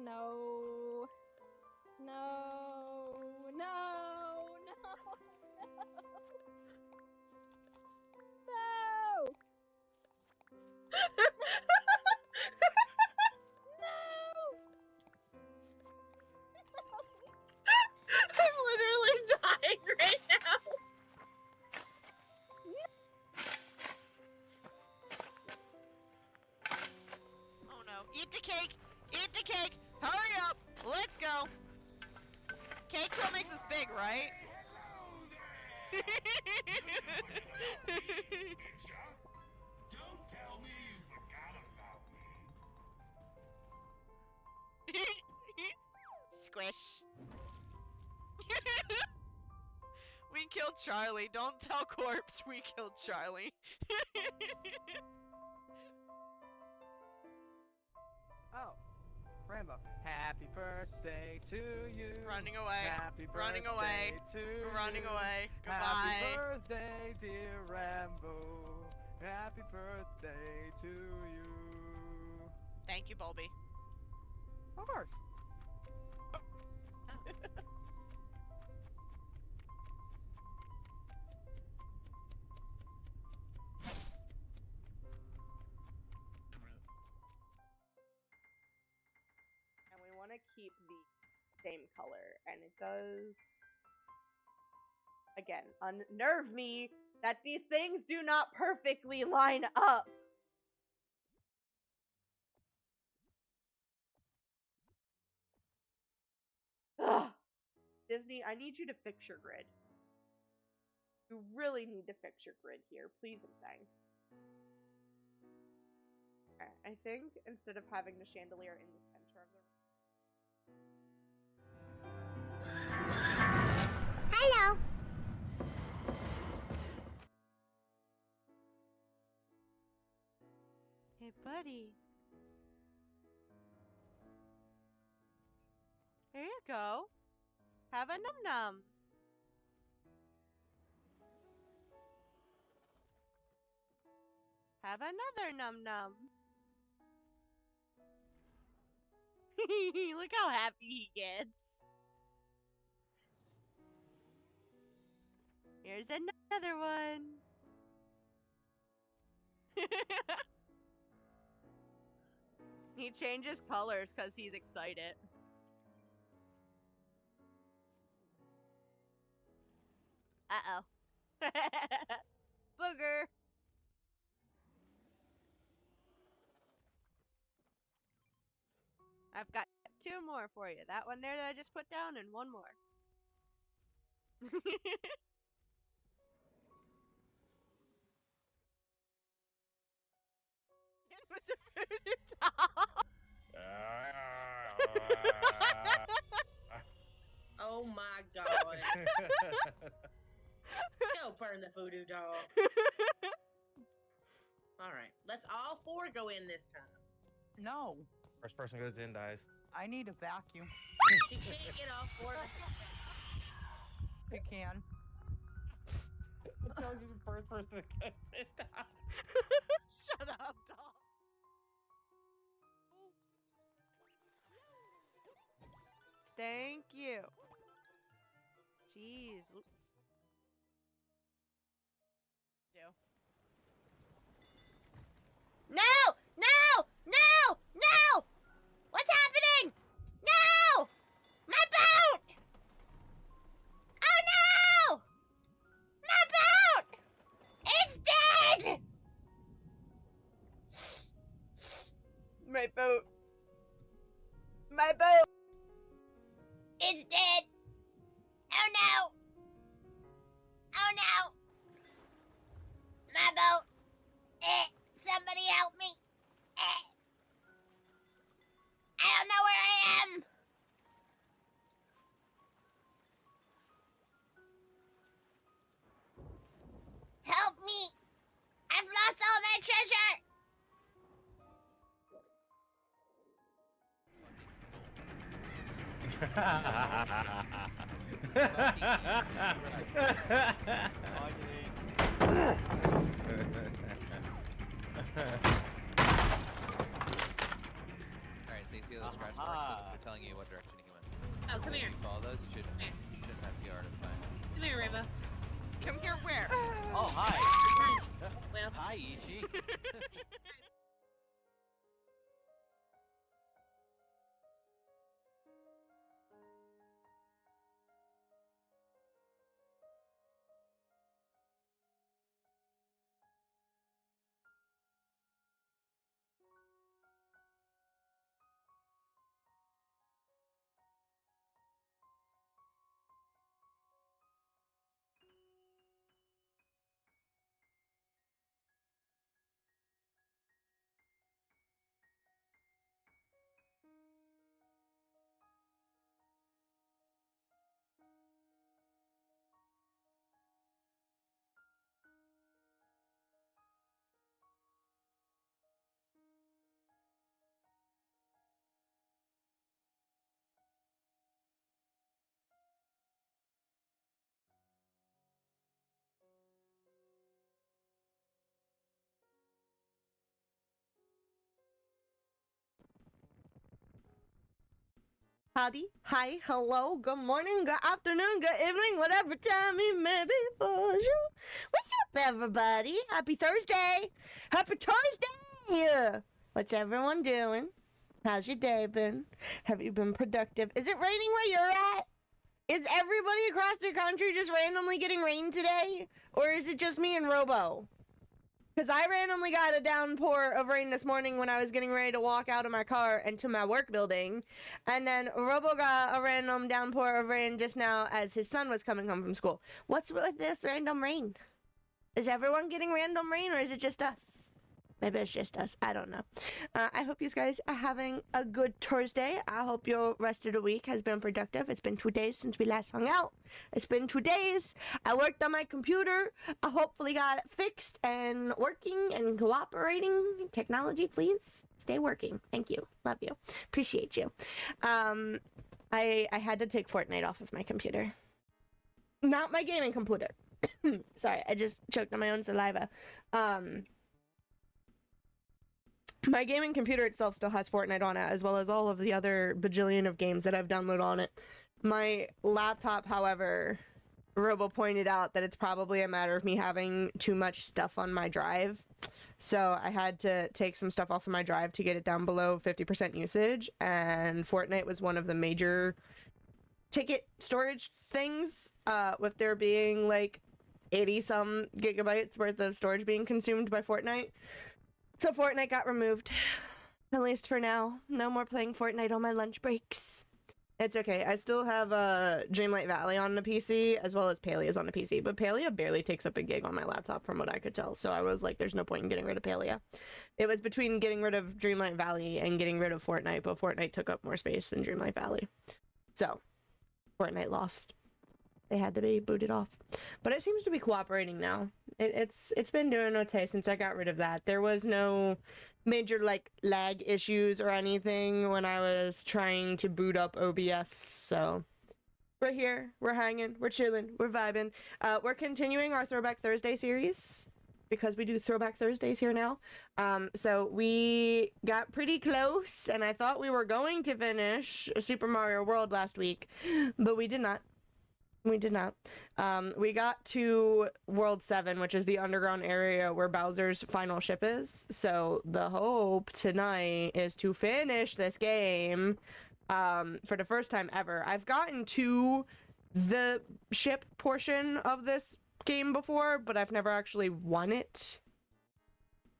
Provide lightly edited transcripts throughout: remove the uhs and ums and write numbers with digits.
No. No. No. No. No. I'm literally dying right now. Oh no. Eat the cake! Eat the cake! Hurry up! Let's go! Cake's what makes us big, right? Don't tell me you forgot about me. Squish. We killed Charlie. Don't tell Corpse we killed Charlie. Oh, Rambo. Happy birthday to you. Running away. Happy birthday Running away. to Running you. away. Happy Goodbye. birthday, dear Rambo. Happy birthday to you. Thank you, Bulby. Of course. And we want to keep the same color, and it does again unnerve me that these things do not perfectly line up. Ugh. Disney, I need you to fix your grid. You really need to fix your grid here, please and thanks. Alright, I think instead of having the chandelier in the center of the Hello. Hey, buddy. Here you go. Have a num-num. Have another num-num. Look how happy he gets. Here's another one. He changes colors because he's excited. Uh-oh. Booger. I've got 2 more for you. That one there that I just put down and 1 more. With the voodoo doll. Oh my god. Go burn the voodoo doll. Alright, let's all 4 go in this time. No, First person goes in dies. I need a vacuum. She can't get all 4 of us. You can. It tells you the first person that goes in dies. Shut up, doll. Thank you. Jeez. No! No! No! No! What's happening? No! My boat! Oh no! My boat! It's dead! My boat. My boat. It's dead! Oh no! Oh no! My boat! Somebody help me! I don't know where I am! Help me! I've lost all my treasure! Alright, so you see see those scratch marks? They're telling you what direction he went. Oh, come If here. you follow those, you shouldn't have PR to find. Come here, Rainbow. Come here, where? Oh, hi! Well. Hi, Ichi! Howdy, hi, hello, good morning, good afternoon, good evening, whatever time it may be for you. What's up, everybody? Happy Thursday! Happy Thursday! What's everyone doing? How's your day been? Have you been productive? Is it raining where you're at? Is everybody across the country just randomly getting rain today? Or is it just me and Robo? Because I randomly got a downpour of rain this morning when I was getting ready to walk out of my car and to my work building. And then Robo got a random downpour of rain just now as his son was coming home from school. What's with this random rain? Is everyone getting random rain or is it just us? Maybe it's just us. I don't know. I hope you guys are having a good Thursday. I hope your rest of the week has been productive. It's been 2 days since we last hung out. It's been 2 days. I worked on my computer. I hopefully got it fixed and working and cooperating. Technology, please stay working. Thank you. Love you. Appreciate you. I had to take Fortnite off of my computer. Not my gaming computer. Sorry, I just choked on my own saliva. My gaming computer itself still has Fortnite on it, as well as all of the other bajillion of games that I've downloaded on it. My laptop, however, Robo pointed out that it's probably a matter of me having too much stuff on my drive. So I had to take some stuff off of my drive to get it down below 50% usage, and Fortnite was one of the major ticket storage things, with there being like 80-some gigabytes worth of storage being consumed by Fortnite. So Fortnite got removed, at least for now. No more playing Fortnite on my lunch breaks. It's okay. I still have Dreamlight Valley on the PC, as well as Palia's on the PC. But Palia barely takes up a gig on my laptop from what I could tell. So I was like, there's no point in getting rid of Palia. It was between getting rid of Dreamlight Valley and getting rid of Fortnite, but Fortnite took up more space than Dreamlight Valley. So, Fortnite lost. They had to be booted off. But it seems to be cooperating now. It's been doing okay since I got rid of that. There was no major like lag issues or anything when I was trying to boot up OBS. So we're here, we're hanging, we're chilling, we're vibing. We're continuing our Throwback Thursday series because we do Throwback Thursdays here now. So we got pretty close and I thought we were going to finish Super Mario World last week, but we did not. We did not. We got to World 7, which is the underground area where Bowser's final ship is. So the hope tonight is to finish this game for the first time ever. I've gotten to the ship portion of this game before, but I've never actually won it.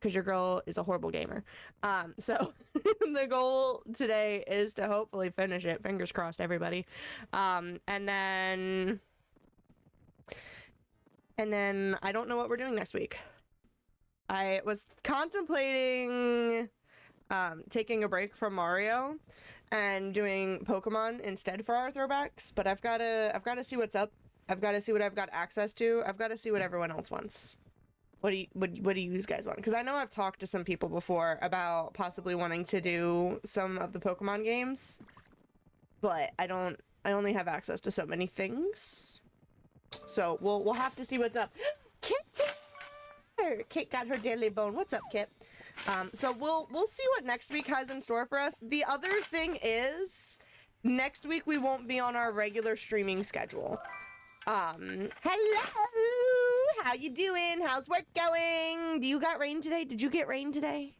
Because your girl is a horrible gamer. So the goal today is to hopefully finish it. Fingers crossed, everybody. And then I don't know what we're doing next week. I was contemplating taking a break from Mario and doing Pokemon instead for our throwbacks, but I've gotta see what's up. I've got to see what I've got access to. I've got to see what everyone else wants. What do you guys want? Because I know I've talked to some people before about possibly wanting to do some of the Pokemon games, but I only have access to so many things. So we'll have to see what's up. Kit's here! Kit got her daily bone. What's up, Kit? So we'll see what next week has in store for us. The other thing is, next week we won't be on our regular streaming schedule. Hello, how you doing? How's work going? Do you got rain today? Did you get rain today?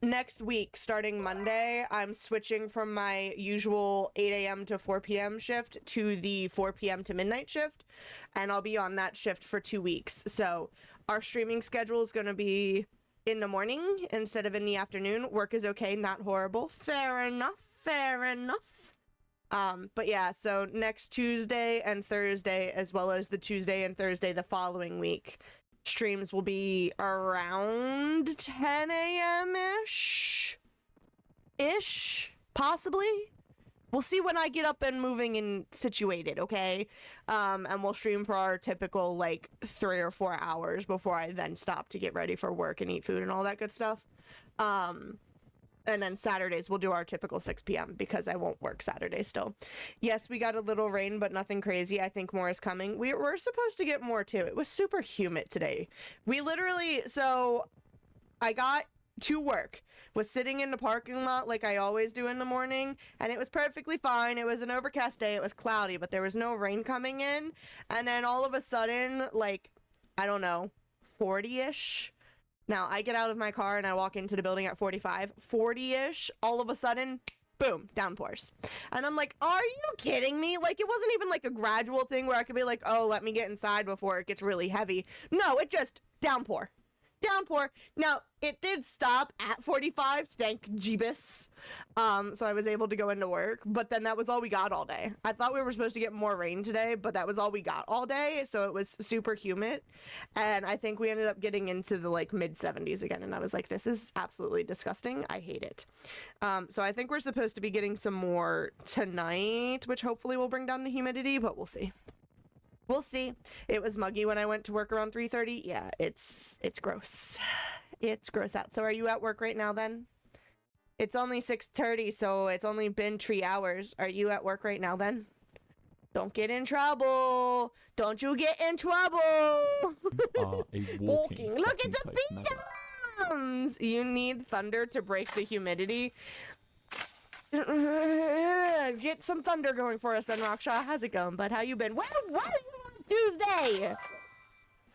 Next week, starting Monday, I'm switching from my usual 8 a.m. to 4 p.m. shift to the 4 p.m. to midnight shift, and I'll be on that shift for 2 weeks. So our streaming schedule is going to be in the morning instead of in the afternoon. Work is okay, not horrible. Fair enough, fair enough. But yeah, so next Tuesday and Thursday, as well as the Tuesday and Thursday the following week, streams will be around 10 a.m.-ish? Possibly? We'll see when I get up and moving and situated, okay? And we'll stream for our typical, like, 3 or 4 hours before I then stop to get ready for work and eat food and all that good stuff. And then Saturdays we'll do our typical 6 p.m. because I won't work Saturdays still. Yes, we got a little rain, but nothing crazy. I think more is coming. We're supposed to get more too. It was super humid today. We literally, so I got to work, was sitting in the parking lot like I always do in the morning, and it was perfectly fine. It was an overcast day. It was cloudy, but there was no rain coming in. And then all of a sudden, like, I don't know, 40-ish. Now, I get out of my car and I walk into the building at 45, 40-ish, all of a sudden, boom, downpours. And I'm like, are you kidding me? Like, it wasn't even like a gradual thing where I could be like, oh, let me get inside before it gets really heavy. No, it just downpour. Now, it did stop at 45, thank Jeebus. So I was able to go into work, but then that was all we got all day. I thought we were supposed to get more rain today, but that was all we got all day, so it was super humid. And I think we ended up getting into the, like, mid-70s again, and I was like, this is absolutely disgusting. I hate it. So I think we're supposed to be getting some more tonight, which hopefully will bring down the humidity, but we'll see. We'll see. It was muggy when I went to work around 3:30. Yeah, it's gross. It's gross out. So are you at work right now then? It's only 6:30, so it's only been 3 hours. Are you at work right now then? Don't get in trouble. Don't you get in trouble. Walking. Look at the beams. You need thunder to break the humidity. Get some thunder going for us then, Rockshaw. How's it going, bud? How you been? Where were you on Tuesday?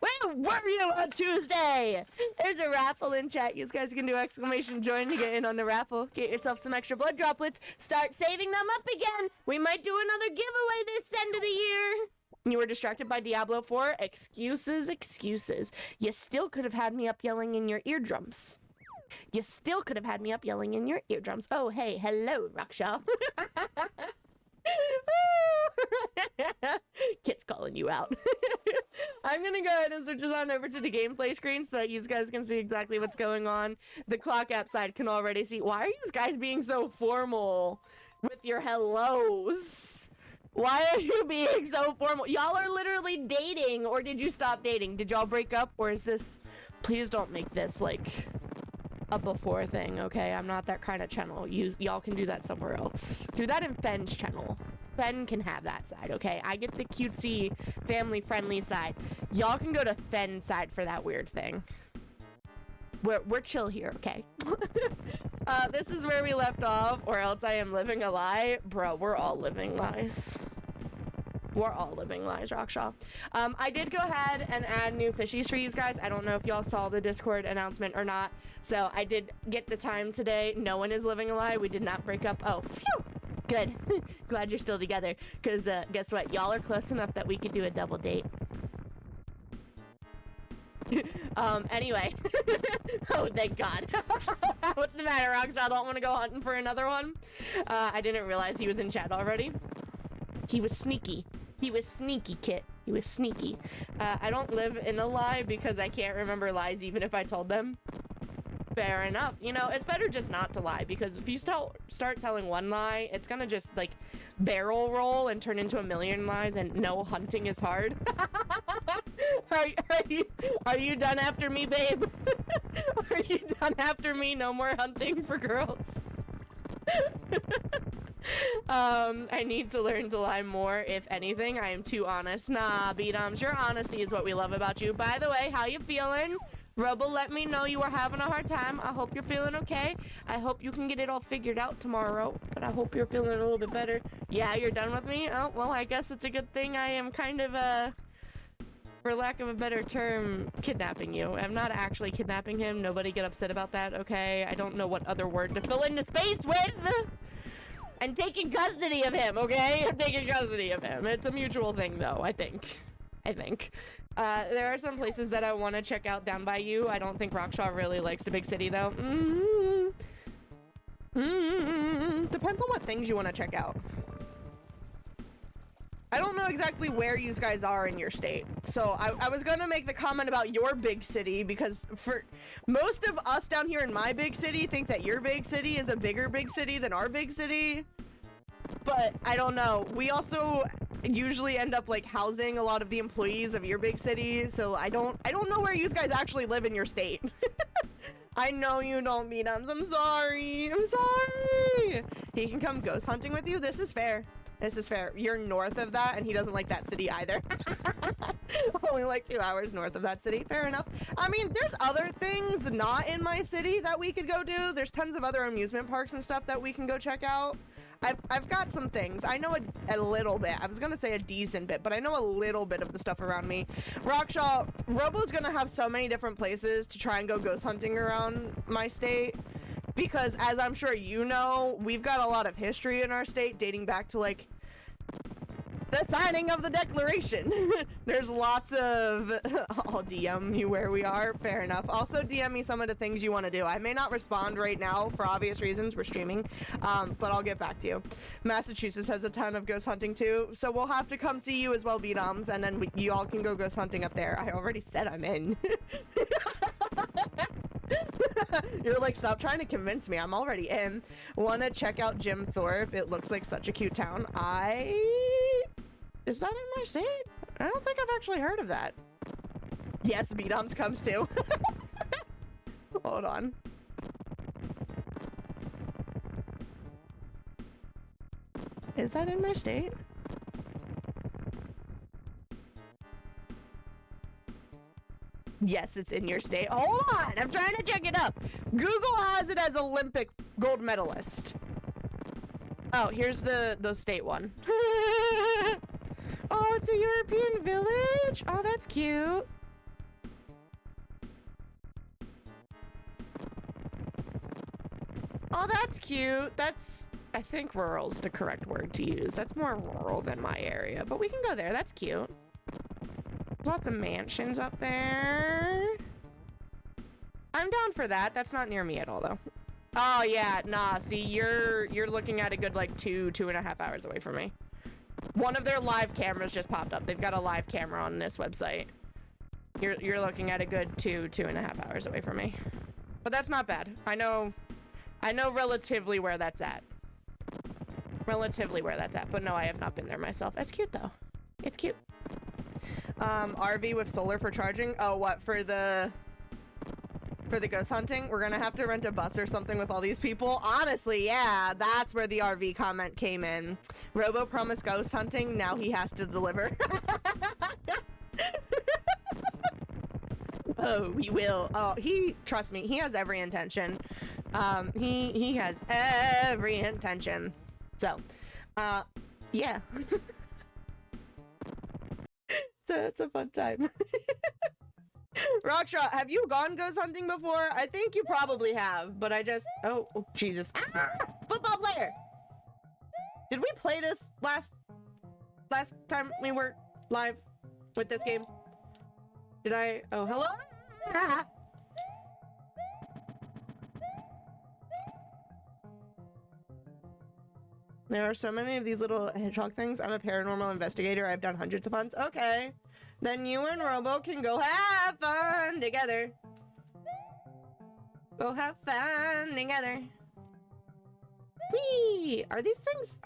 Where were you on Tuesday? There's a raffle in chat. You guys can do exclamation join to get in on the raffle. Get yourself some extra blood droplets. Start saving them up again. We might do another giveaway this end of the year. You were distracted by Diablo 4? Excuses. You still could have had me up yelling in your eardrums. Oh, hey, hello, Raksha. Kit's calling you out. I'm gonna go ahead and switch us on over to the gameplay screen so that you guys can see exactly what's going on. The clock app side can already see. Why are you guys being so formal with your hellos? Why are you being so formal? Y'all are literally dating, or did you stop dating? Did y'all break up, or is this... Please don't make this, like... a before thing, okay? I'm not that kind of channel. Y'all can do that somewhere else. Do that in Fen's channel. Fen can have that side, okay? I get the cutesy, family-friendly side. Y'all can go to Fen's side for that weird thing. We're chill here, okay? This is where we left off, or else I am living a lie. Bro, we're all living lies. We're all living lies, Rockshaw. I did go ahead and add new fishies for you guys. I don't know if y'all saw the Discord announcement or not. So I did get the time today. No one is living a lie. We did not break up. Oh, phew. Good. Glad you're still together. Because guess what? Y'all are close enough that we could do a double date. Anyway. Oh, thank God. What's the matter, Rockshaw? Don't want to go hunting for another one? I didn't realize he was in chat already. He was sneaky. He was sneaky, Kit. He was sneaky. I don't live in a lie because I can't remember lies even if I told them. Fair enough. You know, it's better just not to lie because if you start telling one lie, it's gonna just, like, barrel roll and turn into a million lies and no, hunting is hard. Are you done after me, babe? Are you done after me? No more hunting for girls? I need to learn to lie more, if anything. I am too honest. Nah, B-Doms, your honesty is what we love about you. By the way, how you feeling? Robo let me know you were having a hard time. I hope you're feeling okay. I hope you can get it all figured out tomorrow. But I hope you're feeling a little bit better. Yeah, you're done with me? Oh, well, I guess it's a good thing I am kind of, for lack of a better term, kidnapping you. I'm not actually kidnapping him. Nobody get upset about that, okay? I don't know what other word to fill in the space with. I'm taking custody of him, okay? I'm taking custody of him. It's a mutual thing, though, I think. There are some places that I want to check out down by you. I don't think Rockshaw really likes the big city, though. Depends on what things you want to check out. I don't know exactly where you guys are in your state. So I was going to make the comment about your big city because for most of us down here in my big city think that your big city is a bigger big city than our big city. But I don't know. We also usually end up like housing a lot of the employees of your big city. So I don't know where you guys actually live in your state. I know you don't meet him. I'm sorry. He can come ghost hunting with you. This is fair. You're north of that, and he doesn't like that city either. Only like 2 hours north of that city. Fair enough. I mean, there's other things not in my city that we could go do. There's tons of other amusement parks and stuff that we can go check out. I've got some things. I know a little bit. I was gonna say a decent bit, but I know a little bit of the stuff around me. Rockshaw, Robo's gonna have so many different places to try and go ghost hunting around my state. Because as I'm sure you know, we've got a lot of history in our state dating back to like the signing of the Declaration. There's lots of... I'll DM you where we are. Fair enough. Also DM me some of the things you want to do. I may not respond right now for obvious reasons. We're streaming. But I'll get back to you. Massachusetts has a ton of ghost hunting too. So we'll have to come see you as well, B-Doms. And then you all can go ghost hunting up there. I already said I'm in. You're like, stop trying to convince me. I'm already in. Want to check out Jim Thorpe? It looks like such a cute town. Is that in my state? I don't think I've actually heard of that. Yes, B-Doms comes too. Hold on. Is that in my state? Yes, it's in your state. Hold on, I'm trying to check it up. Google has it as Olympic gold medalist. Oh, here's the state one. Oh, it's a European village. Oh, that's cute. Oh, that's cute. That's, I think rural's the correct word to use. That's more rural than my area, but we can go there. That's cute. Lots of mansions up there. I'm down for that. That's not near me at all, though. Oh, yeah. Nah, see, you're looking at a good, like, 2.5 hours away from me. One of their live cameras just popped up. They've got a live camera on this website. You're looking at a good 2.5 hours away from me. But that's not bad. I know relatively where that's at. But no, I have not been there myself. That's cute, though. It's cute. RV with solar for charging. Oh, what, for the ghost hunting? We're gonna have to rent a bus or something with all these people. Honestly, yeah, that's where the RV comment came in. Robo promised ghost hunting, now he has to deliver. Oh, we will. Oh, trust me, he has every intention. He has every intention. So, yeah. So it's a fun time. Rockshaw, have you gone ghost hunting before? I think you probably have, but I just... Oh, Jesus. Ah! Football player! Did we play this last time we were live with this game? Did I... Oh, hello? Ah! There are so many of these little hedgehog things. I'm a paranormal investigator. I've done hundreds of hunts. Okay. Then you and Robo can go have fun together. Go have fun together. Whee! Are these things,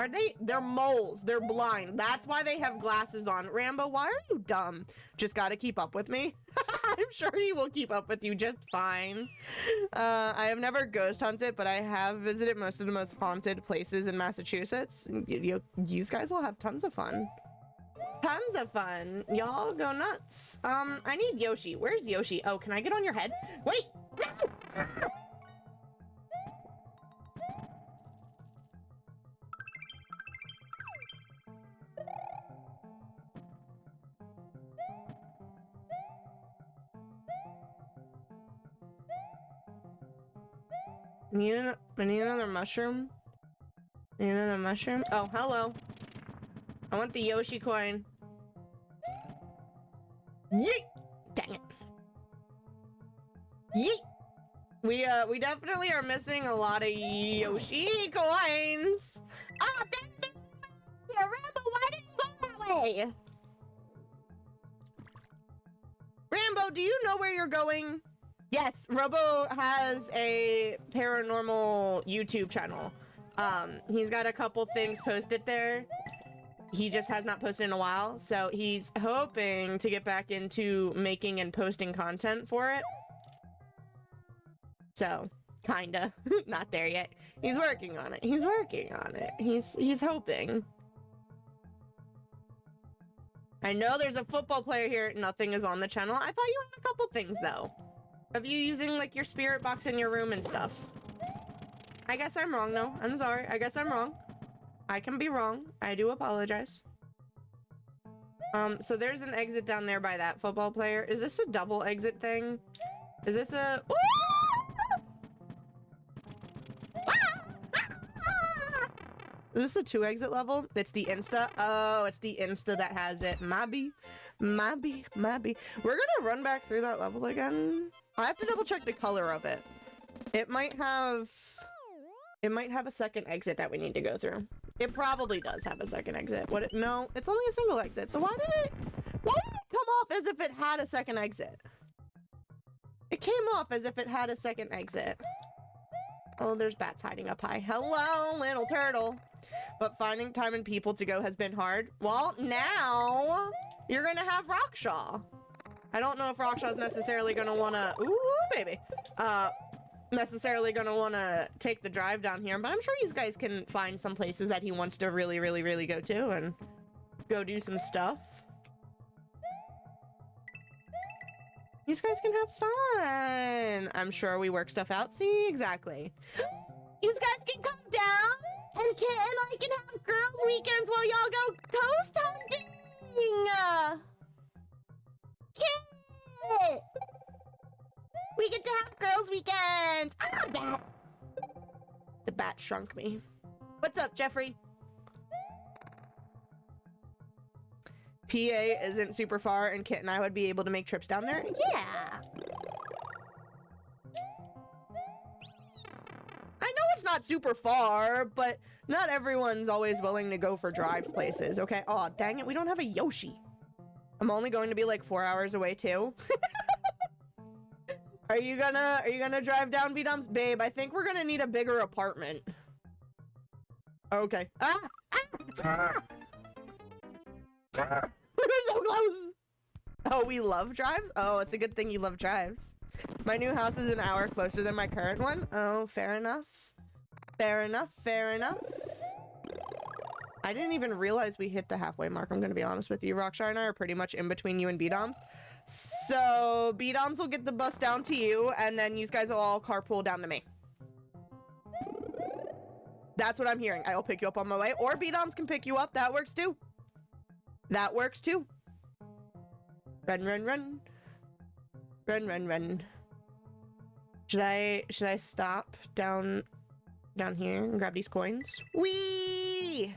they're moles. They're blind. That's why they have glasses on. Rambo, why are you dumb? Just gotta keep up with me. I'm sure he will keep up with you just fine. I have never ghost hunted, but I have visited most of the most haunted places in Massachusetts. You guys will have tons of fun. Tons of fun. Y'all go nuts. I need Yoshi. Where's Yoshi? Oh, can I get on your head? Wait! No! I need another mushroom. Need another mushroom? Oh, hello. I want the Yoshi coin. Yeet! Dang it. Yeet! We definitely are missing a lot of Yoshi coins. Oh, yeah, Rambo, why did you go that way? Rambo, do you know where you're going? Yes, Robo has a paranormal YouTube channel. He's got a couple things posted there. He just has not posted in a while, so he's hoping to get back into making and posting content for it. So, kinda. Not there yet. He's working on it. He's working on it. He's hoping. I know there's a football player here. Nothing is on the channel. I thought you had a couple things, though. Of you using, like, your spirit box in your room and stuff. I guess I'm wrong, no. I'm sorry. I guess I'm wrong. I can be wrong. I do apologize. So there's an exit down there by that football player. Is this a double exit thing? Is this a... Is this a 2 exit level? It's the Insta. Oh, it's the Insta that has it. Maybe. We're gonna run back through that level again. I have to double check the color of it. It might have a second exit that we need to go through. It probably does have a second exit. No, it's only a single exit. So why did it come off as if it had a second exit? It came off as if it had a second exit. Oh, there's bats hiding up high. Hello, little turtle. But finding time and people to go has been hard. Well, now you're gonna have Rockshaw. I don't know if Rockshaw's necessarily gonna wanna, ooh, baby, necessarily gonna wanna take the drive down here, but I'm sure you guys can find some places that he wants to really, really, really go to and go do some stuff. You guys can have fun. I'm sure we work stuff out. See, exactly. You guys can come down and I can have girls' weekends while y'all go ghost hunting. Yeah. We get to have girls' weekends. Ah, bat. The bat shrunk me. What's up, Jeffrey? PA isn't super far, and Kit and I would be able to make trips down there? Yeah! I know it's not super far, but not everyone's always willing to go for drives places, okay? Aw, dang it, we don't have a Yoshi. I'm only going to be like 4 hours away, too. Are you gonna drive down B-Dumps? Babe, I think we're gonna need a bigger apartment. Okay. Ah! Ah! Ah! We're so close! Oh, we love drives? Oh, it's a good thing you love drives. My new house is an hour closer than my current one. Oh, fair enough. Fair enough, fair enough. I didn't even realize we hit the halfway mark, I'm gonna be honest with you. Rockshire and I are pretty much in between you and B-Doms. So, B-Doms will get the bus down to you, and then you guys will all carpool down to me. That's what I'm hearing. I'll pick you up on my way, or B-Doms can pick you up. That works too. That works too. Run, run, run. Run, run, run. Should I stop down here and grab these coins? Whee!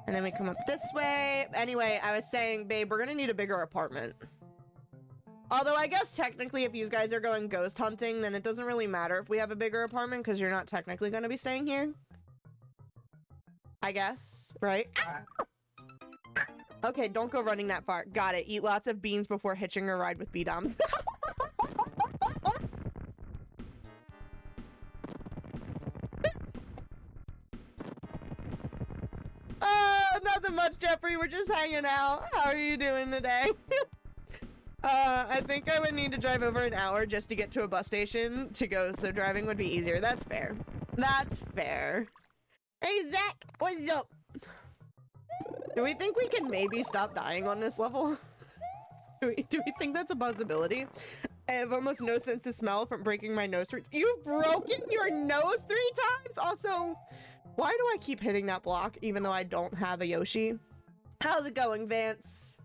And then we come up this way. Anyway, I was saying, babe, we're gonna need a bigger apartment. Although I guess technically if you guys are going ghost hunting, then it doesn't really matter if we have a bigger apartment because you're not technically gonna be staying here. I guess, right? Okay, don't go running that far. Got it. Eat lots of beans before hitching a ride with B-Doms. Nothing much, Jeffrey. We're just hanging out. How are you doing today? I think I would need to drive over an hour just to get to a bus station to go, so driving would be easier. That's fair. That's fair. Hey, Zach. What's up? Do we think we can maybe stop dying on this level? Do we think that's a possibility? I have almost no sense of smell from breaking my nose. You've broken your nose 3 times? Also, why do I keep hitting that block even though I don't have a Yoshi? How's it going, Vance?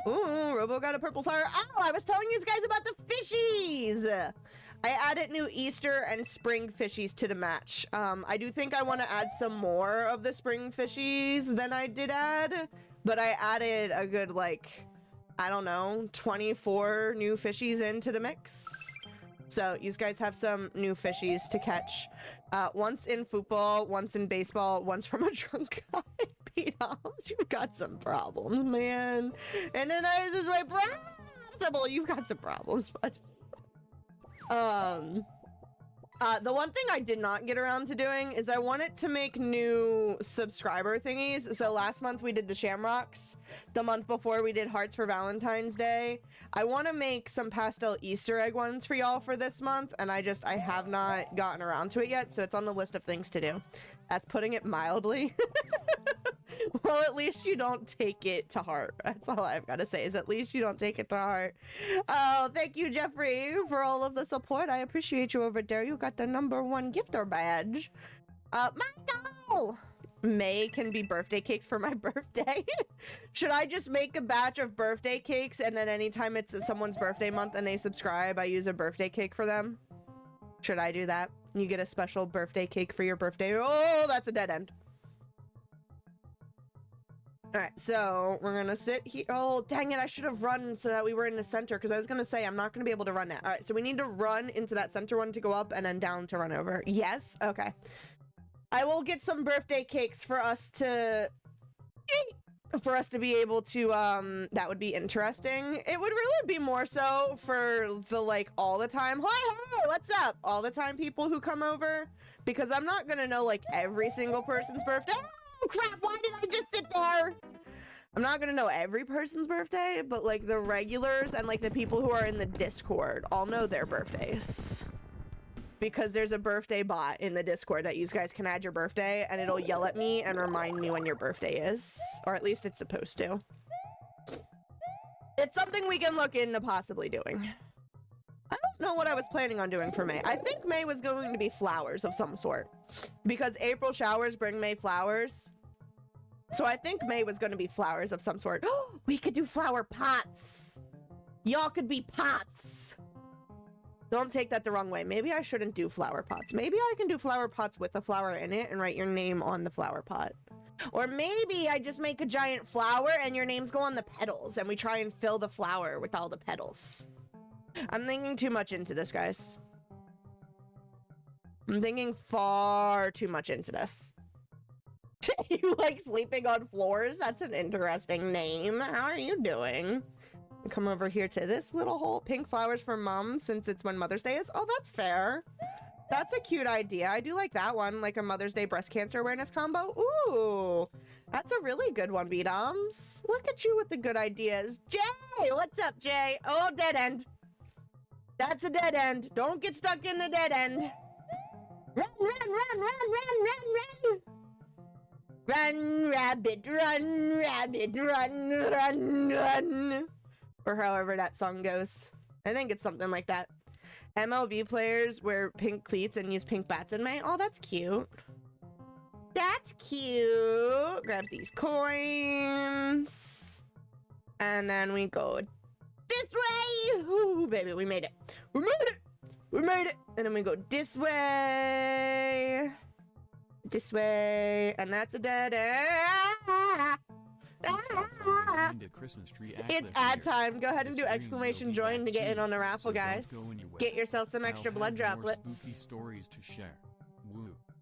Ooh, Robo got a purple flower. Oh, I was telling you guys about the fishies! I added new Easter and spring fishies to the match. I do think I want to add some more of the spring fishies than I did add, but I added a good, like, I don't know, 24 new fishies into the mix. So you guys have some new fishies to catch. Once in football, once in baseball, once from a drunk guy. Peter, you've got some problems, man. And then I was way possible. You've got some problems, but the one thing I did not get around to doing is I wanted to make new subscriber thingies. So last month we did the Shamrocks. The month before we did Hearts for Valentine's Day. I want to make some pastel Easter egg ones for y'all for this month, and I have not gotten around to it yet, so it's on the list of things to do. That's putting it mildly. Well, at least you don't take it to heart. That's all I've got to say, is at least you don't take it to heart. Oh, thank you, Jeffrey, for all of the support. I appreciate you over there. You got the #1 gifter badge. Michael! May can be birthday cakes for my birthday. Should I just make a batch of birthday cakes, and then anytime it's someone's birthday month and they subscribe, I use a birthday cake for them? Should I do that? You get a special birthday cake for your birthday. Oh, that's a dead end. Alright, so we're gonna sit here. Oh, dang it, I should have run so that we were in the center, because I was gonna say I'm not gonna be able to run that. Alright, so we need to run into that center one to go up, and then down to run over. Yes? Okay. I will get some birthday cakes for us to eat, for us to be able to, that would be interesting. It would really be more so for the, like, all the time, hi, what's up? All the time people who come over, because I'm not gonna know, like, every single person's birthday. Oh, crap, why did I just sit there? I'm not gonna know every person's birthday, but, like, the regulars and, like, the people who are in the Discord all know their birthdays. Because there's a birthday bot in the Discord that you guys can add your birthday, and it'll yell at me and remind me when your birthday is. Or at least it's supposed to. It's something we can look into possibly doing. I don't know what I was planning on doing for May. I think May was going to be flowers of some sort. Because April showers bring May flowers. So I think May was going to be flowers of some sort. We could do flower pots. Y'all could be pots. Don't take that the wrong way. Maybe I shouldn't do flower pots. Maybe I can do flower pots with a flower in it and write your name on the flower pot. Or maybe I just make a giant flower and your names go on the petals and we try and fill the flower with all the petals. I'm thinking too much into this, guys. I'm thinking far too much into this. You like sleeping on floors? That's an interesting name. How are you doing? Come over here to this little hole. Pink flowers for mom, since it's when Mother's Day is. Oh, that's fair. That's a cute idea. I do like that one, like a Mother's Day breast cancer awareness combo. Ooh, that's a really good one, B-Doms. Look at you with the good ideas. Jay, what's up, Jay? Oh, dead end. That's a dead end. Don't get stuck in the dead end. Run, run, run, run, run, run, run. Run, rabbit, run, rabbit, run, run, run. Or however that song goes. I think it's something like that. MLB players wear pink cleats and use pink bats in May. Oh, that's cute. That's cute. Grab these coins. And then we go this way. Ooh, baby, we made it. We made it. We made it. And then we go this way. This way. And that's a dead end. It's ad time. Go ahead and do exclamation join to get in on the raffle, guys. Get yourself some extra blood droplets.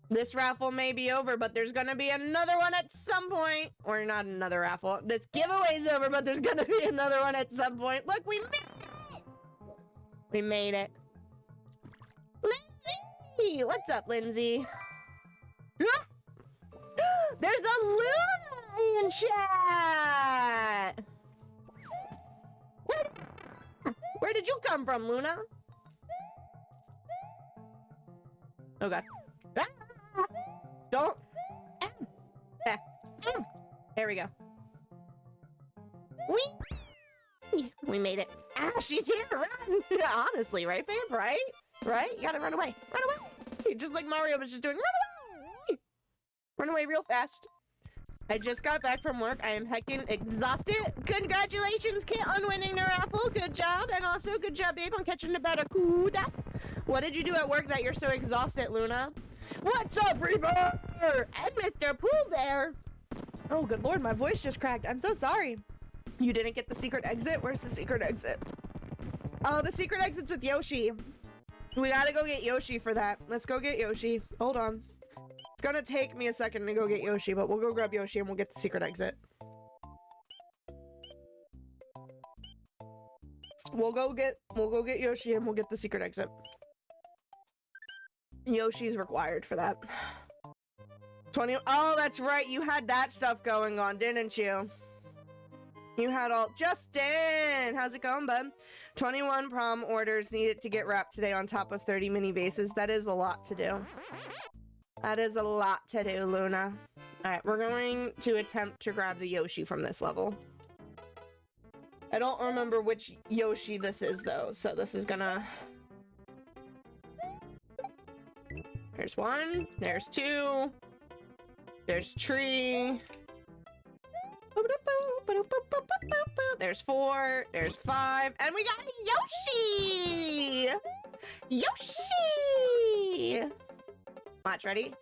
This raffle may be over, but there's gonna be another one at some point. Or not another raffle. This giveaway's over, but there's gonna be another one at some point. Look, we made it! We made it. Lindsay! What's up, Lindsay? There's a Luna in chat! Where did you come from, Luna? Oh god. Don't. There we go. We made it. Ah, she's here. Run. Honestly, right, babe? Right? Right? You gotta run away. Run away. Just like Mario was just doing. Run away. Run away real fast. I just got back from work. I am heckin' exhausted. Congratulations, Kit, on winning the raffle. Good job. And also, good job, babe, on catching the Barracuda. What did you do at work that you're so exhausted, Luna? What's up, Reaper? And Mr. Pooh Bear. Oh, good lord, my voice just cracked. I'm so sorry. You didn't get the secret exit? Where's the secret exit? Oh, the secret exit's with Yoshi. We gotta go get Yoshi for that. Let's go get Yoshi. Hold on. It's gonna take me a second to go get Yoshi, but we'll go grab Yoshi and we'll get the secret exit. We'll go get Yoshi and we'll get the secret exit. Yoshi's required for that. 20. Oh, that's right. You had that stuff going on, didn't you? You had all. Justin, how's it going, bud? 21 prom orders needed to get wrapped today on top of 30 mini vases. That is a lot to do. That is a lot to do, Luna. All right, we're going to attempt to grab the Yoshi from this level. I don't remember which Yoshi this is, though, so this is gonna... There's one, there's two, there's tree, there's 4, there's 5, and we got a Yoshi! Yoshi! Watch, ready?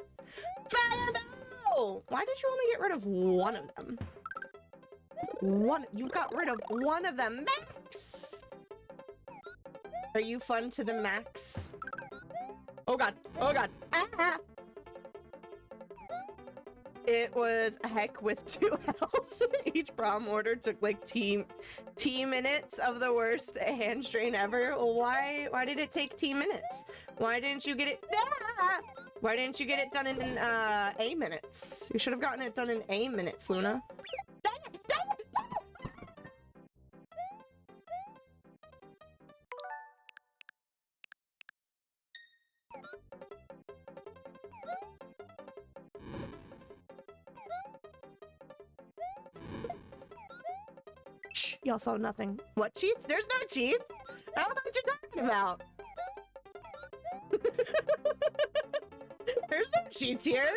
Fireball! Why did you only get rid of one of them? You got rid of one of them, Max! Are you fun to the max? Oh god, oh god. Ah! It was a heck with 2 L's. Each prom order took like T minutes of the worst hand strain ever. Why did it take T minutes? Why didn't you get it? Ah! Why didn't you get it done in A minutes? You should have gotten it done in A minutes, Luna. Shh, y'all saw nothing. What cheats? There's no cheats. I don't know what you're talking about. There's no cheats here.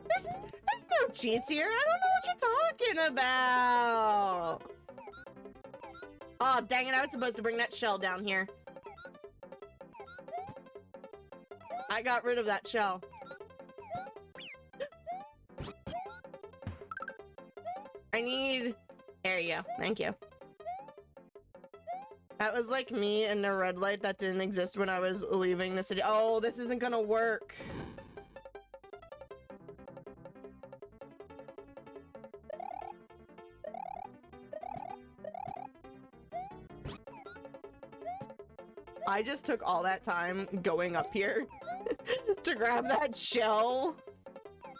There's no cheats here. I don't know what you're talking about. Oh, dang it. I was supposed to bring that shell down here. I got rid of that shell. I need... There you go. Thank you. That was like me in the red light that didn't exist when I was leaving the city. Oh, this isn't gonna work. I just took all that time going up here to grab that shell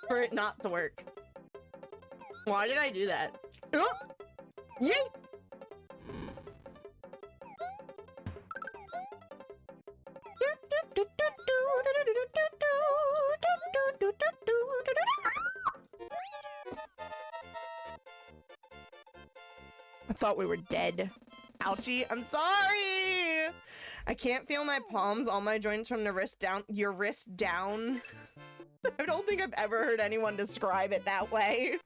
for it not to work. Why did I do that? Oh! Yay! I thought we were dead. Ouchie, I'm sorry! I can't feel my palms, all my joints from the wrist down, your wrist down. I don't think I've ever heard anyone describe it that way.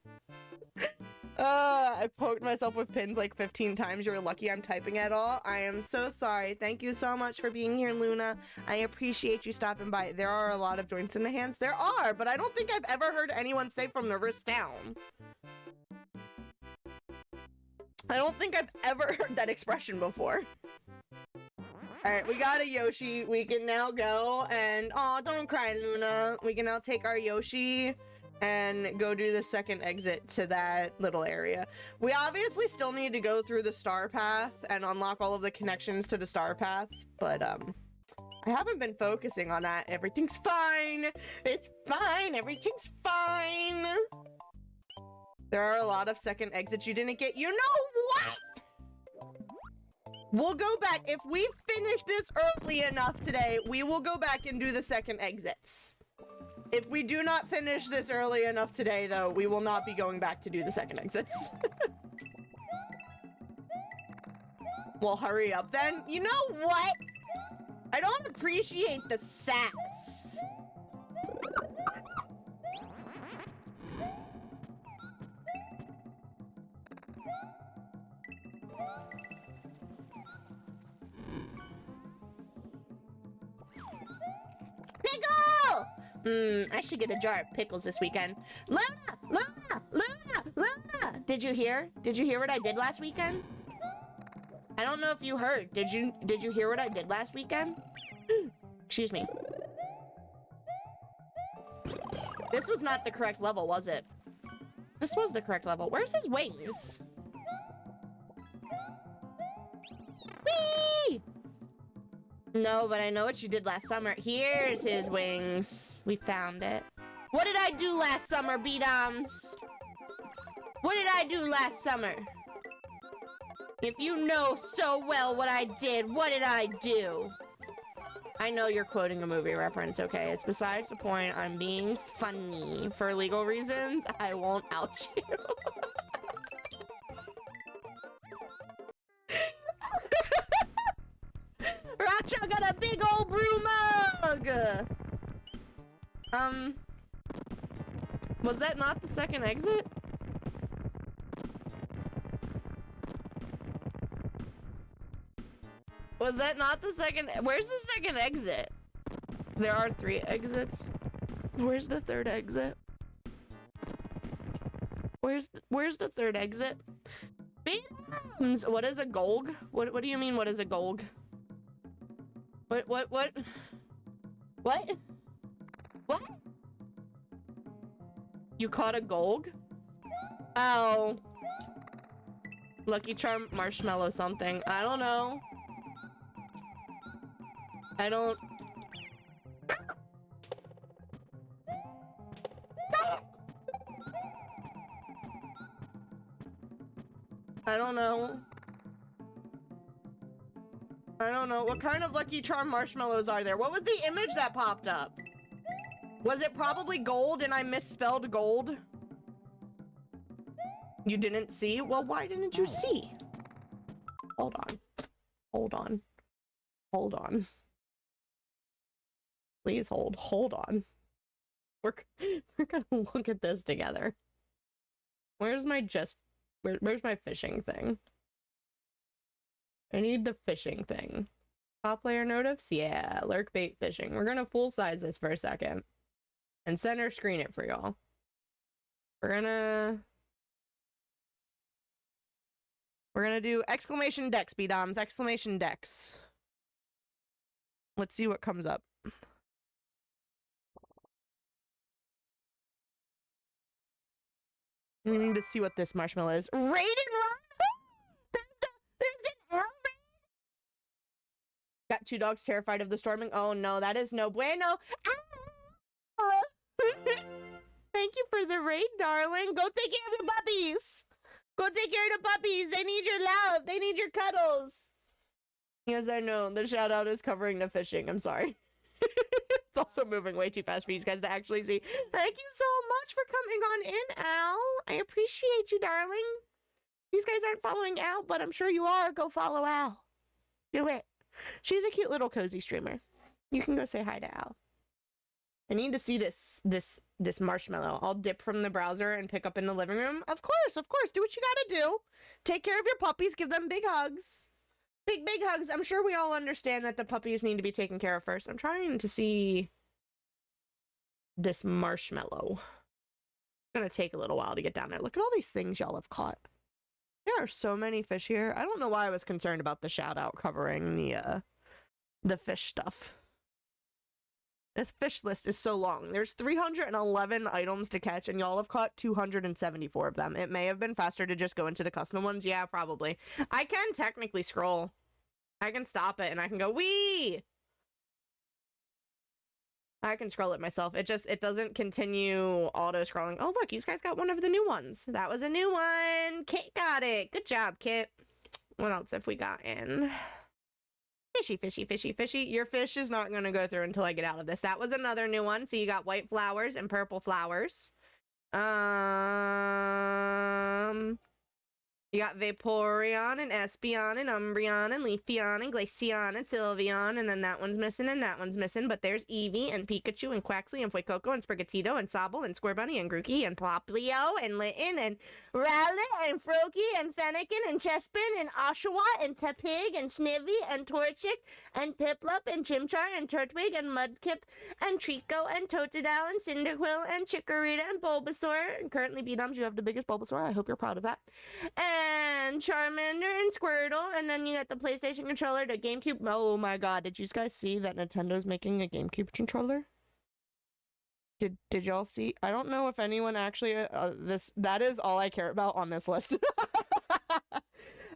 I poked myself with pins like 15 times. You're lucky I'm typing at all. I am so sorry. Thank you so much for being here, Luna. I appreciate you stopping by. There are a lot of joints in the hands. There are, but I don't think I've ever heard anyone say from the wrist down. I don't think I've ever heard that expression before. Alright, we got a Yoshi. We can now go and... Aw, don't cry, Luna. We can now take our Yoshi and go do the second exit to that little area. We obviously still need to go through the star path and unlock all of the connections to the star path, but I haven't been focusing on that. Everything's fine. It's fine. Everything's fine. There are a lot of second exits you didn't get. You know what? We'll go back. If we finish this early enough today, we will go back and do the second exits. If we do not finish this early enough today, though, we will not be going back to do the second exits. Well, hurry up then. You know what? I don't appreciate the sass. Pickle! I should get a jar of pickles this weekend. Luna! Luna! Luna! Luna! Did you hear? Did you hear what I did last weekend? I don't know if you heard. Did you hear what I did last weekend? Excuse me. This was not the correct level, was it? This was the correct level. Where's his wings? Whee! No, but I know what you did last summer. Here's his wings. We found it. What did I do last summer, B-Doms? What did I do last summer? If you know so well what I did, what did I do? I know you're quoting a movie reference, okay? It's besides the point. I'm being funny. For legal reasons, I won't out you. Racha got a big old brew mug! Was that not the second exit? Was that not the second? Where's the second exit? There are 3 exits. Where's the third exit? Where's the third exit? Bams! What is a golg? What do you mean? What is a golg? What? What? You caught a golg? Oh. Lucky Charm marshmallow something. I don't know. I don't know. I don't know. What kind of Lucky Charm marshmallows are there? What was the image that popped up? Was it probably gold and I misspelled gold? You didn't see? Well, why didn't you see? Hold on. Hold on. Hold on. Please hold. Hold on. We're gonna look at this together. Where's my where's my fishing thing? I need the fishing thing. Top layer notifs? Yeah, lurk bait fishing. We're gonna full size this for a second. And center screen it for y'all. We're gonna do exclamation decks, B-Doms. Exclamation decks. Let's see what comes up. We need to see what this marshmallow is. Raid and run? There's an arrow raid? Got 2 dogs terrified of the storming. Oh no, that is no bueno. Thank you for the raid, darling. Go take care of your puppies. Go take care of the puppies. They need your love. They need your cuddles. Yes, I know. The shout out is covering the fishing. I'm sorry. It's also moving way too fast for you guys to actually see. Thank you so much for coming on in, Al. I appreciate you, darling. These guys aren't following Al, but I'm sure you are. Go follow Al. Do it. She's a cute little cozy streamer. You can go say hi to Al. I need to see this marshmallow. I'll dip from the browser and pick up in the living room. Of course. Do what you gotta do. Take care of your puppies. Give them big hugs. Big hugs. I'm sure we all understand that the puppies need to be taken care of first. I'm trying to see this marshmallow. It's gonna take a little while to get down there. Look at all these things y'all have caught. There are so many fish here. I don't know why I was concerned about the shout out covering the fish stuff. This fish list is so long. There's 311 items to catch, and y'all have caught 274 of them. It may have been faster to just go into the custom ones. Yeah, probably. I can technically scroll. I can stop it, and I can go, wee! I can scroll it myself. It doesn't continue auto-scrolling. Oh, look, you guys got one of the new ones. That was a new one. Kit got it. Good job, Kit. What else have we got in? Fishy, fishy, fishy, fishy. Your fish is not going to go through until I get out of this. That was another new one. So you got white flowers and purple flowers. You got Vaporeon and Espeon and Umbreon and Leafeon and Glaceon and Sylveon, and then that one's missing and that one's missing, but there's Eevee and Pikachu and Quaxly and Fuecoco and Sprigatito and Sobble and Squirbunny and Grookey and Poplio and Litten and Rowlet and Froakie and Fennekin and Chespin and Oshawott and Tepig and Snivy and Torchic and Piplup and Chimchar and Turtwig and Mudkip and Trico and Totodile and Cyndaquil and Chikorita and Bulbasaur. And currently, B-Dums, you have the biggest Bulbasaur. I hope you're proud of that. And Charmander and Squirtle, and then you got the PlayStation controller, the GameCube. Oh my god, did you guys see that Nintendo's making a GameCube controller? Did y'all see? I don't know if anyone actually that is all I care about on this list.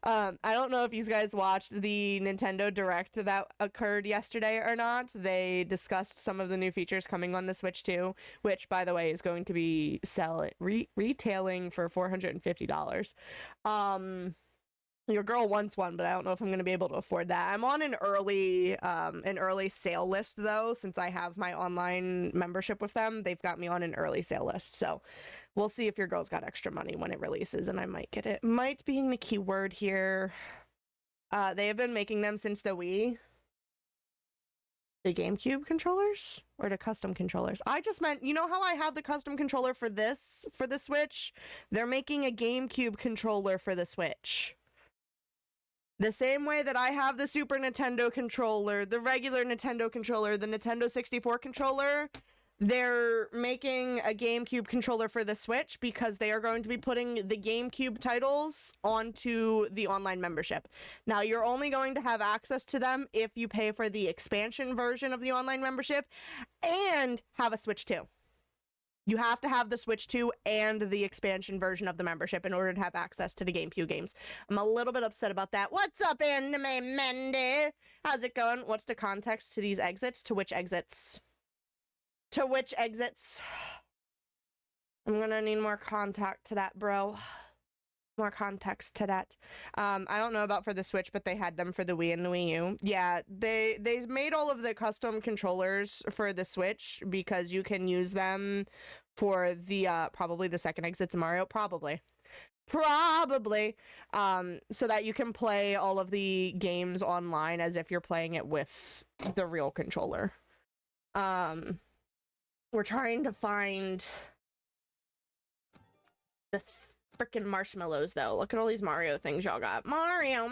I don't know if you guys watched the Nintendo Direct that occurred yesterday or not. They discussed some of the new features coming on the Switch 2, which, by the way, is going to be retailing for $450. Your girl wants one, but I don't know if I'm going to be able to afford that. I'm on an early sale list, though, since I have my online membership with them. They've got me on an early sale list, so we'll see if your girl's got extra money when it releases, and I might get it. Might being the key word here. They have been making them since the Wii. The GameCube controllers? Or the custom controllers? I just meant, you know how I have the custom controller for the Switch? They're making a GameCube controller for the Switch. The same way that I have the Super Nintendo controller, the regular Nintendo controller, the Nintendo 64 controller, they're making a GameCube controller for the Switch because they are going to be putting the GameCube titles onto the online membership. Now, you're only going to have access to them if you pay for the expansion version of the online membership and have a Switch 2. You have to have the Switch 2 and the expansion version of the membership in order to have access to the GameCube games. I'm a little bit upset about that. What's up, Anime Mendy? How's it going? What's the context to these exits? To which exits? To which exits? I'm gonna need more contact to that, bro. More context to that. I don't know about for the Switch, but they had them for the Wii and the Wii U. Yeah, they made all of the custom controllers for the Switch because you can use them for the probably the second exit to Mario. Probably. So that you can play all of the games online as if you're playing it with the real controller. We're trying to find the freaking marshmallows, though. Look at all these Mario things y'all got. Mario.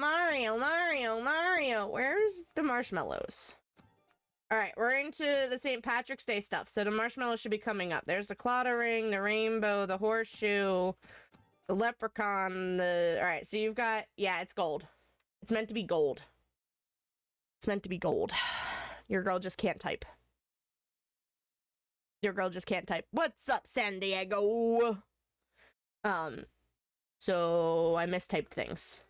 Where's the marshmallows? Alright, we're into the St. Patrick's Day stuff, so the marshmallows should be coming up. There's the Clotter Ring, the Rainbow, the Horseshoe, the Leprechaun, Alright, so you've got... Yeah, it's gold. It's meant to be gold. It's meant to be gold. Your girl just can't type. Your girl just can't type. What's up, San Diego? So I mistyped things.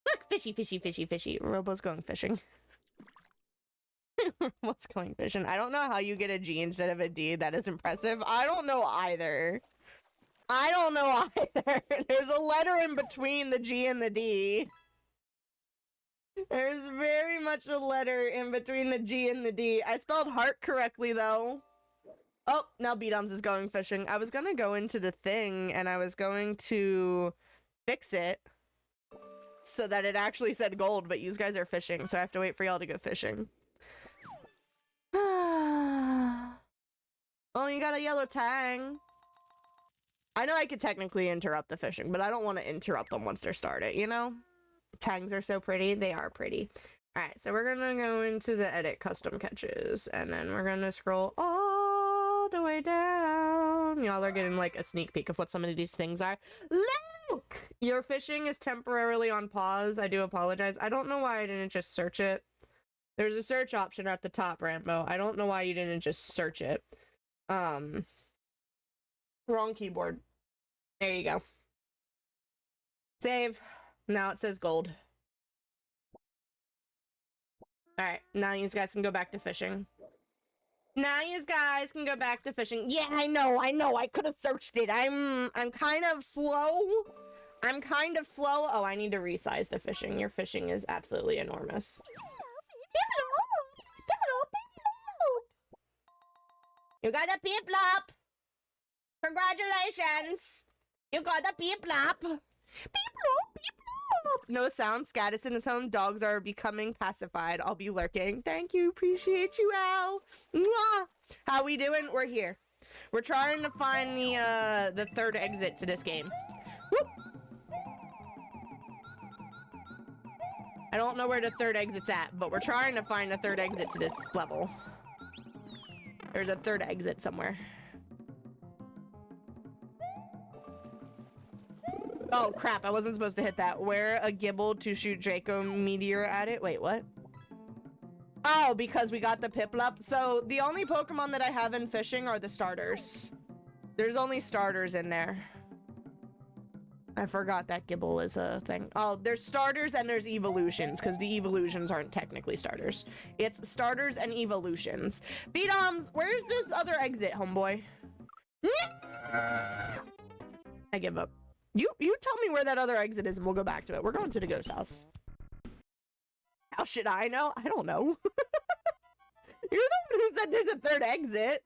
Look, fishy. Robo's going fishing. Robo's going fishing. I don't know how you get a G instead of a D. That is impressive. I don't know either. There's a letter in between the G and the D. There's very much a letter in between the G and the D. I spelled heart correctly, though. Oh, now B-Doms is going fishing. I was gonna go into the thing, and I was going to fix it so that it actually said gold, but you guys are fishing, so I have to wait for y'all to go fishing. Oh, you got a yellow tang. I know I could technically interrupt the fishing, but I don't want to interrupt them once they're started, you know? Tangs are so pretty. They are pretty. Alright, so we're gonna go into the edit custom catches, and then we're gonna scroll all the way down. Y'all are getting like a sneak peek of what some of these things are. Luke! Your fishing is temporarily on pause. I do apologize. I don't know why I didn't just search it. There's a search option at the top, Rambo. I don't know why you didn't just search it. Wrong keyboard. There you go. Save. Now it says gold. Alright, now you guys can go back to fishing. Now you guys can go back to fishing. Yeah, I know. I could have searched it. I'm kind of slow. Oh, I need to resize the fishing. Your fishing is absolutely enormous. You got a Piplup! Congratulations! You got a Piplup! Piplup, Piplup! No sound, Scattis in his home. Dogs are becoming pacified. I'll be lurking. Thank you. Appreciate you, Al. Mwah! How we doing? We're here. We're trying to find the third exit to this game. Whoop! I don't know where the third exit's at, but we're trying to find a third exit to this level. There's a third exit somewhere. Oh crap, I wasn't supposed to hit that. Wear a gibble to shoot Draco Meteor at it. Wait, what? Oh, because we got the Piplup. So the only Pokemon that I have in fishing are the starters. There's only starters in there. I forgot that Gibble is a thing. Oh, there's starters and there's evolutions, because the evolutions aren't technically starters. It's starters and evolutions. B-Doms, where's this other exit, homeboy? I give up. You tell me where that other exit is and we'll go back to it. We're going to the ghost house. How should I know? I don't know. You're the one who said there's a third exit.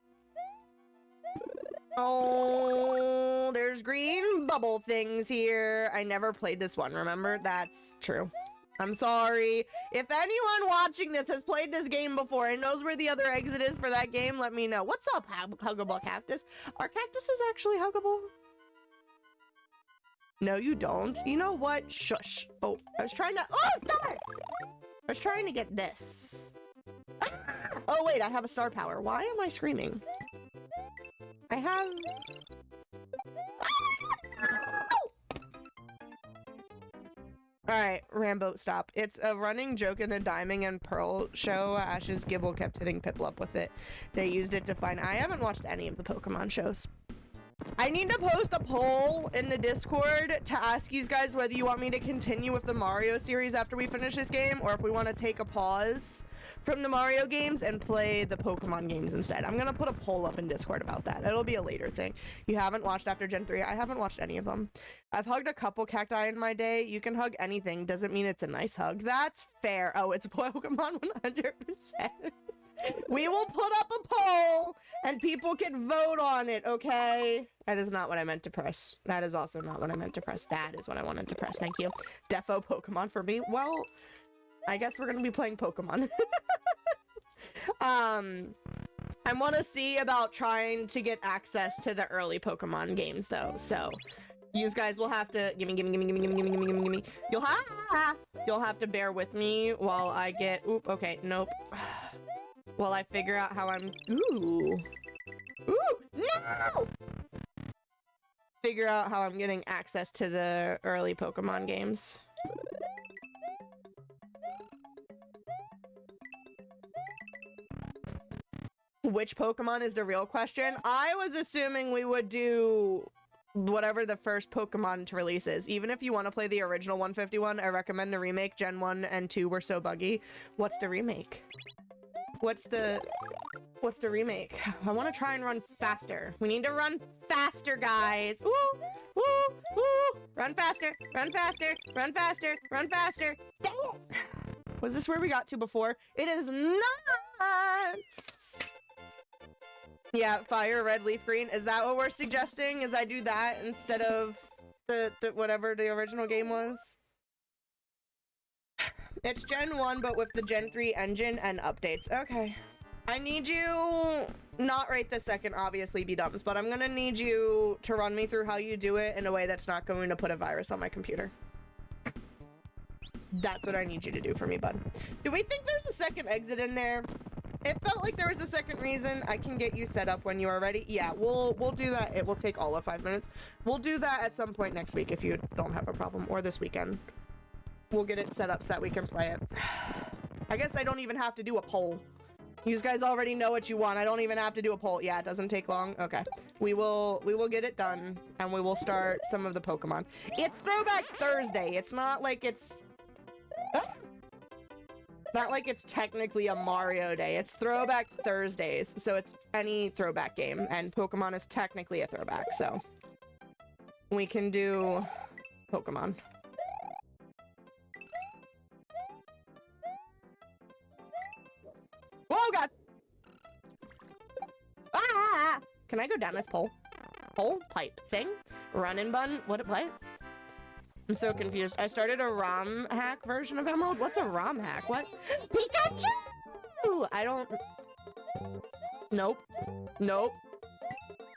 Oh, there's green bubble things here. I never played this one, remember? That's true. I'm sorry. If anyone watching this has played this game before and knows where the other exit is for that game, let me know. What's up, Huggable Cactus? Are cactuses actually huggable? No, you don't. You know what? Shush. Oh, I was trying to... Oh, stop it! I was trying to get this. Ah! Oh, wait, I have a star power. Why am I screaming? I have... Alright, Rambo, stop. It's a running joke in the Diamond and Pearl show. Ash's Gibble kept hitting Piplup with it. They used it to find... I haven't watched any of the Pokemon shows. I need to post a poll in the Discord to ask you guys whether you want me to continue with the Mario series after we finish this game, or if we want to take a pause from the Mario games and play the Pokemon games instead. I'm gonna put a poll up in Discord about that. It'll be a later thing. You haven't watched after Gen 3? I haven't watched any of them. I've hugged a couple cacti in my day. You can hug anything. Doesn't mean it's a nice hug. That's fair. Oh, it's Pokemon 100%. We will put up a poll and people can vote on it, okay? That is not what I meant to press. That is also not what I meant to press. That is what I wanted to press. Thank you. Defo Pokemon for me. Well, I guess we're gonna be playing Pokemon. I want to see about trying to get access to the early Pokemon games though, so you guys will have to gimme. You'll have to bear with me while I get okay, nope. While I figure out how I'm no! Figure out how I'm getting access to the early Pokemon games. Which Pokemon is the real question? I was assuming we would do whatever the first Pokemon to release is. Even if you want to play the original 151, I recommend the remake. Gen 1 and 2 were so buggy. What's the remake? What's the remake? I want to try and run faster. We need to run faster, guys. Woo! Woo! Woo! Run faster! Run faster! Run faster! Run faster! Dang it! Was this where we got to before? It is not! Yeah, fire, red, leaf, green. Is that what we're suggesting? Is I do that instead of the whatever the original game was? It's Gen 1, but with the Gen 3 engine and updates. Okay. I need you, not right this second, obviously, B-Dubs, but I'm gonna need you to run me through how you do it in a way that's not going to put a virus on my computer. That's what I need you to do for me, bud. Do we think there's a second exit in there? It felt like there was a second reason. I can get you set up when you are ready. Yeah, we'll do that. It will take all of 5 minutes. We'll do that at some point next week if you don't have a problem, or this weekend. We'll get it set up so that we can play it. I guess I don't even have to do a poll. You guys already know what you want. I don't even have to do a poll. Yeah, it doesn't take long. Okay. We will get it done and we will start some of the Pokemon. It's Throwback Thursday. It's not like it's not like it's technically a Mario Day. It's Throwback Thursdays. So it's any throwback game and Pokemon is technically a throwback. So we can do Pokemon. Oh god! Ah! Can I go down this pole? Pole? Pipe thing? Run and bun? What? I'm so confused. I started a ROM hack version of Emerald. What's a ROM hack? What? Pikachu! I don't... Nope. Nope.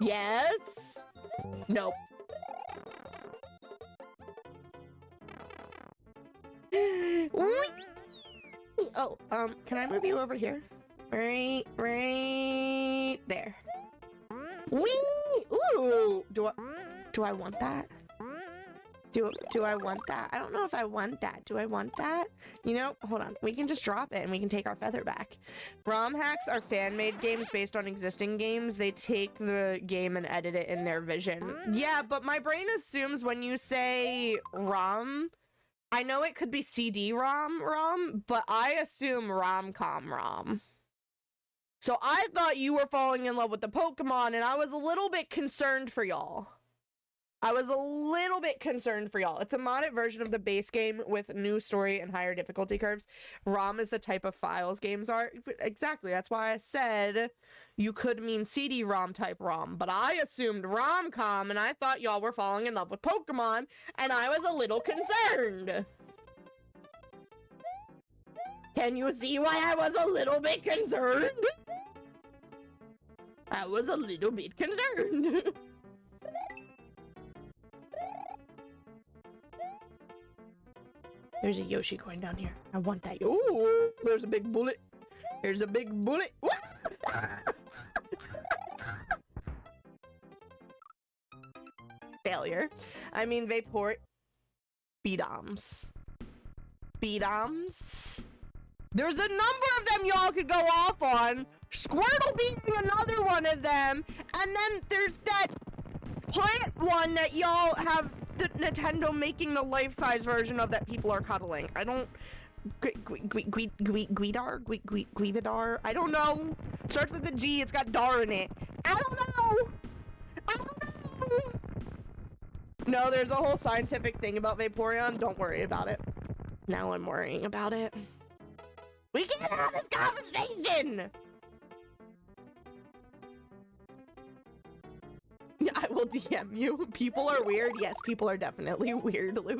Yes? Nope. Oh, can I move you over here? Right there. Whee! Ooh! Do I want that? Do I want that? I don't know if I want that. Do I want that? You know, hold on. We can just drop it and we can take our feather back. ROM hacks are fan-made games based on existing games. They take the game and edit it in their vision. Yeah, but my brain assumes when you say ROM, I know it could be CD-ROM, but I assume rom-com-ROM. So I thought you were falling in love with the Pokemon, and I was a little bit concerned for y'all. It's a modded version of the base game with new story and higher difficulty curves. ROM is the type of files games are. Exactly, that's why I said you could mean CD-ROM type ROM, but I assumed rom-com, and I thought y'all were falling in love with Pokemon, and I was a little concerned. Can you see why I was a little bit concerned? I was a little bit concerned. There's a Yoshi coin down here. I want that. Ooh, there's a big bullet. There's a big bullet. Failure. I mean, Vapor. Bedoms. There's a number of them y'all could go off on. Squirtle being another one of them. And then there's that plant one that y'all have the Nintendo making the life-size version of that people are cuddling. I don't... Guidar? I don't know. It starts with a G. It's got dar in it. I don't know. No, there's a whole scientific thing about Vaporeon. Don't worry about it. Now I'm worrying about it. We can't have this conversation! I will DM you. People are weird. Yes, people are definitely weird, Luke.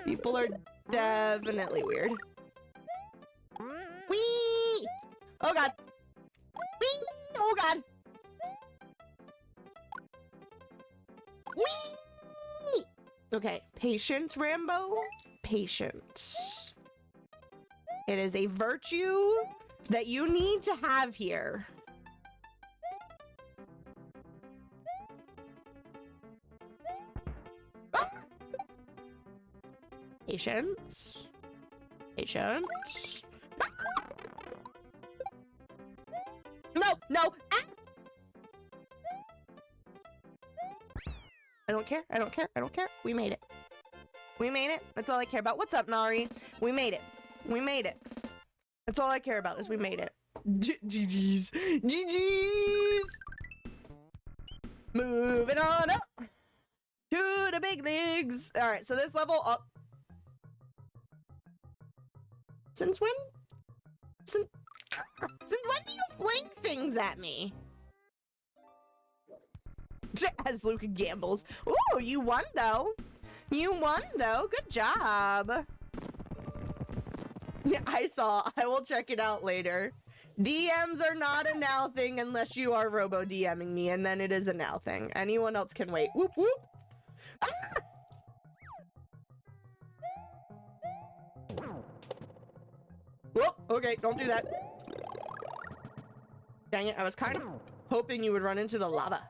People are definitely weird. Whee! Oh god. Whee! Oh god. Whee! Okay, patience, Rambo. Patience. It is a virtue that you need to have here. Patience. Patience. No, no. Ah! I don't care. I don't care. I don't care. We made it. We made it. That's all I care about. What's up, Nari? We made it. We made it. That's all I care about is we made it. GG's. GG's. Moving on up to the big leagues. All right, so this level up. Since when? Since when do you fling things at me? As Luca gambles. Ooh, you won though. You won though. Good job. Yeah, I saw. I will check it out later. DMs are not a now thing unless you are robo DMing me, and then it is a now thing. Anyone else can wait. Whoop whoop. Ah! Whoop. Okay, don't do that. Dang it, I was kind of hoping you would run into the lava.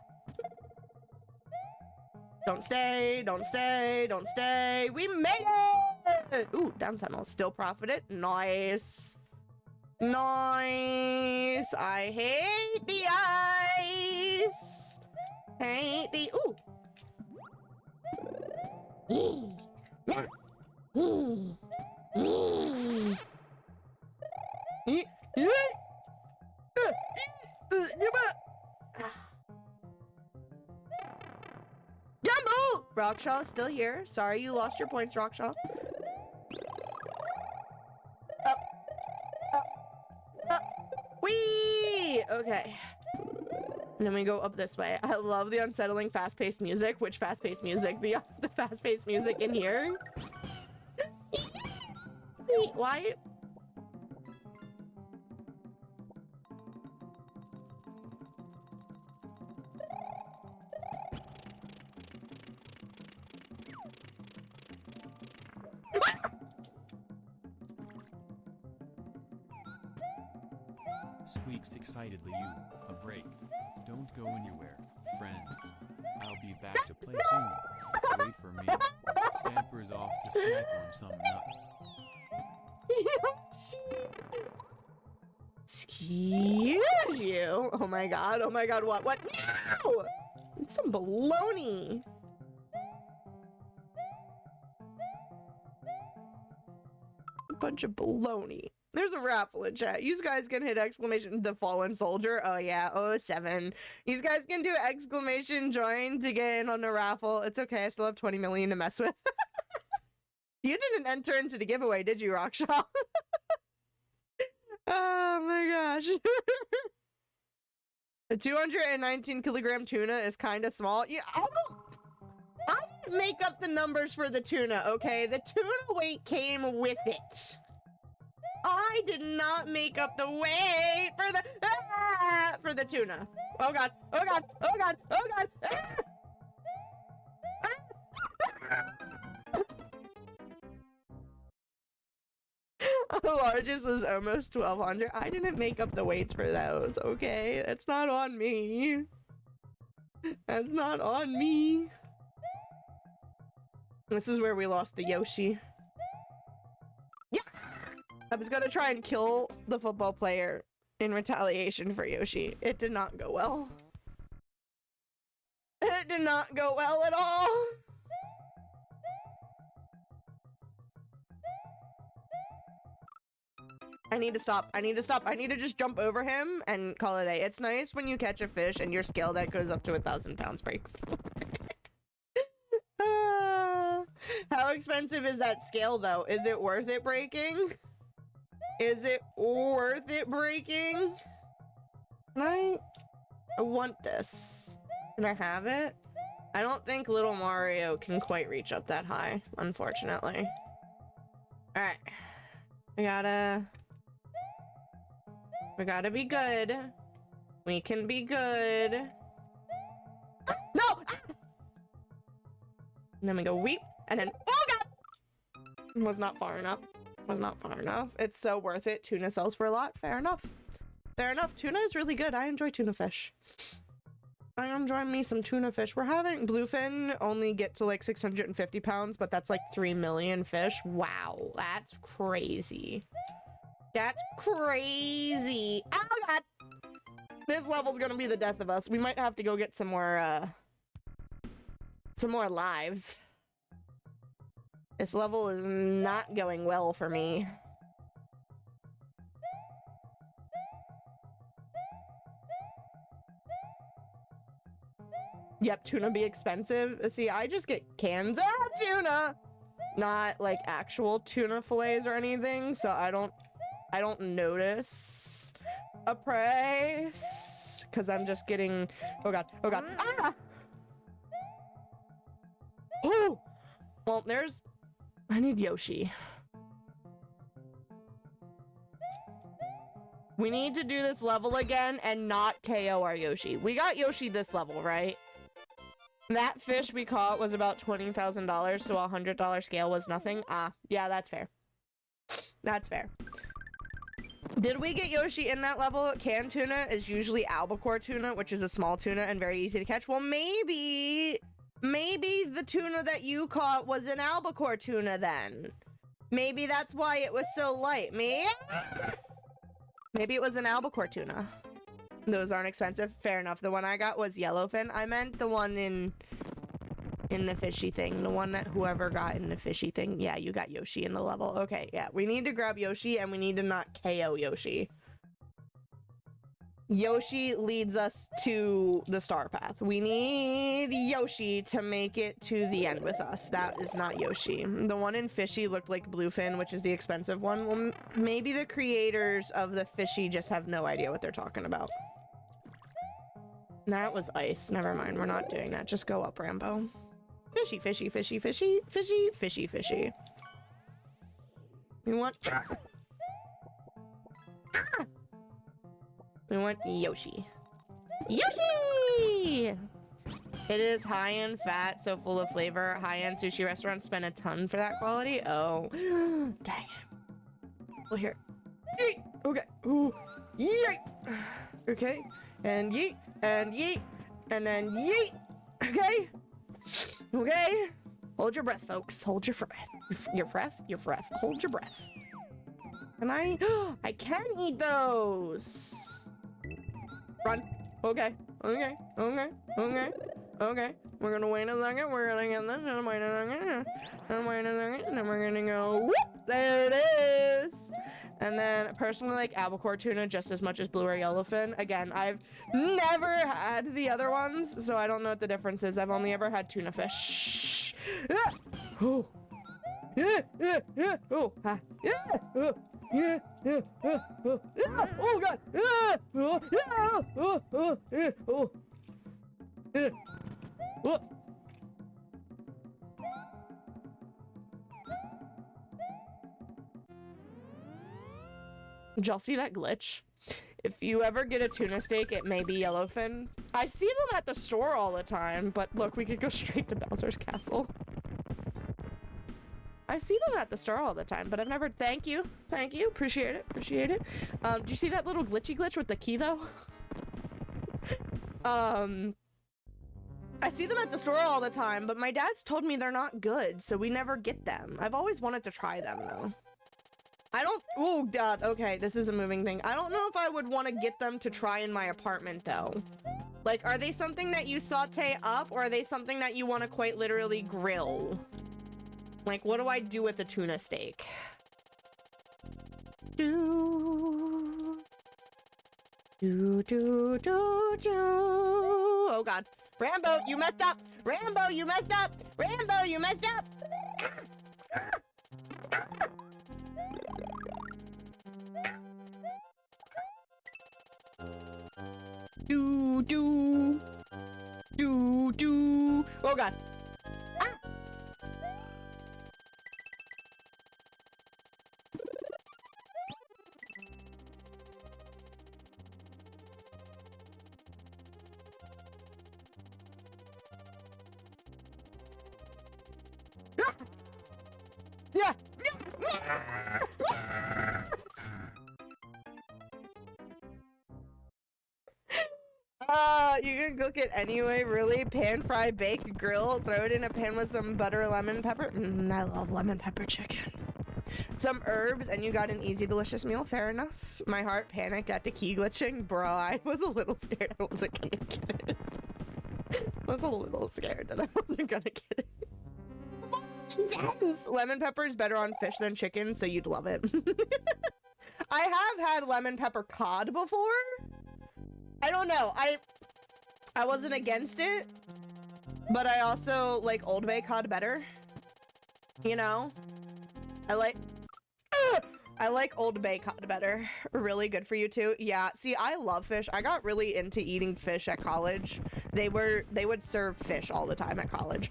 Don't stay, don't stay, don't stay. We made it! Ooh, down tunnel. Still profited. Nice. Nice. I hate the ice. Hate the... Ooh. Jumbo! Rockshaw is still here. Sorry you lost your points, Rockshaw. Whee! Okay. And then we go up this way. I love the unsettling fast-paced music. Which fast-paced music? The fast-paced music in here. Wait, why? Squeaks excitedly. You. A break. Don't go anywhere, friends. I'll be back to play soon. Wait for me. Scampers off to snack on some nuts. Excuse you. Oh my god, what? No! It's some baloney. A bunch of baloney. There's a raffle in chat. You guys can hit exclamation the fallen soldier. Oh yeah, 07. You guys can do exclamation join to get in on the raffle. It's okay, I still have 20 million to mess with. You didn't enter into the giveaway, did you, Rockshaw? Oh my gosh. A 219 kilogram tuna is kind of small. Yeah, I didn't make up the numbers for the tuna, okay? The tuna weight came with it. I did not make up the weight for the tuna. Oh god, oh god, oh god, oh god. The largest was almost 1,200. I didn't make up the weights for those, okay? That's not on me. That's not on me. This is where we lost the Yoshi. Yeah! I was gonna try and kill the football player in retaliation for Yoshi. It did not go well. It did not go well at all. I need to stop. I need to stop. I need to just jump over him and call it a day. It's nice when you catch a fish and your scale that goes up to 1,000 pounds breaks. How expensive is that scale though? Is it worth it breaking? Is it worth it breaking? I want this. Can I have it? I don't think little Mario can quite reach up that high, unfortunately. Alright. We gotta be good. We can be good. No! And then we go weep, and then, oh god! Was not far enough. Was not far enough. It's so worth it. Tuna sells for a lot. Fair enough. Fair enough. Tuna is really good. I enjoy tuna fish. I am enjoying me some tuna fish. We're having bluefin only get to like 650 pounds, but that's like 3 million fish. Wow, that's crazy. That's crazy. Oh god! This level's gonna be the death of us. We might have to go get some more lives. This level is not going well for me. Yep, tuna be expensive. See, I just get cans of tuna, not like actual tuna fillets or anything, so I don't notice a price because I'm just getting, oh god, ah! Oh, well, I need Yoshi. We need to do this level again and not KO our Yoshi. We got Yoshi this level, right? That fish we caught was about $20,000, so a $100 scale was nothing. Ah, yeah, that's fair. That's fair. Did we get Yoshi in that level? Canned tuna is usually albacore tuna, which is a small tuna and very easy to catch. Well, maybe the tuna that you caught was an albacore tuna then. Maybe that's why it was so light. Maybe it was an albacore tuna. Those aren't expensive. Fair enough. The one I got was yellowfin. I meant the one in the fishy thing. The one that whoever got in the fishy thing. Yeah, you got Yoshi in the level. Okay, yeah. We need to grab Yoshi and we need to not KO Yoshi. Yoshi leads us to the star path. We need Yoshi to make it to the end with us. That is not Yoshi. The one in fishy looked like bluefin, which is the expensive one. Well, maybe the creators of the fishy just have no idea what they're talking about. That was ice. Never mind. We're not doing that. Just go up, Rambo. Fishy, fishy, fishy, fishy, fishy, fishy, fishy. We want... We want Yoshi. Yoshi! It is high-end fat, so full of flavor. High-end sushi restaurants spend a ton for that quality. Oh, dang it. Well, here. Yeet! Okay. Ooh. Yeet! Okay. And yeet. And yeet. And then yeet. Okay. Okay. Hold your breath, folks. Hold your breath. Your breath. Your breath. Hold your breath. And I can eat those. Run. Okay. Okay. Okay. Okay. Okay. We're gonna wait a second. We're gonna get this. And wait a second. And wait a second. And then we're gonna go. Whoop! There it is. And then personally like albacore tuna just as much as blue or yellowfin. Again, I've never had the other ones, so I don't know what the difference is. I've only ever had tuna fish. Ah! Oh. Yeah, yeah, yeah. Oh. Ah. Yeah. Oh. Yeah, yeah, yeah, oh, yeah, oh god, yeah, oh, yeah, oh, oh, yeah, oh, yeah, oh. Did y'all see that glitch? If you ever get a tuna steak, it may be yellowfin. I see them at the store all the time, but look, we could go straight to Bowser's Castle. I see them at the store all the time, but I've never... Thank you. Thank you. Appreciate it. Appreciate it. Do you see that little glitchy glitch with the key, though? I see them at the store all the time, but my dad's told me they're not good, so we never get them. I've always wanted to try them, though. I don't... Oh, God. Okay, this is a moving thing. I don't know if I would want to get them to try in my apartment, though. Like, are they something that you saute up, or are they something that you want to quite literally grill? Like, what do I do with the tuna steak? Do, do, do, do, do. Oh, God. Rambo, you messed up! Rambo, you messed up! Rambo, you messed up! Do, do. Do, do. Oh, God. Yeah. You can cook it anyway, really. Pan, fry, bake, grill, throw it in a pan with some butter, lemon, pepper. I love lemon pepper chicken. Some herbs, and you got an easy, delicious meal. Fair enough. My heart panicked at the key glitching. Bro, I was a little scared I wasn't gonna get it. I was a little scared that I wasn't gonna get it. Dense. Lemon pepper is better on fish than chicken, so you'd love it. I have had lemon pepper cod before. I don't know. I wasn't against it, but I also like Old Bay cod better. You know? I like Old Bay cod better. Really good for you too. Yeah, see, I love fish. I got really into eating fish at college. They would serve fish all the time at college.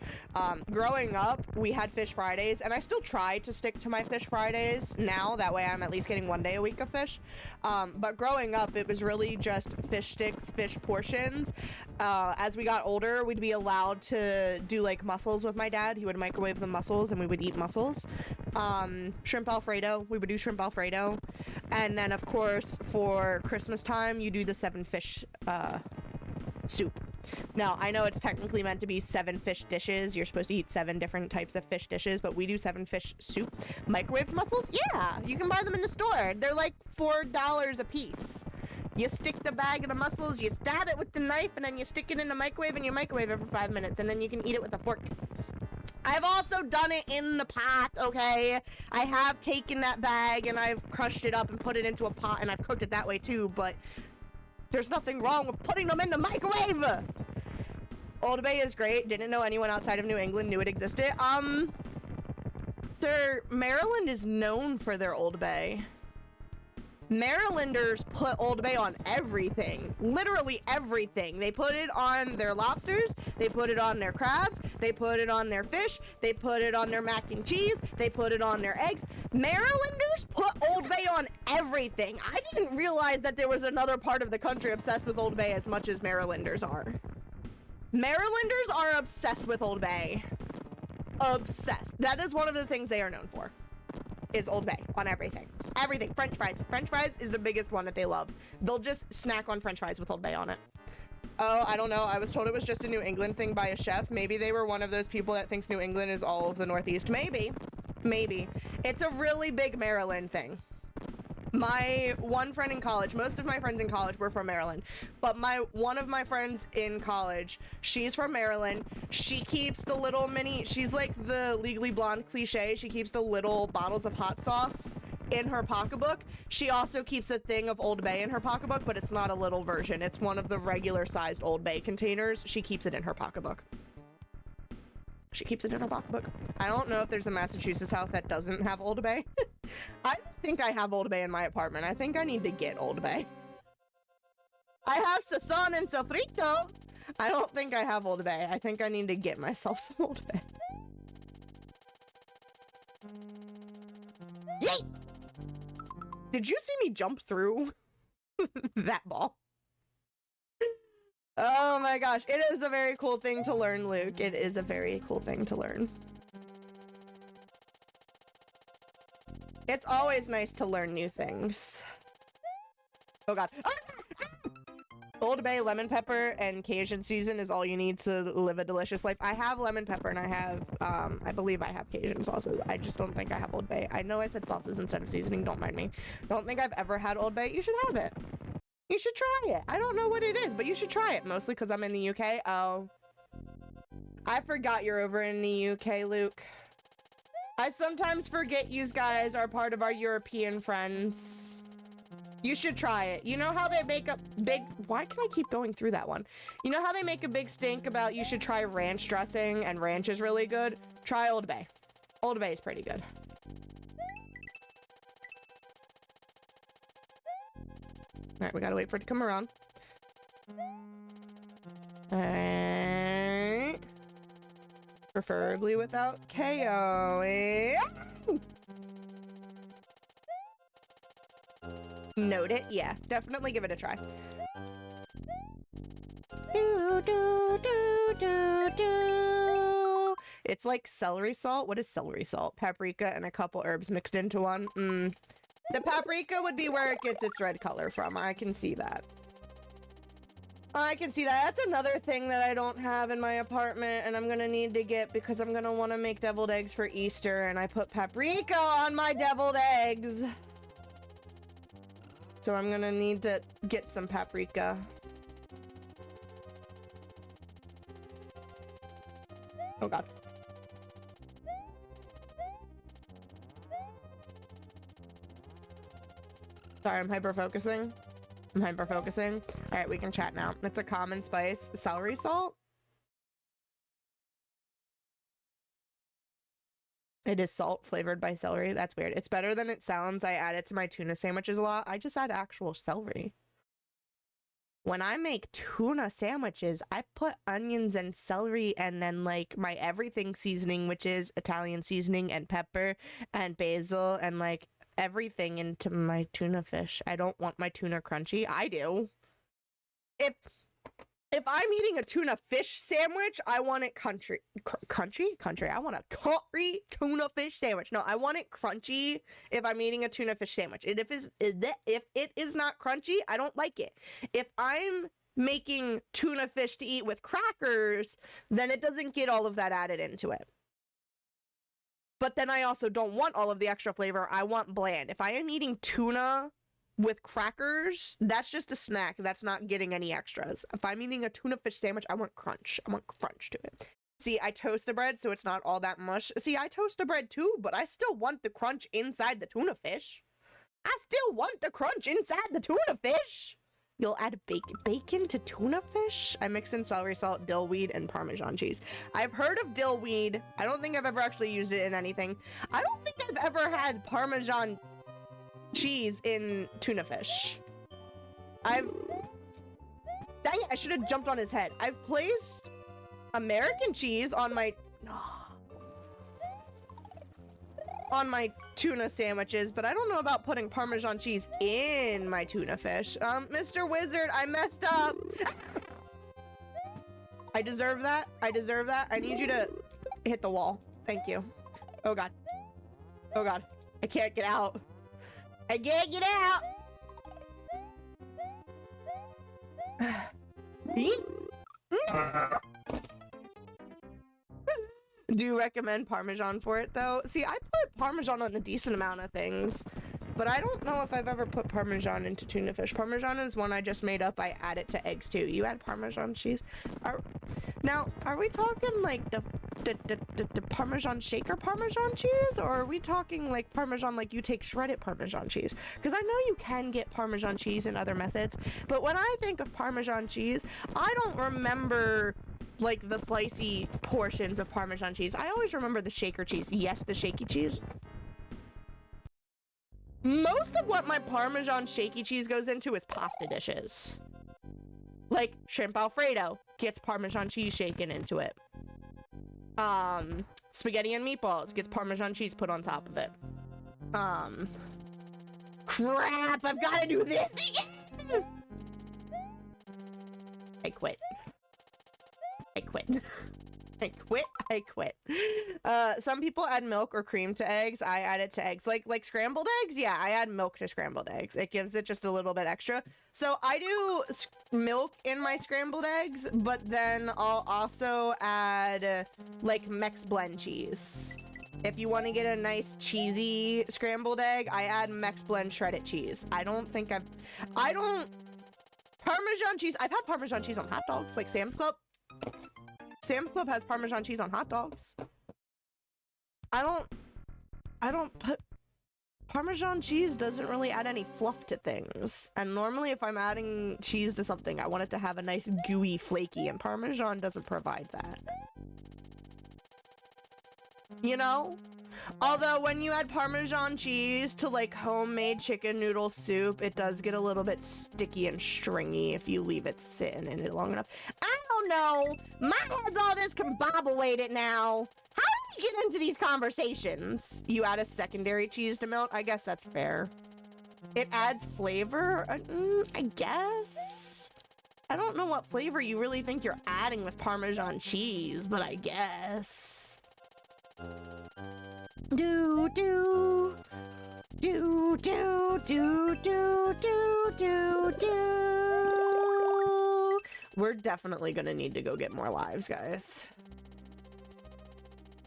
Growing up, we had fish Fridays, and I still try to stick to my fish Fridays now. That way I'm at least getting 1 day a week of fish. But growing up, it was really just fish sticks, fish portions. As we got older, we'd be allowed to do like mussels with my dad. He would microwave the mussels and we would eat mussels. Shrimp Alfredo, we would do shrimp Alfredo. And then of course, for Christmas time, you do the 7 fish, soup. Now, I know it's technically meant to be 7 fish dishes. You're supposed to eat 7 different types of fish dishes, but we do 7 fish soup. Microwaved mussels? Yeah, you can buy them in the store. They're like $4 a piece. You stick the bag of the mussels, you stab it with the knife, and then you stick it in the microwave, and you microwave it for 5 minutes, and then you can eat it with a fork. I've also done it in the pot, okay? I have taken that bag, and I've crushed it up and put it into a pot, and I've cooked it that way too, but there's nothing wrong with putting them in the microwave! Old Bay is great. Didn't know anyone outside of New England knew it existed. Sir, Maryland is known for their Old Bay. Marylanders put Old Bay on everything. Literally everything. They put it on their lobsters. They put it on their crabs. They put it on their fish. They put it on their mac and cheese. They put it on their eggs. Marylanders put Old Bay on everything. I didn't realize that there was another part of the country obsessed with Old Bay as much as Marylanders are. Marylanders are obsessed with Old Bay. Obsessed. That is one of the things they are known for. Is Old Bay on everything. Everything. French fries. French fries is the biggest one that they love. They'll just snack on French fries with Old Bay on it. Oh, I don't know. I was told it was just a New England thing by a chef. Maybe they were one of those people that thinks New England is all of the Northeast. Maybe. Maybe. It's a really big Maryland thing. My one friend in college, most of my friends in college were from Maryland, but one of my friends in college, she's from Maryland. She keeps the little mini, she's like the Legally Blonde cliche. She keeps the little bottles of hot sauce in her pocketbook. She also keeps a thing of Old Bay in her pocketbook, but it's not a little version. It's one of the regular sized Old Bay containers. She keeps it in her pocketbook. She keeps it in her pocketbook. I don't know if there's a Massachusetts house that doesn't have Old Bay. I don't think I have Old Bay in my apartment. I think I need to get Old Bay. I have Sazon and Sofrito. I don't think I have Old Bay. I think I need to get myself some Old Bay. Yay! Did you see me jump through that ball? Oh my gosh, it is a very cool thing to learn, Luke. It is a very cool thing to learn. It's always nice to learn new things. Oh god. Ah! Old Bay, lemon pepper, and Cajun season is all you need to live a delicious life. I have lemon pepper and I have, I believe I have Cajun sauces. I just don't think I have Old Bay. I know I said sauces instead of seasoning, don't mind me. Don't think I've ever had Old Bay. You should have it. You should try it. I don't know what it is, but you should try it. Mostly because I'm in the UK. Oh. I forgot you're over in the UK, Luke. I sometimes forget you guys are part of our European friends. You should try it. You know how they make a big... Why can I keep going through that one? You know how they make a big stink about you should try ranch dressing and ranch is really good? Try Old Bay. Old Bay is pretty good. Alright, we gotta wait for it to come around. Alright. Preferably without KOing. Note it. Yeah, definitely give it a try. Do, do, do, do, do. It's like celery salt. What is celery salt? Paprika and a couple herbs mixed into one. The paprika would be where it gets its red color from. I can see that. I can see that. That's another thing that I don't have in my apartment and I'm gonna need to get because I'm gonna want to make deviled eggs for Easter and I put paprika on my deviled eggs. So I'm gonna need to get some paprika. Oh god. Sorry, I'm hyper-focusing. I'm hyper-focusing. Alright, we can chat now. It's a common spice. Celery salt? It is salt flavored by celery. That's weird. It's better than it sounds. I add it to my tuna sandwiches a lot. I just add actual celery. When I make tuna sandwiches, I put onions and celery and then like my everything seasoning, which is Italian seasoning and pepper and basil and like everything into my tuna fish. I don't want my tuna crunchy. I do. If I'm eating a tuna fish sandwich, I want it country. I want a curry tuna fish sandwich. No, I want it crunchy if I'm eating a tuna fish sandwich. And if it is not crunchy, I don't like it. If I'm making tuna fish to eat with crackers, then it doesn't get all of that added into it. But then I also don't want all of the extra flavor. I want bland. If I am eating tuna with crackers, that's just a snack. That's not getting any extras. If I'm eating a tuna fish sandwich, I want crunch. I want crunch to it. See, I toast the bread so it's not all that mush. See, I toast the bread too, but I still want the crunch inside the tuna fish. I still want the crunch inside the tuna fish. You'll add bacon to tuna fish? I mix in celery salt, dill weed, and Parmesan cheese. I've heard of dill weed. I don't think I've ever actually used it in anything. I don't think I've ever had Parmesan cheese in tuna fish. Dang it, I should have jumped on his head. I've placed American cheese on my tuna sandwiches, but I don't know about putting Parmesan cheese in my tuna fish. Mr. Wizard, I messed up. I deserve that. I deserve that. I need you to hit the wall. Thank you. Oh God. Oh God. I can't get out. I can't get out. Do you recommend Parmesan for it though? See, I put Parmesan on a decent amount of things, but I don't know if I've ever put Parmesan into tuna fish. Parmesan is one I just made up. I add it to eggs too. You add Parmesan cheese? Now, are we talking like the Parmesan shaker Parmesan cheese? Or are we talking like Parmesan like you take shredded Parmesan cheese? Because I know you can get Parmesan cheese in other methods, but when I think of Parmesan cheese, I don't remember like the slicey portions of Parmesan cheese. I always remember the shaker cheese. Yes, the shaky cheese. Most of what my Parmesan shaky cheese goes into is pasta dishes. Like shrimp Alfredo gets Parmesan cheese shaken into it. Spaghetti and meatballs gets Parmesan cheese put on top of it. Crap, I've got to do this again. I quit. I quit. I quit. I quit. Some people add milk or cream to eggs. I add it to eggs. Like scrambled eggs? Yeah, I add milk to scrambled eggs. It gives it just a little bit extra. So I do milk in my scrambled eggs, but then I'll also add like Mex blend cheese. If you want to get a nice cheesy scrambled egg, I add Mex blend shredded cheese. Parmesan cheese. I've had Parmesan cheese on hot dogs, like Sam's Club. Sam's Club has Parmesan cheese on hot dogs. I don't put... Parmesan cheese doesn't really add any fluff to things. And normally if I'm adding cheese to something, I want it to have a nice gooey flaky, and Parmesan doesn't provide that. You know? Although when you add Parmesan cheese to like homemade chicken noodle soup, it does get a little bit sticky and stringy if you leave it sitting in it long enough. I don't know. My head's all discombobulated now. How do we get into these conversations? You add a secondary cheese to milk? I guess that's fair. It adds flavor? I guess. I don't know what flavor you really think you're adding with Parmesan cheese, but I guess. Do do do do do do do do do. We're definitely gonna need to go get more lives, guys.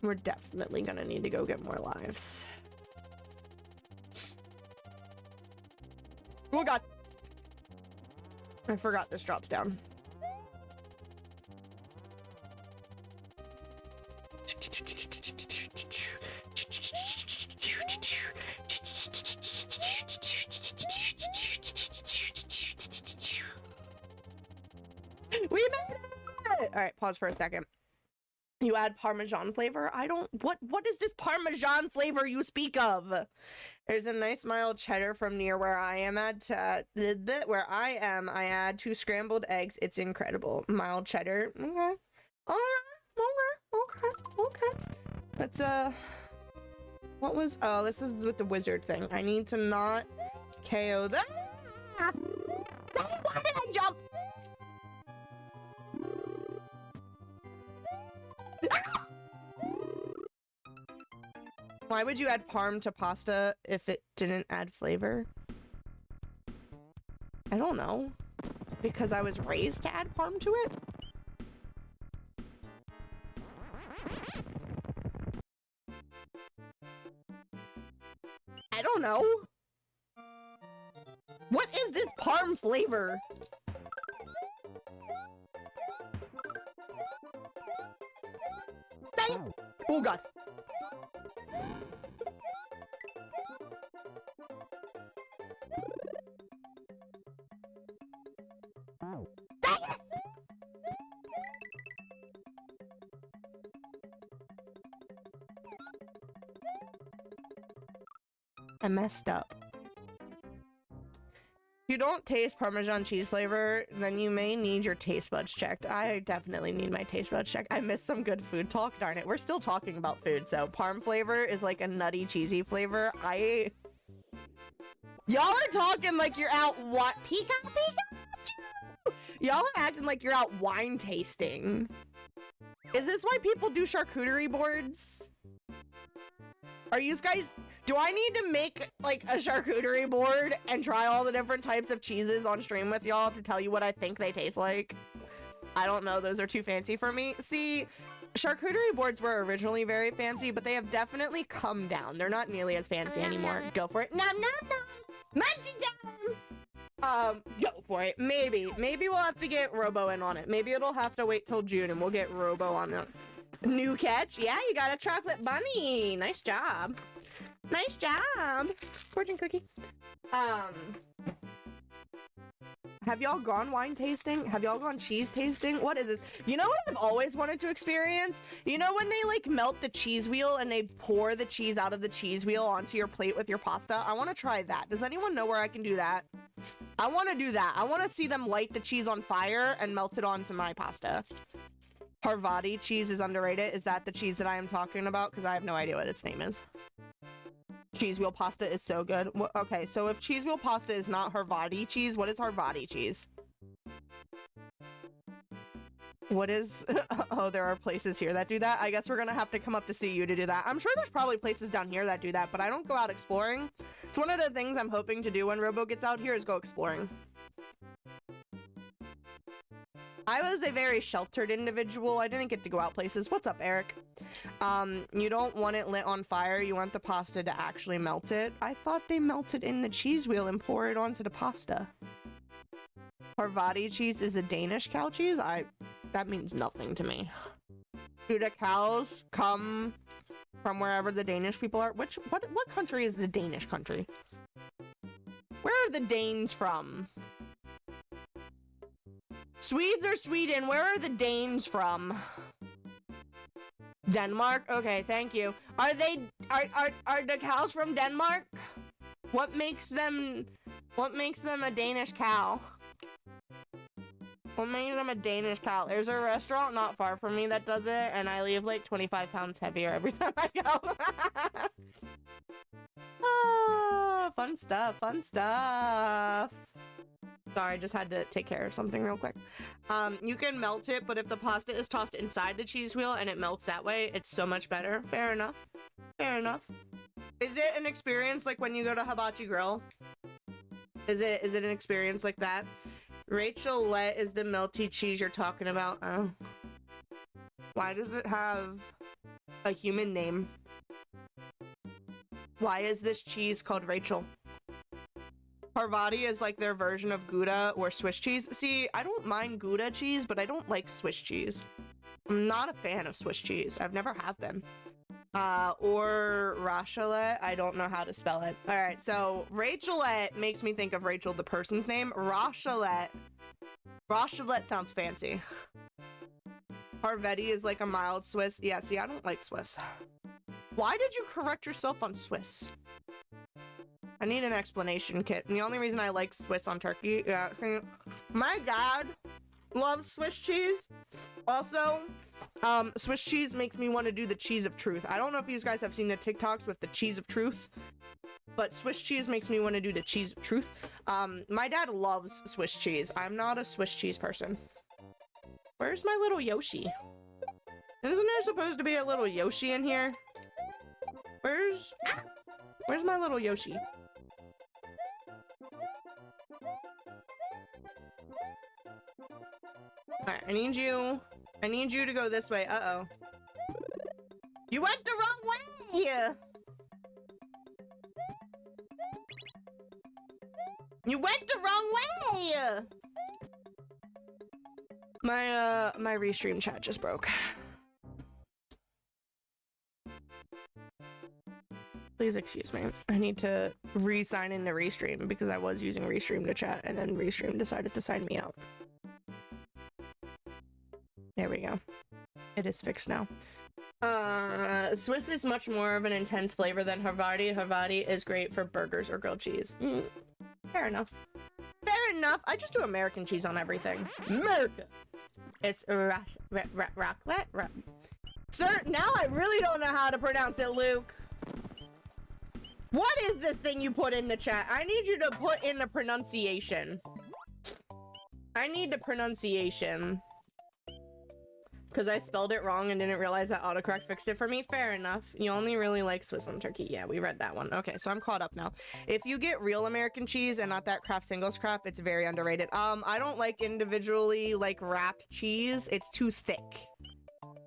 We're definitely gonna need to go get more lives. Oh God, I forgot this drops down. We made it! All right, pause for a second. You add Parmesan flavor? What is this Parmesan flavor you speak of? There's a nice mild cheddar from near where I am I add 2 scrambled eggs. It's incredible. Mild cheddar. Okay. Okay. Let's, oh, this is with the wizard thing. I need to not KO that. Why did I jump? Why would you add parm to pasta if it didn't add flavor? I don't know. Because I was raised to add parm to it? I don't know. What is this parm flavor? Dang. Oh God. Dang it. I messed up. you don't taste Parmesan cheese flavor, then you may need your taste buds checked. I definitely need my taste buds checked. I miss some good food talk. Darn it. We're still talking about food. So Parm flavor is like a nutty, cheesy flavor. Y'all are talking like you're out what? Pikachu? Y'all are acting like you're out wine tasting. Is this why people do charcuterie boards? Are you guys... Do I need to make, like, a charcuterie board and try all the different types of cheeses on stream with y'all to tell you what I think they taste like? I don't know. Those are too fancy for me. See, charcuterie boards were originally very fancy, but they have definitely come down. They're not nearly as fancy anymore. Go for it. Nom, nom, nom. Munching down. Go for it. Maybe we'll have to get Robo in on it. Maybe it'll have to wait till June and we'll get Robo on it. New catch. Yeah, you got a chocolate bunny. Nice job. Nice job. Fortune cookie. Have y'all gone wine tasting? Have y'all gone cheese tasting? What is this? You know what I've always wanted to experience? You know when they like melt the cheese wheel and they pour the cheese out of the cheese wheel onto your plate with your pasta? I want to try that. Does anyone know where I can do that? I want to do that. I want to see them light the cheese on fire and melt it onto my pasta. Harvadi cheese is underrated. Is that the cheese that I am talking about? Because I have no idea what its name is. Cheese wheel pasta is so good. Okay, so if cheese wheel pasta is not Harvadi cheese, what is Harvadi cheese? What is... Oh, there are places here that do that. I guess we're gonna have to come up to see you to do that. I'm sure there's probably places down here that do that, but I don't go out exploring. It's one of the things I'm hoping to do when Robo gets out here is go exploring. I was a very sheltered individual. I didn't get to go out places. What's up, Eric? You don't want it lit on fire. You want the pasta to actually melt it. I thought they melted in the cheese wheel and pour it onto the pasta. Harvadi cheese is a Danish cow cheese? That means nothing to me. Do the cows come from wherever the Danish people are? What country is the Danish country? Where are the Danes from? Swedes or Sweden? Where are the Danes from? Denmark? Okay, thank you. Are the cows from Denmark? What makes them a Danish cow? What makes them a Danish cow? There's a restaurant not far from me that does it, and I leave like 25 pounds heavier every time I go. Oh, fun stuff, fun stuff. Sorry, I just had to take care of something real quick. You can melt it, but if the pasta is tossed inside the cheese wheel and it melts that way, it's so much better. Fair enough. Fair enough. Is it an experience like when you go to Hibachi Grill? Is it an experience like that? Rachelette is the melty cheese you're talking about. Oh. Why does it have a human name? Why is this cheese called Rachel? Harvadi is like their version of Gouda or Swiss cheese. See, I don't mind Gouda cheese, but I don't like Swiss cheese. I'm not a fan of Swiss cheese. I've never have been. Or Rachelette. I don't know how to spell it. All right, so Rachelette makes me think of Rachel, the person's name. Rachelette sounds fancy. Harvedi is like a mild Swiss. Yeah, see, I don't like Swiss. Why did you correct yourself on Swiss? I need an explanation, Kit. And the only reason I like Swiss on turkey, yeah, my dad loves Swiss cheese. Also, Swiss cheese makes me want to do the cheese of truth. I don't know if you guys have seen the TikToks with the cheese of truth, but Swiss cheese makes me want to do the cheese of truth. My dad loves Swiss cheese. I'm not a Swiss cheese person. Where's my little Yoshi? Isn't there supposed to be a little Yoshi in here? Where's my little Yoshi? Alright, I need you to go this way. Uh-oh. You went the wrong way! You went the wrong way! My restream chat just broke. Please excuse me. I need to re-sign into Restream because I was using Restream to chat and then Restream decided to sign me out. There we go. It is fixed now. Swiss is much more of an intense flavor than Harvadi. Harvadi is great for burgers or grilled cheese. Fair enough. enough. I just do American cheese on everything. America. It's raclette. Sir, now I really don't know how to pronounce it, Luke. What is this thing you put in the chat? I need you to put in the pronunciation. I need the pronunciation. Because I spelled it wrong and didn't realize that autocorrect fixed it for me. Fair enough. You only really like Swiss on turkey. Yeah, we read that one. Okay, so I'm caught up now. If you get real American cheese and not that Kraft Singles crap, it's very underrated. I don't like individually like wrapped cheese. It's too thick.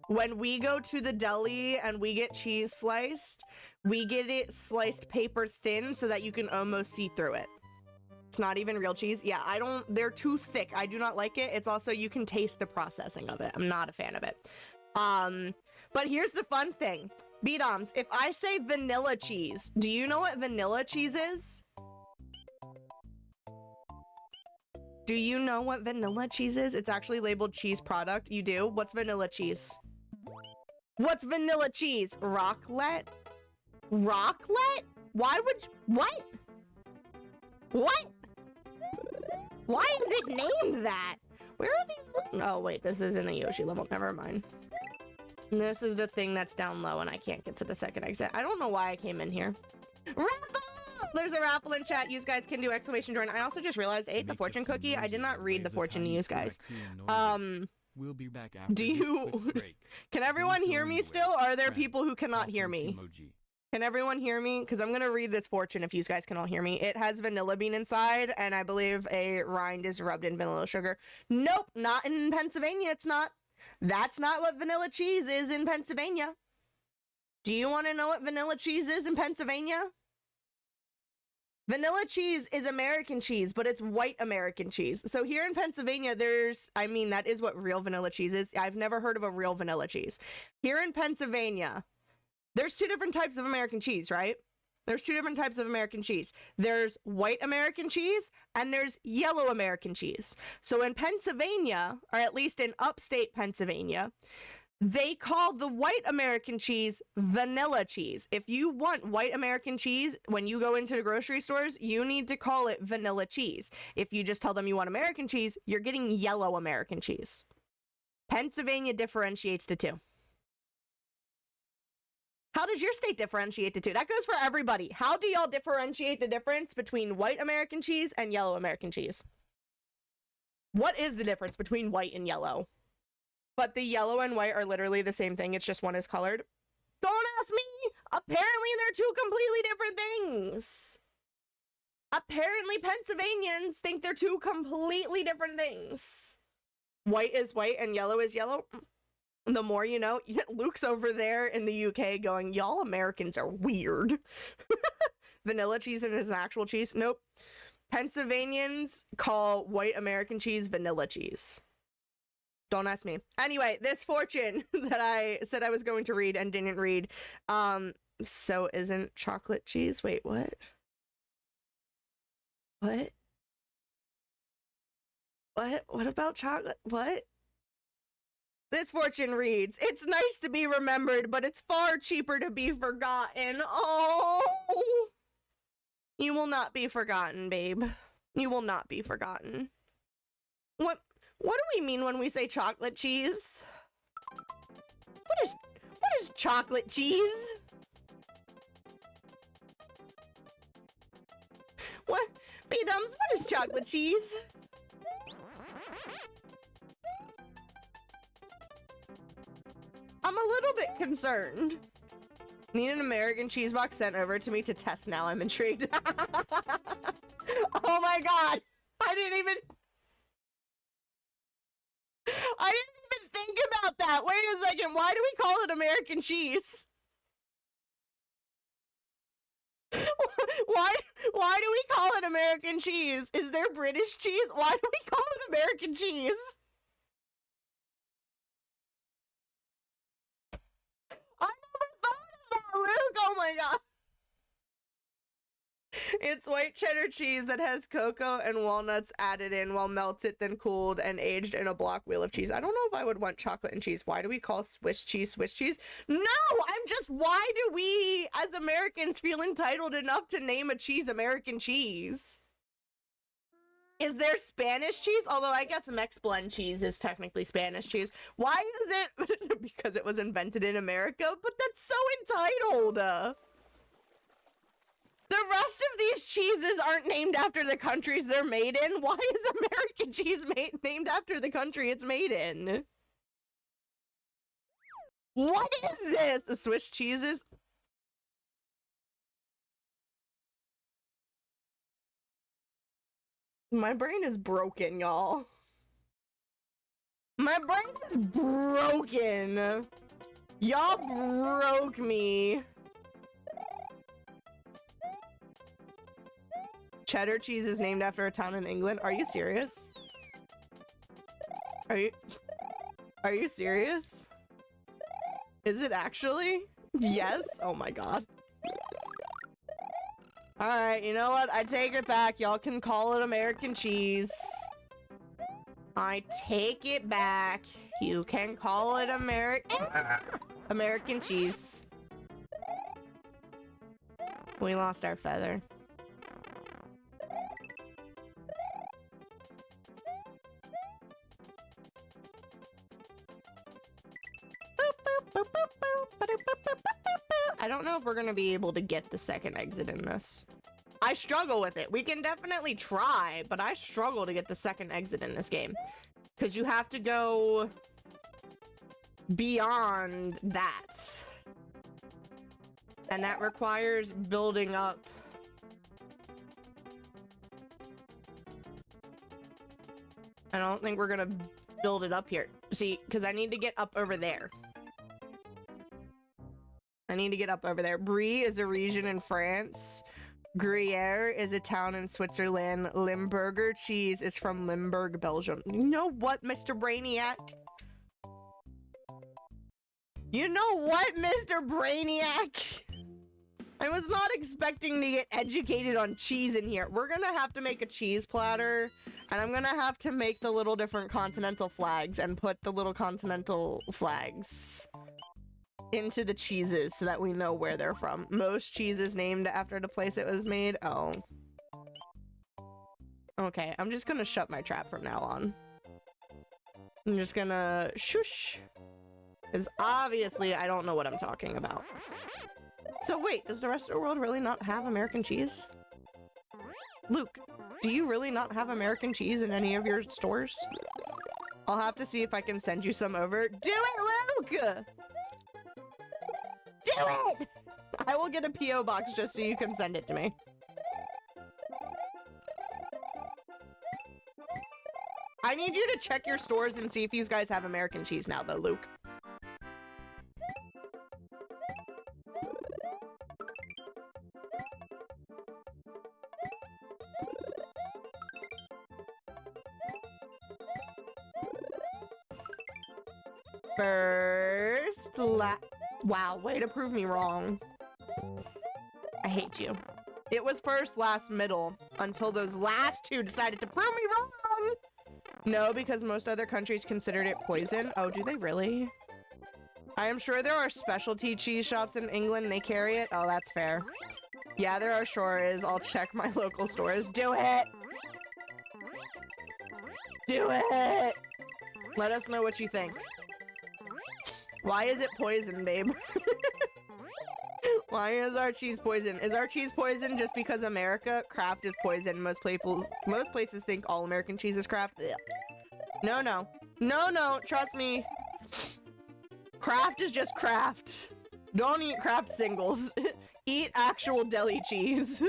When we go to the deli and we get cheese sliced, we get it sliced paper thin so that you can almost see through it. It's not even real cheese. Yeah, they're too thick. I do not like it. It's also, you can taste the processing of it. I'm not a fan of it. But here's the fun thing. B-Doms, if I say vanilla cheese, do you know what vanilla cheese is? Do you know what vanilla cheese is? It's actually labeled cheese product. You do? What's vanilla cheese? What's vanilla cheese? Raclette? Raclette? Why would you, what? What? Why is it named that? Where are these? Oh wait, this isn't a Yoshi level. Never mind. This is the thing that's down low and I can't get to the second exit. I don't know why I came in here. Raffle! There's a raffle in chat. You guys can do exclamation join. I also just realized I ate the fortune cookie. I did not read the fortune to you guys. We'll be back after do you can everyone hear me still? Or are there people who cannot hear me? Can everyone hear me? Because I'm gonna read this fortune if you guys can all hear me. It has vanilla bean inside, and I believe a rind is rubbed in vanilla sugar. Nope, not in Pennsylvania. It's not. That's not what vanilla cheese is in Pennsylvania. Do you want to know what vanilla cheese is in Pennsylvania? Vanilla cheese is American cheese, but it's white American cheese. So here in Pennsylvania, that is what real vanilla cheese is. I've never heard of a real vanilla cheese. Here in Pennsylvania, there's two different types of American cheese, right? There's two different types of American cheese. There's white American cheese and there's yellow American cheese. So in Pennsylvania, or at least in upstate Pennsylvania, they call the white American cheese vanilla cheese. If you want white American cheese, when you go into the grocery stores, you need to call it vanilla cheese. If you just tell them you want American cheese, you're getting yellow American cheese. Pennsylvania differentiates the two. How does your state differentiate the two? That goes for everybody. How do y'all differentiate the difference between white American cheese and yellow American cheese? What is the difference between white and yellow? But the yellow and white are literally the same thing. It's just one is colored. Don't ask me. Apparently they're two completely different things. Apparently Pennsylvanians think they're two completely different things. White is white and yellow is yellow. The more you know. Luke's over there in the UK going, y'all Americans are weird. Vanilla cheese is an actual cheese. Nope. Pennsylvanians call white American cheese vanilla cheese. Don't ask me. Anyway, this fortune that I said I was going to read and didn't read. So isn't chocolate cheese? Wait, what? What? What about chocolate? What? This fortune reads, it's nice to be remembered, but it's far cheaper to be forgotten. Oh! You will not be forgotten, babe. You will not be forgotten. What do we mean when we say chocolate cheese? What is chocolate cheese? What? B-Dums, what is chocolate cheese? I'm a little bit concerned. Need an American cheese box sent over to me to test now. I'm intrigued. Oh my god. I didn't even think about that. Wait a second. Why do we call it American cheese? Why do we call it American cheese? Is there British cheese? Why do we call it American cheese? I never thought of that, Luke. Oh my god. It's white cheddar cheese that has cocoa and walnuts added in while melted, then cooled and aged in a block wheel of cheese. I don't know if I would want chocolate and cheese. Why do we call Swiss cheese Swiss cheese? No, I'm just, why do we as Americans feel entitled enough to name a cheese American cheese? Is there Spanish cheese? Although I guess Mex blend cheese is technically Spanish cheese. Why is it? Because it was invented in America? But that's so entitled. The rest of these cheeses aren't named after the countries they're made in. Why is American cheese named after the country it's made in? What is this? The Swiss cheeses? My brain is broken, y'all. My brain is broken. Y'all broke me. Cheddar cheese is named after a town in England. Are you serious? Are you serious? Is it actually? Yes? Oh my god. Alright, you know what? I take it back. Y'all can call it American cheese. I take it back. You can call it American cheese. We lost our feather. I don't know if we're gonna be able to get the second exit in this. I struggle with it. We can definitely try, but I struggle to get the second exit in this game. Because you have to go beyond that. And that requires building up. I don't think we're gonna build it up here. See, because I need to get up over there. I need to get up over there. Brie is a region in France. Gruyere is a town in Switzerland. Limburger cheese is from Limburg, Belgium. You know what, Mr. Brainiac? You know what, Mr. Brainiac? I was not expecting to get educated on cheese in here. We're gonna have to make a cheese platter, and I'm gonna have to make the little different continental flags and put the little continental flags into the cheeses so that we know where they're from. Most cheeses named after the place it was made. Oh. Okay, I'm just gonna shut my trap from now on. I'm just gonna shush. Because obviously I don't know what I'm talking about. So wait, does the rest of the world really not have American cheese? Luke, do you really not have American cheese in any of your stores? I'll have to see if I can send you some over. Do it, Luke! Do it! I will get a P.O. box just so you can send it to me. I need you to check your stores and see if you guys have American cheese now, though, Luke. Wow, way to prove me wrong. I hate you. It was first, last, middle, until those last two decided to prove me wrong! No, because most other countries considered it poison. Oh, do they really? I am sure there are specialty cheese shops in England and they carry it. Oh, that's fair. Yeah, there are sure is. I'll check my local stores. Do it! Do it! Let us know what you think. Why is it poison, babe? Why is our cheese poison? Is our cheese poison just because America? Kraft is poison. Most places think all American cheese is Kraft. Ugh. No, no. No, no. Trust me. Kraft is just Kraft. Don't eat Kraft singles. Eat actual deli cheese.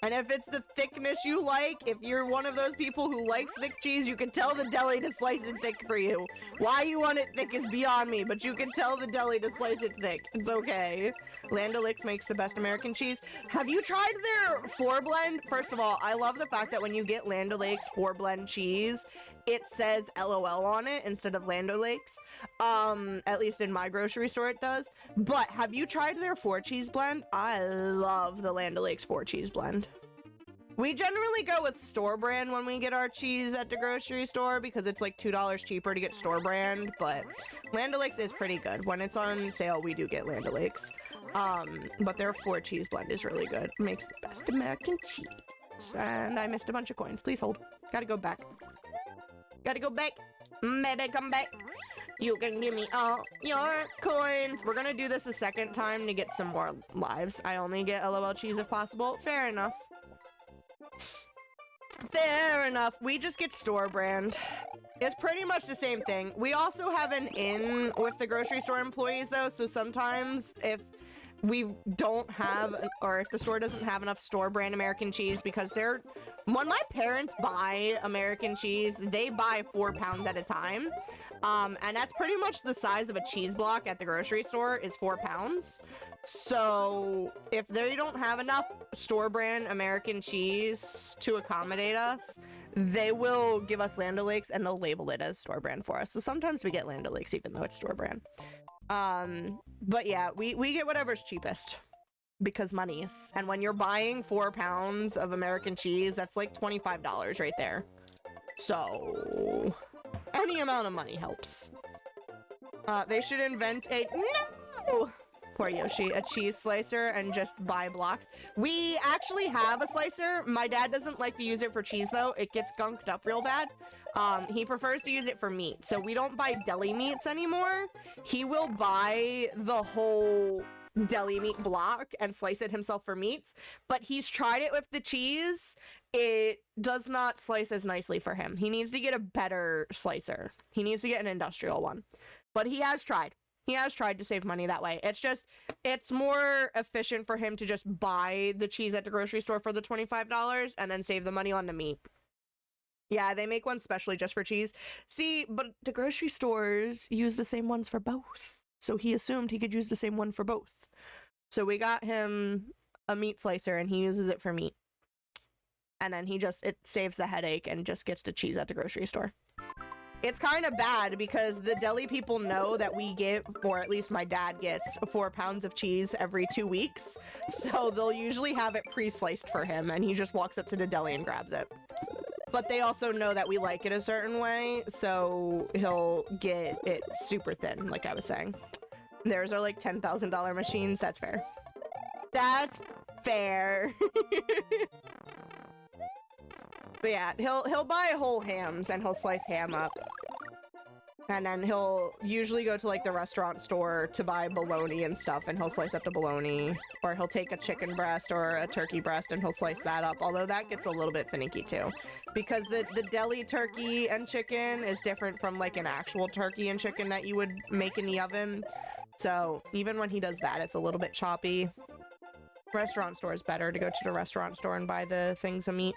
And if it's the thickness you like, if you're one of those people who likes thick cheese, you can tell the deli to slice it thick for you. Why you want it thick is beyond me, but you can tell the deli to slice it thick. It's okay. Land O'Lakes makes the best American cheese. Have you tried their 4-blend? First of all, I love the fact that when you get Land O'Lakes 4-blend cheese, it says LOL on it instead of Land O'Lakes. At least in my grocery store it does. But have you tried their 4-cheese blend? I love the Land O'Lakes 4-cheese blend. We generally go with store brand when we get our cheese at the grocery store because it's like $2 cheaper to get store brand, but Land O'Lakes is pretty good. When it's on sale, we do get Land O'Lakes. But their 4-cheese blend is really good. Makes the best American cheese. And I missed a bunch of coins. Please hold. Gotta go back. Gotta go back. Maybe come back. You can give me all your coins. We're gonna do this a second time to get some more lives. I only get LOL cheese if possible. Fair enough. Fair enough. We just get store brand. It's pretty much the same thing. We also have an in with the grocery store employees though, so sometimes if we don't have, or if the store doesn't have enough store brand American cheese, because when my parents buy American cheese, they buy 4 pounds at a time. And that's pretty much the size of a cheese block at the grocery store is 4 pounds. So if they don't have enough store brand American cheese to accommodate us, they will give us Land O'Lakes and they'll label it as store brand for us. So sometimes we get Land O'Lakes even though it's store brand. But yeah, we get whatever's cheapest because monies. And when you're buying 4 pounds of American cheese, that's like $25 right there. So any amount of money helps. They should invent no! Poor Yoshi, a cheese slicer and just buy blocks. We actually have a slicer. My dad doesn't like to use it for cheese though. It gets gunked up real bad. He prefers to use it for meat. So we don't buy deli meats anymore. He will buy the whole deli meat block and slice it himself for meats. But he's tried it with the cheese. It does not slice as nicely for him. He needs to get a better slicer. He needs to get an industrial one. But he has tried. He has tried to save money that way. It's more efficient for him to just buy the cheese at the grocery store for the $25 and then save the money on the meat. Yeah, they make one specially just for cheese. See, but the grocery stores use the same ones for both. So he assumed he could use the same one for both. So we got him a meat slicer and he uses it for meat. And then it saves the headache and just gets the cheese at the grocery store. It's kind of bad because the deli people know that we get, or at least my dad gets, 4 pounds of cheese every 2 weeks. So they'll usually have it pre-sliced for him and he just walks up to the deli and grabs it. But they also know that we like it a certain way, so he'll get it super thin, like I was saying. Theirs are like $10,000 machines. That's fair. That's fair. But yeah, he'll buy whole hams and he'll slice ham up. And then he'll usually go to like the restaurant store to buy bologna and stuff and he'll slice up the bologna. Or he'll take a chicken breast or a turkey breast and he'll slice that up. Although that gets a little bit finicky too. Because the deli turkey and chicken is different from like an actual turkey and chicken that you would make in the oven. So even when he does that, it's a little bit choppy. Restaurant store is better to go to the restaurant store and buy the things of meat.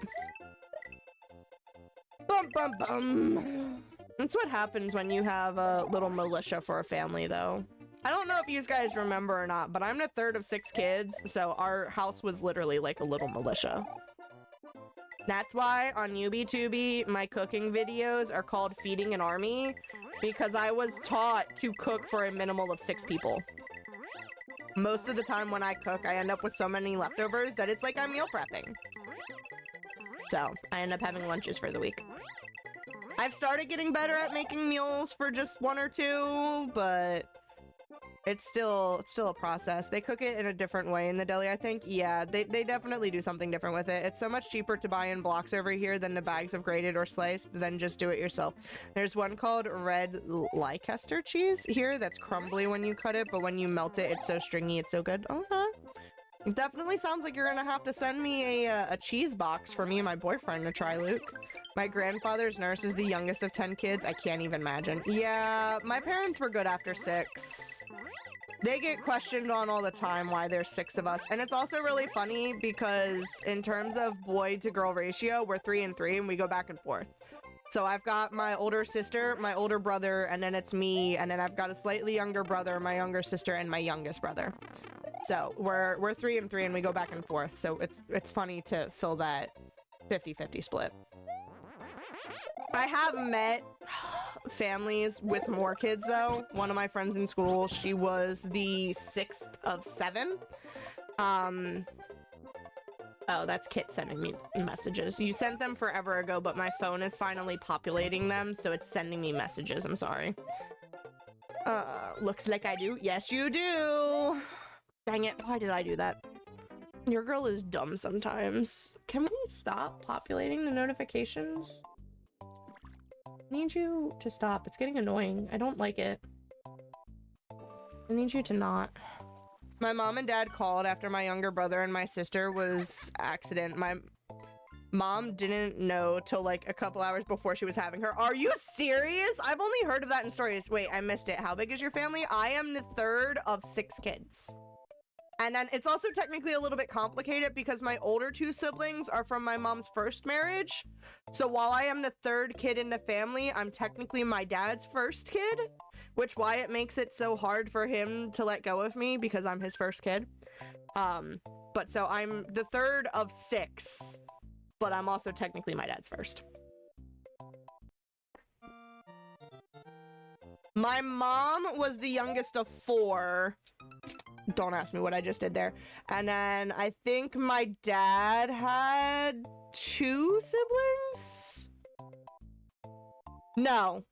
Bum bum bum. That's what happens when you have a little militia for a family, though. I don't know if you guys remember or not, but I'm the third of 6 kids, so our house was literally like a little militia. That's why on YubiTubi, my cooking videos are called Feeding an Army, because I was taught to cook for a minimal of 6 people. Most of the time when I cook, I end up with so many leftovers that it's like I'm meal prepping. So, I end up having lunches for the week. I've started getting better at making meals for just 1 or 2, but it's still a process. They cook it in a different way in the deli, I think. Yeah, they definitely do something different with it. It's so much cheaper to buy in blocks over here than the bags of grated or sliced than just do it yourself. There's one called red Leicester cheese here that's crumbly when you cut it, but when you melt it, it's so stringy, it's so good. Okay. It definitely sounds like you're gonna have to send me a cheese box for me and my boyfriend to try, Luke. My grandfather's nurse is the youngest of 10 kids. I can't even imagine. Yeah, my parents were good after 6. They get questioned on all the time why there's 6 of us. And it's also really funny because in terms of boy to girl ratio, we're 3 and 3 and we go back and forth. So I've got my older sister, my older brother, and then it's me. And then I've got a slightly younger brother, my younger sister, and my youngest brother. So we're 3 and 3 and we go back and forth. So it's funny to fill that 50-50 split. I have met families with more kids though. One of my friends in school, she was the 6th of 7. Oh, that's Kit sending me messages. You sent them forever ago, but my phone is finally populating them, so it's sending me messages. I'm sorry. Looks like I do. Yes, you do. Dang it, why did I do that? Your girl is dumb sometimes. Can we stop populating the notifications? I need you to stop. It's getting annoying. I don't like it. I need you to not. My mom and dad called after my younger brother and my sister was accident. My mom didn't know till like a couple hours before she was having her. Are you serious? I've only heard of that in stories. Wait, I missed it. How big is your family? I am the third of 6 kids. And then it's also technically a little bit complicated because my older 2 siblings are from my mom's first marriage. So while I am the 3rd kid in the family, I'm technically my dad's first kid, which why it makes it so hard for him to let go of me because I'm his first kid. But so I'm the 3rd of 6, but I'm also technically my dad's first. My mom was the youngest of 4. Don't ask me what I just did there. And then I think my dad had 2 siblings? No.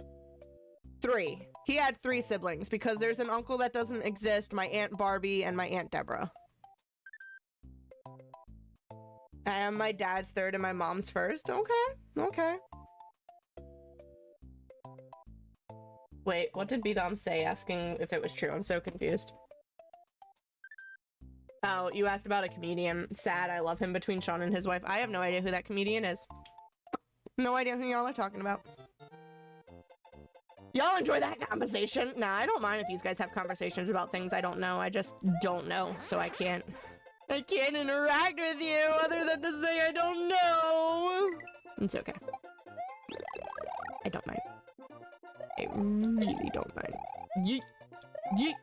3. He had 3 siblings because there's an uncle that doesn't exist, my Aunt Barbie, and my Aunt Deborah. I am my dad's 3rd and my mom's 1st. Okay, okay. Wait, what did B-Dom say asking if it was true? I'm so confused. Oh, you asked about a comedian. Sad, I love him between Sean and his wife. I have no idea who that comedian is. No idea who y'all are talking about. Y'all enjoy that conversation? Nah, I don't mind if you guys have conversations about things I don't know. I just don't know, so I can't interact with you other than to say I don't know. It's okay. I don't mind. I really don't mind. Yeet. Yeet.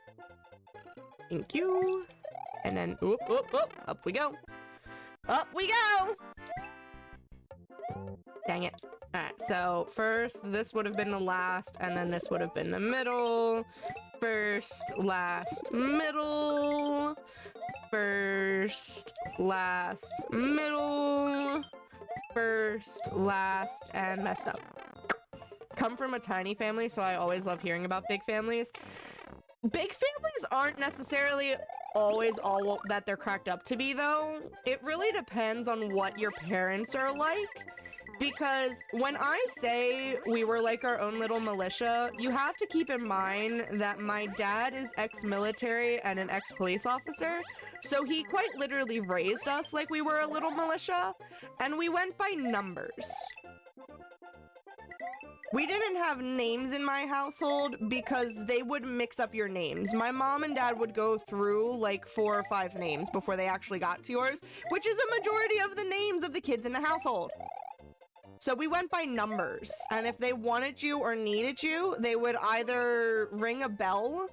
Thank you. And then, oop, oop, oop, up we go. Up we go! Dang it. Alright, so first, this would have been the last, and then this would have been the middle. First, last, middle. First, last, middle. First, last, and messed up. Come from a tiny family, so I always love hearing about big families. Big families aren't necessarily always all that they're cracked up to be, though. It really depends on what your parents are like. Because when I say we were like our own little militia, you have to keep in mind that my dad is ex-military and an ex-police officer. So he quite literally raised us like we were a little militia, and we went by numbers. We didn't have names in my household because they would mix up your names. My mom and dad would go through like 4 or 5 names before they actually got to yours, which is a majority of the names of the kids in the household. So we went by numbers, and if they wanted you or needed you, they would either ring a bell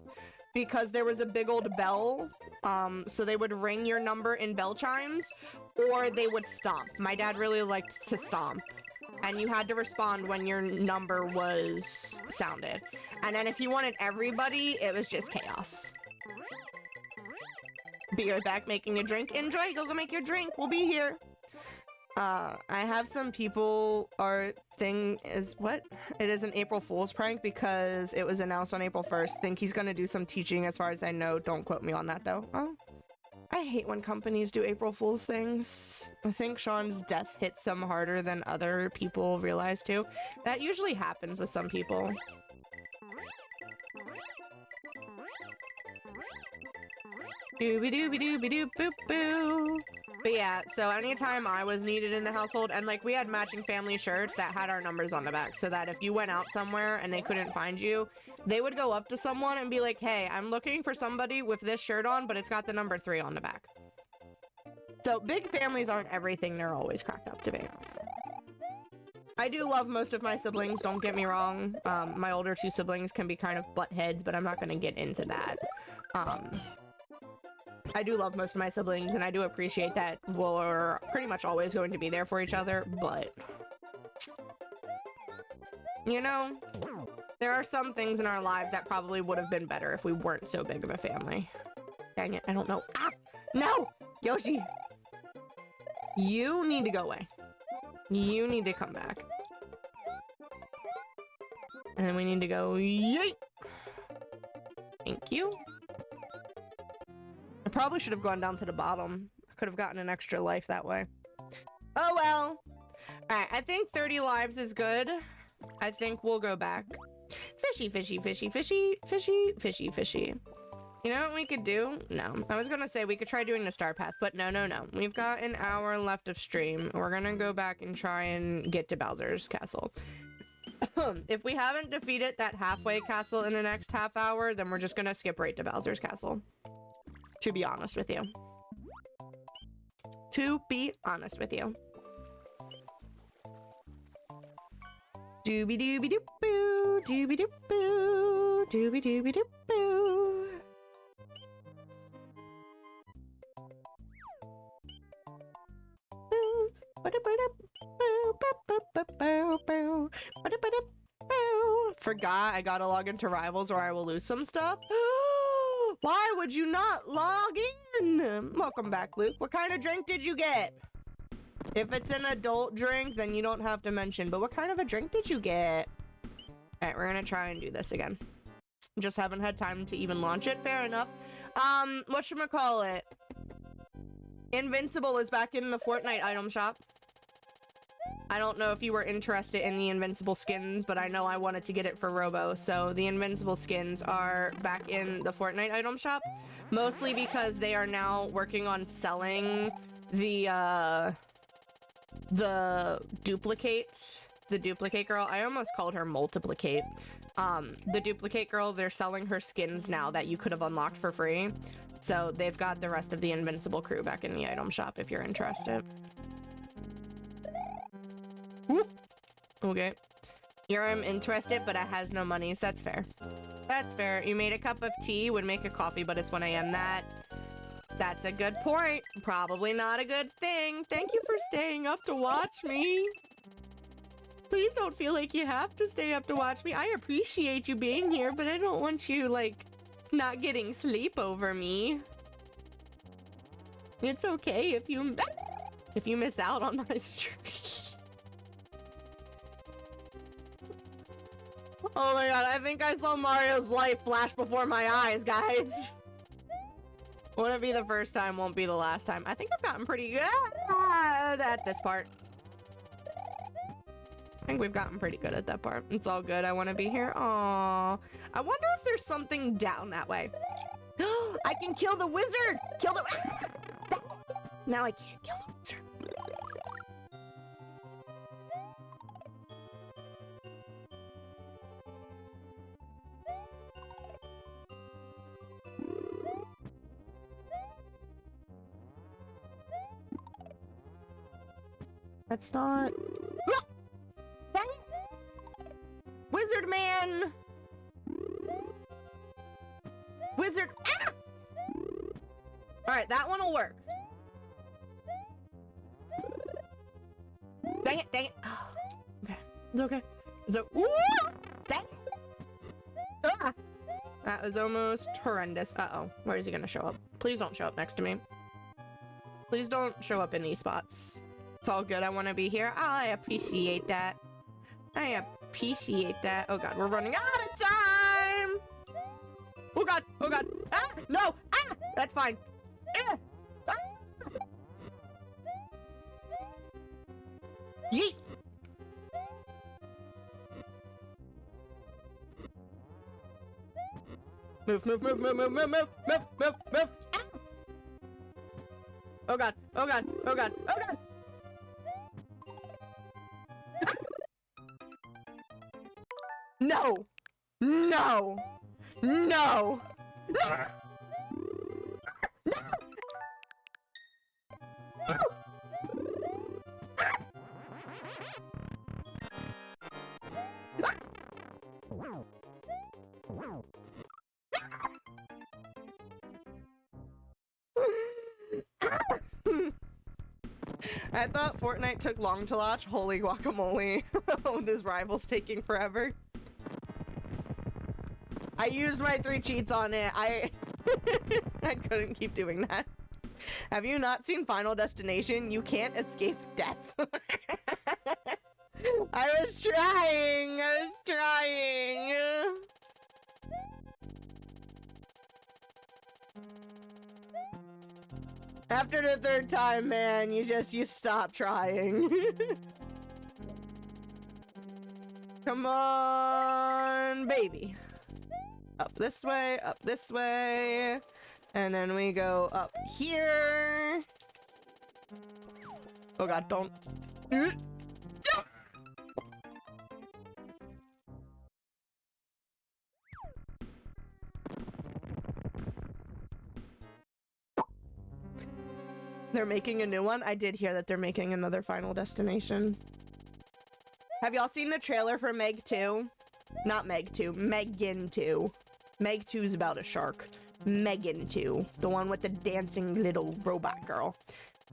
because there was a big old bell, so they would ring your number in bell chimes, or they would stomp. My dad really liked to stomp. And you had to respond when your number was sounded. And then if you wanted everybody, it was just chaos. Be right back making a drink. Enjoy, go make your drink. We'll be here. I have some people, our thing is, what? It is an April Fool's prank because it was announced on April 1st. Think he's gonna do some teaching as far as I know. Don't quote me on that though. Oh. I hate when companies do April Fool's things. I think Sean's death hits some harder than other people realize too. That usually happens with some people. Dooby-dooby-dooby-doo-boop-boo. But yeah, so anytime I was needed in the household, and like we had matching family shirts that had our numbers on the back, so that if you went out somewhere and they couldn't find you, they would go up to someone and be like, hey, I'm looking for somebody with this shirt on, but it's got the number 3 on the back. So big families aren't everything they're always cracked up to be. I do love most of my siblings, don't get me wrong. My older 2 siblings can be kind of butt heads, but I'm not gonna get into that. I do love most of my siblings, and I do appreciate that we're pretty much always going to be there for each other, but... you know, there are some things in our lives that probably would have been better if we weren't so big of a family. Dang it, I don't know. Ah! No! Yoshi! You need to go away. You need to come back. And then we need to go, yeet! Thank you. I probably should have gone down to the bottom. I could have gotten an extra life that way. Oh well. Alright, I think 30 lives is good. I think we'll go back. Fishy, fishy, fishy, fishy, fishy, fishy, fishy. You know what we could do? No. I was gonna say we could try doing the star path, but no, no, no. We've got an hour left of stream. We're gonna go back and try and get to Bowser's castle. If we haven't defeated that halfway castle in the next half hour, then we're just gonna skip right to Bowser's castle. To be honest with you. To be honest with you. Dooby dooby doop boo, dooby doop boo, dooby dooby doop boo. Forgot I gotta log into Rivals or I will lose some stuff. Why would you not log in? Welcome back, Luke. What kind of drink did you get? If it's an adult drink, then you don't have to mention. But what kind of a drink did you get? Alright, we're gonna try and do this again. Just haven't had time to even launch it. Fair enough. Whatchamacallit? Invincible is back in the Fortnite item shop. I don't know if you were interested in the Invincible skins, but I know I wanted to get it for Robo. So the Invincible skins are back in the Fortnite item shop. Mostly because they are now working on selling the duplicate girl. I almost called her multiplicate. The duplicate girl, they're selling her skins now that you could have unlocked for free. So they've got the rest of the Invincible crew back in the item shop if you're interested. Whoop. Okay. Here I'm interested, but it has no monies. That's fair. That's fair. You made a cup of tea, would make a coffee, but it's 1 a.m. That's a good point. Probably not a good thing. Thank you for staying up to watch me. Please don't feel like you have to stay up to watch me. I appreciate you being here, but I don't want you, like, not getting sleep over me. It's okay if you miss out on my stream. Oh my god, I think I saw Mario's life flash before my eyes, guys. Wouldn't be the first time, won't be the last time. I think I've gotten pretty good at this part. I think we've gotten pretty good at that part. It's all good. I want to be here. Aww. I wonder if there's something down that way. I can kill the wizard! Kill the... Now I can't kill the wizard. That's not... Dang it! Wizard man! Wizard... Ah! Alright, that one will work. Dang it, dang it. Oh, okay, it's okay. So, ooh! Dang it! Ah! That was almost horrendous. Uh-oh, where is he gonna show up? Please don't show up next to me. Please don't show up in these spots. It's all good. I want to be here. I appreciate that. I appreciate that. Oh god, we're running out of time! Oh god, oh god. Ah! No! Ah! That's fine. Ah! Ah! Yeet! Move, move, move, move, move, move, move, move, move, move! Ah! Oh god, oh god, oh god, oh god! No! No! No! No! I thought Fortnite took long to launch. Holy guacamole. This rival's taking forever. I used my 3 cheats on it. I couldn't keep doing that. Have you not seen Final Destination? You can't escape death. I was trying. I was trying. After the third time, man, you stop trying. Come on, baby. Up this way, and then we go up here. Oh god, don't. They're making a new one? I did hear that they're making another Final Destination. Have y'all seen the trailer for Meg 2? Not Meg 2, Megan 2. Meg 2 is about a shark. Megan 2, the one with the dancing little robot girl.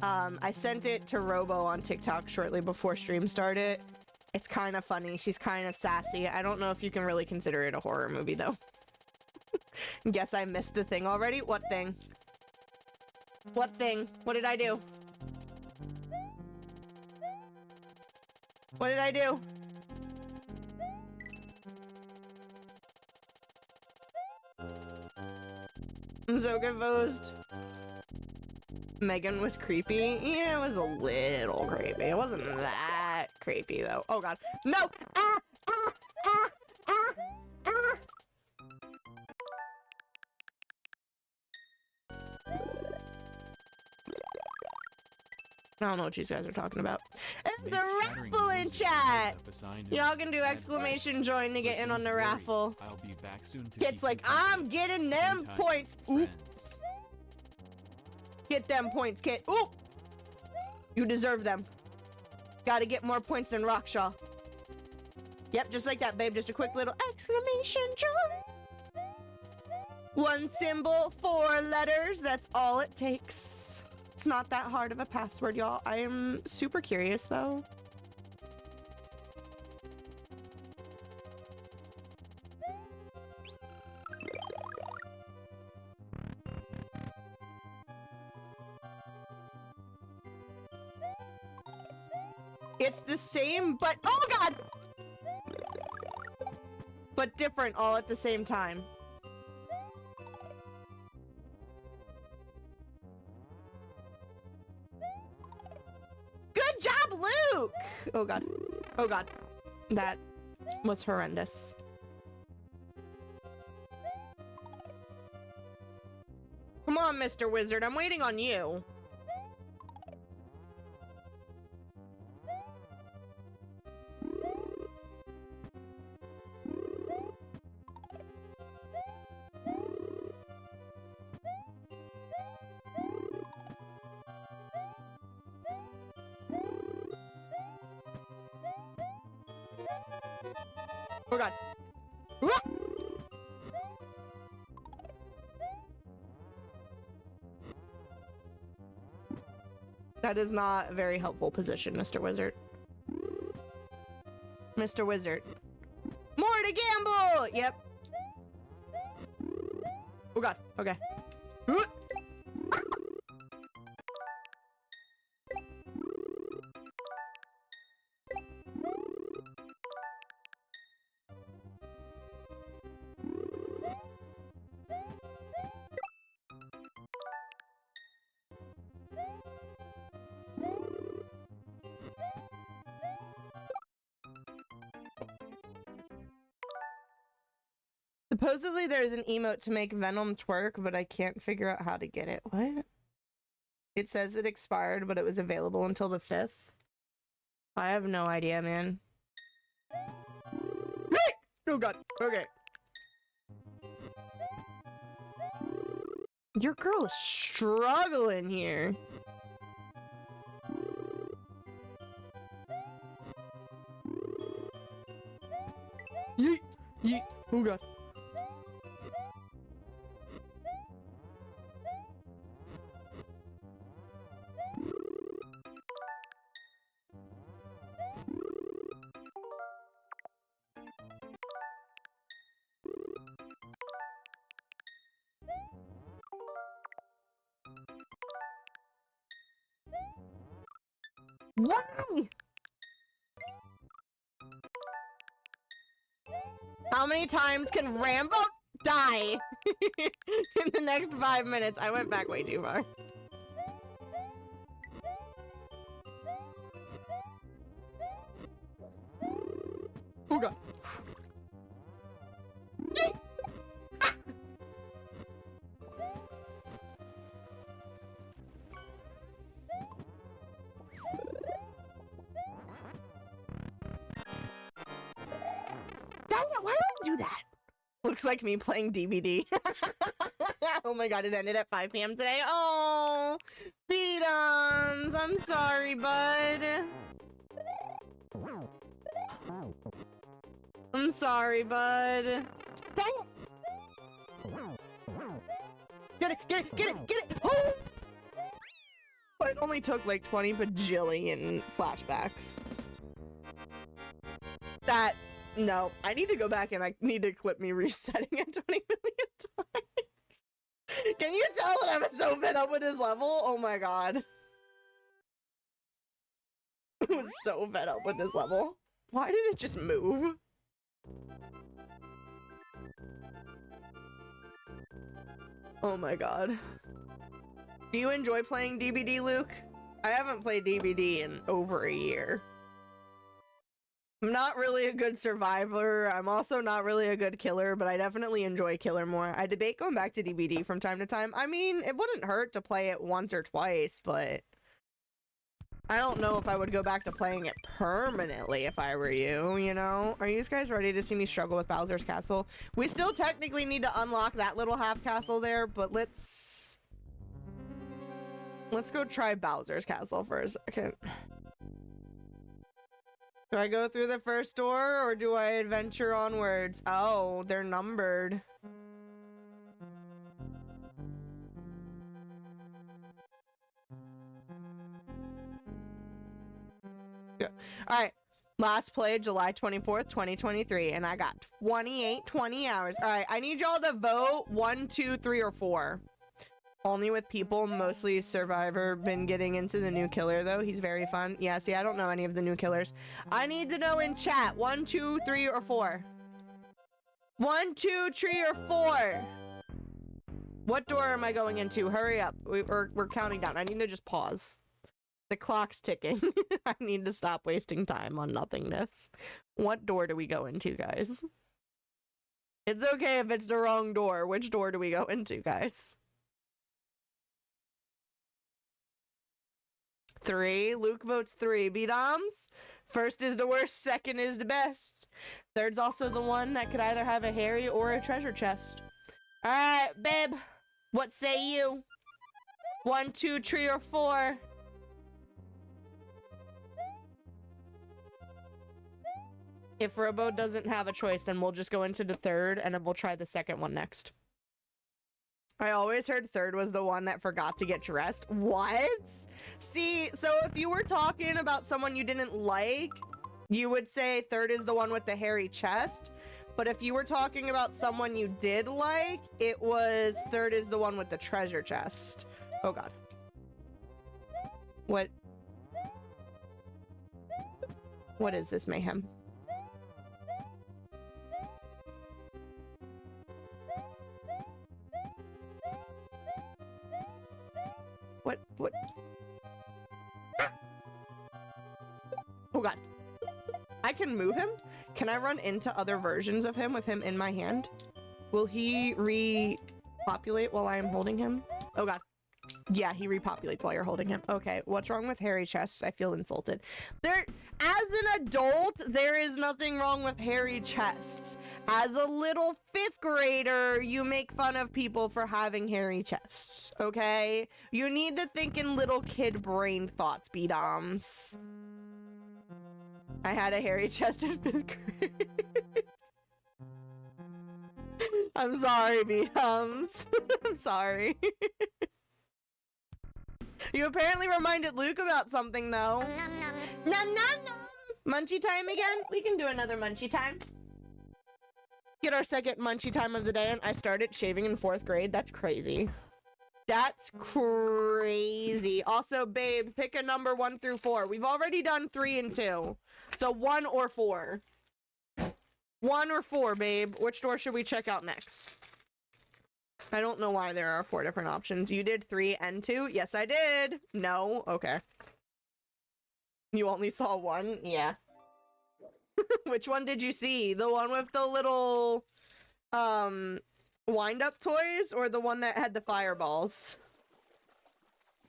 I sent it to Robo on TikTok shortly before stream started. It's kind of funny. She's kind of sassy. I don't know if you can really consider it a horror movie, though. Guess I missed the thing already? What thing? What thing? What did I do? What did I do? I'm so confused. Megan was creepy. Yeah, it was a little creepy. It wasn't that creepy, though. Oh, God. No! Ah! Ah! Ah! Ah! Ah! I don't know what you guys are talking about. It's Make the shattering raffle in noises chat! up a sign of Y'all can do bad exclamation join to get But in on don't the worry, raffle. I'll be back soon to Kid's keep like, you company. I'm getting them Anytime, points. Oop. friends. Get them points, kid. Oop! You deserve them. Gotta get more points than Rockshaw. Yep, just like that, babe. Just a quick little exclamation join. One symbol, 4 letters. That's all it takes. It's not that hard of a password, y'all. I am super curious, though. It's the same, but oh god! But different all at the same time. Good job, Luke! Oh god. Oh god. That was horrendous. Come on, Mr. Wizard. I'm waiting on you. Oh god. Wah! That is not a very helpful position, Mr. Wizard. Mr. Wizard. More to gamble! Yep. Oh god. Okay. Supposedly there's an emote to make Venom twerk, but I can't figure out how to get it. What? It says it expired, but it was available until the 5th. I have no idea, man. Hey! Oh god. Okay. Your girl is struggling here. Yeet. Yeet. Oh god. Why? How many times can Rambo die in the next 5 minutes? I went back way too far. Oh god. Dang it, why do I do that? Looks like me playing DVD. Oh my god, it ended at 5 p.m. today. Oh, Beatums, I'm sorry, bud. I'm sorry, bud. Dang it. Get it, get it, get it, get it. Oh! But it only took like 20 bajillion flashbacks. That, no, I need to go back and I need to clip me resetting it 20 million times. Can you tell that I'm so fed up with this level? Oh my god. I was so fed up with this level. Why did it just move? Oh my god. Do you enjoy playing DBD, Luke? I haven't played DBD in over a year. I'm not really a good survivor. I'm also not really a good killer, but I definitely enjoy killer more. I debate going back to DBD from time to time. I mean, it wouldn't hurt to play it once or twice, but I don't know if I would go back to playing it permanently if I were you, you know? Are you guys ready to see me struggle with Bowser's Castle? We still technically need to unlock that little half castle there, but let's go try Bowser's Castle for a second. Do I go through the first door or do I adventure onwards? Oh, they're numbered. Yeah. All right. Last play, July 24th, 2023, and I got 20 hours. All right, I need y'all to vote 1, 2, 3, or 4. Only with people, mostly Survivor. Been getting into the new killer though. He's very fun. Yeah, see, I don't know any of the new killers. I need to know in chat 1, 2, 3, or 4. 1, 2, 3, or 4. What door am I going into? Hurry up. We're counting down. I need to just pause. The clock's ticking. I need to stop wasting time on nothingness. What door do we go into, guys? It's okay if it's the wrong door. Which door do we go into, guys? 3. Luke votes 3. Bedoms? First is the worst, second is the best. Third's also the one that could either have a Harry or a treasure chest. Alright, babe. What say you? 1, 2, 3, or 4? If Robo doesn't have a choice, then we'll just go into the third, and then we'll try the second one next. I always heard third was the one that forgot to get dressed. What? See, so if you were talking about someone you didn't like, you would say third is the one with the hairy chest. But if you were talking about someone you did like, it was third is the one with the treasure chest. Oh god. What? What is this mayhem? What? Oh god. I can move him? Can I run into other versions of him with him in my hand? Will he repopulate while I am holding him? Oh god. Yeah, he repopulates while you're holding him. Okay, what's wrong with hairy chests? I feel insulted. As an adult, there is nothing wrong with hairy chests. As a little 5th grader, you make fun of people for having hairy chests, okay? You need to think in little kid brain thoughts, B-doms. I had a hairy chest in 5th grade. I'm sorry, B-doms. I'm sorry. You apparently reminded Luke about something, though. Nom nom nom! Munchie time again? We can do another munchie time. Get our second munchie time of the day, and I started shaving in 4th grade. That's crazy. That's crazy. Also, babe, pick a number 1 through 4. We've already done 3 and 2. So 1 or 4. 1 or 4, babe. Which door should we check out next? I don't know why there are 4 different options. You did 3 and 2? Yes, I did. No? Okay. You only saw 1? Yeah. Which one did you see? The one with the little wind up toys or the one that had the fireballs?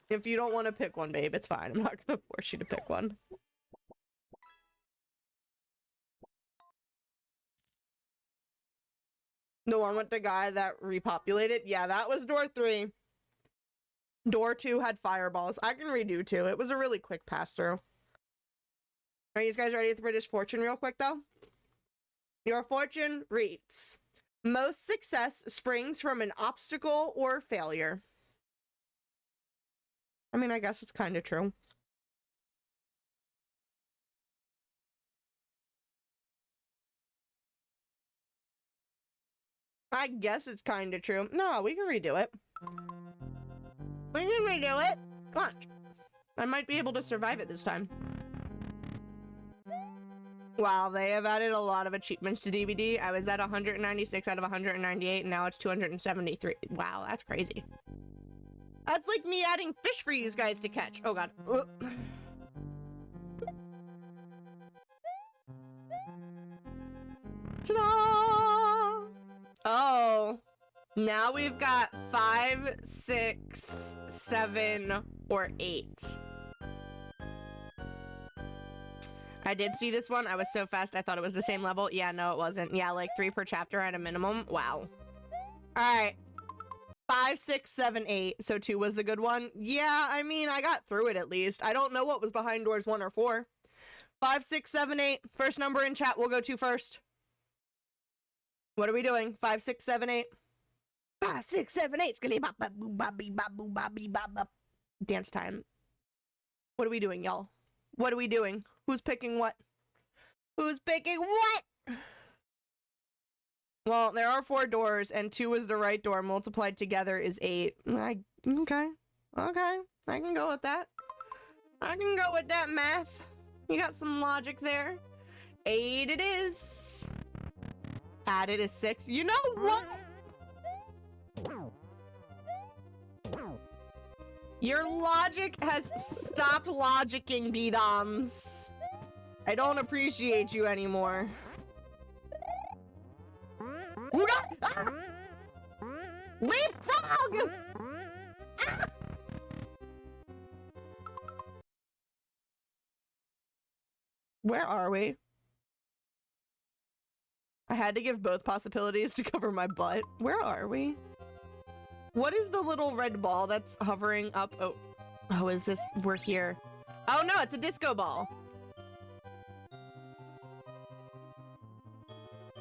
If you don't want to pick one, babe, it's fine. I'm not gonna force you to pick one. The one with the guy that repopulated? Yeah, that was door 3. Door 2 had fireballs. I can redo 2. It was a really quick pass through. Are you guys ready at the British fortune real quick though? Your fortune reads, most success springs from an obstacle or failure. I mean, I guess it's kind of true. I guess it's kind of true. No, we can redo it. We can redo it. Watch. I might be able to survive it this time. Wow, they have added a lot of achievements to DVD. I was at 196 out of 198, and now it's 273. Wow, that's crazy. That's like me adding fish for you guys to catch. Oh, God. Ta-da! Oh, now we've got 5, 6, 7, or 8. I did see this one. I was so fast, I thought it was the same level. Yeah, no, it wasn't. Yeah, like 3 per chapter at a minimum. Wow. All right. 5, 6, 7, 8. So 2 was the good one. Yeah, I mean, I got through it at least. I don't know what was behind doors 1 or 4. 5, 6, 7, 8. First number in chat we'll go to first. What are we doing? 5, 6, 7, 8. 5, 6, 7, 8. Dance time. What are we doing, y'all? What are we doing? Who's picking what? Who's picking what? Well, there are 4 doors, and 2 is the right door. Multiplied together is 8. Okay. Okay. I can go with that. I can go with that math. You got some logic there. 8 it is. Added is 6. You know what? Your logic has stopped logicking, B-doms. I don't appreciate you anymore. Ah! Leapfrog! Ah! Where are we? I had to give both possibilities to cover my butt. Where are we? What is the little red ball that's hovering up? Oh, is this? We're here. Oh no, it's a disco ball.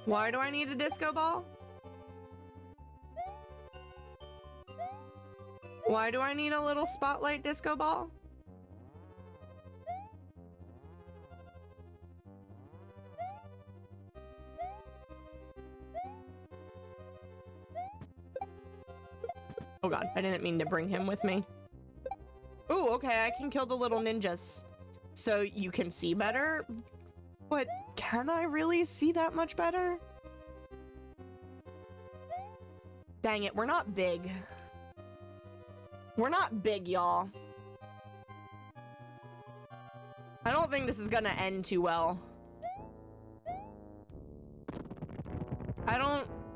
Why do I need a disco ball? Why do I need a little spotlight disco ball? Oh god, I didn't mean to bring him with me. Ooh, okay, I can kill the little ninjas. So you can see better? But can I really see that much better? Dang it, we're not big. We're not big, y'all. I don't think this is gonna end too well.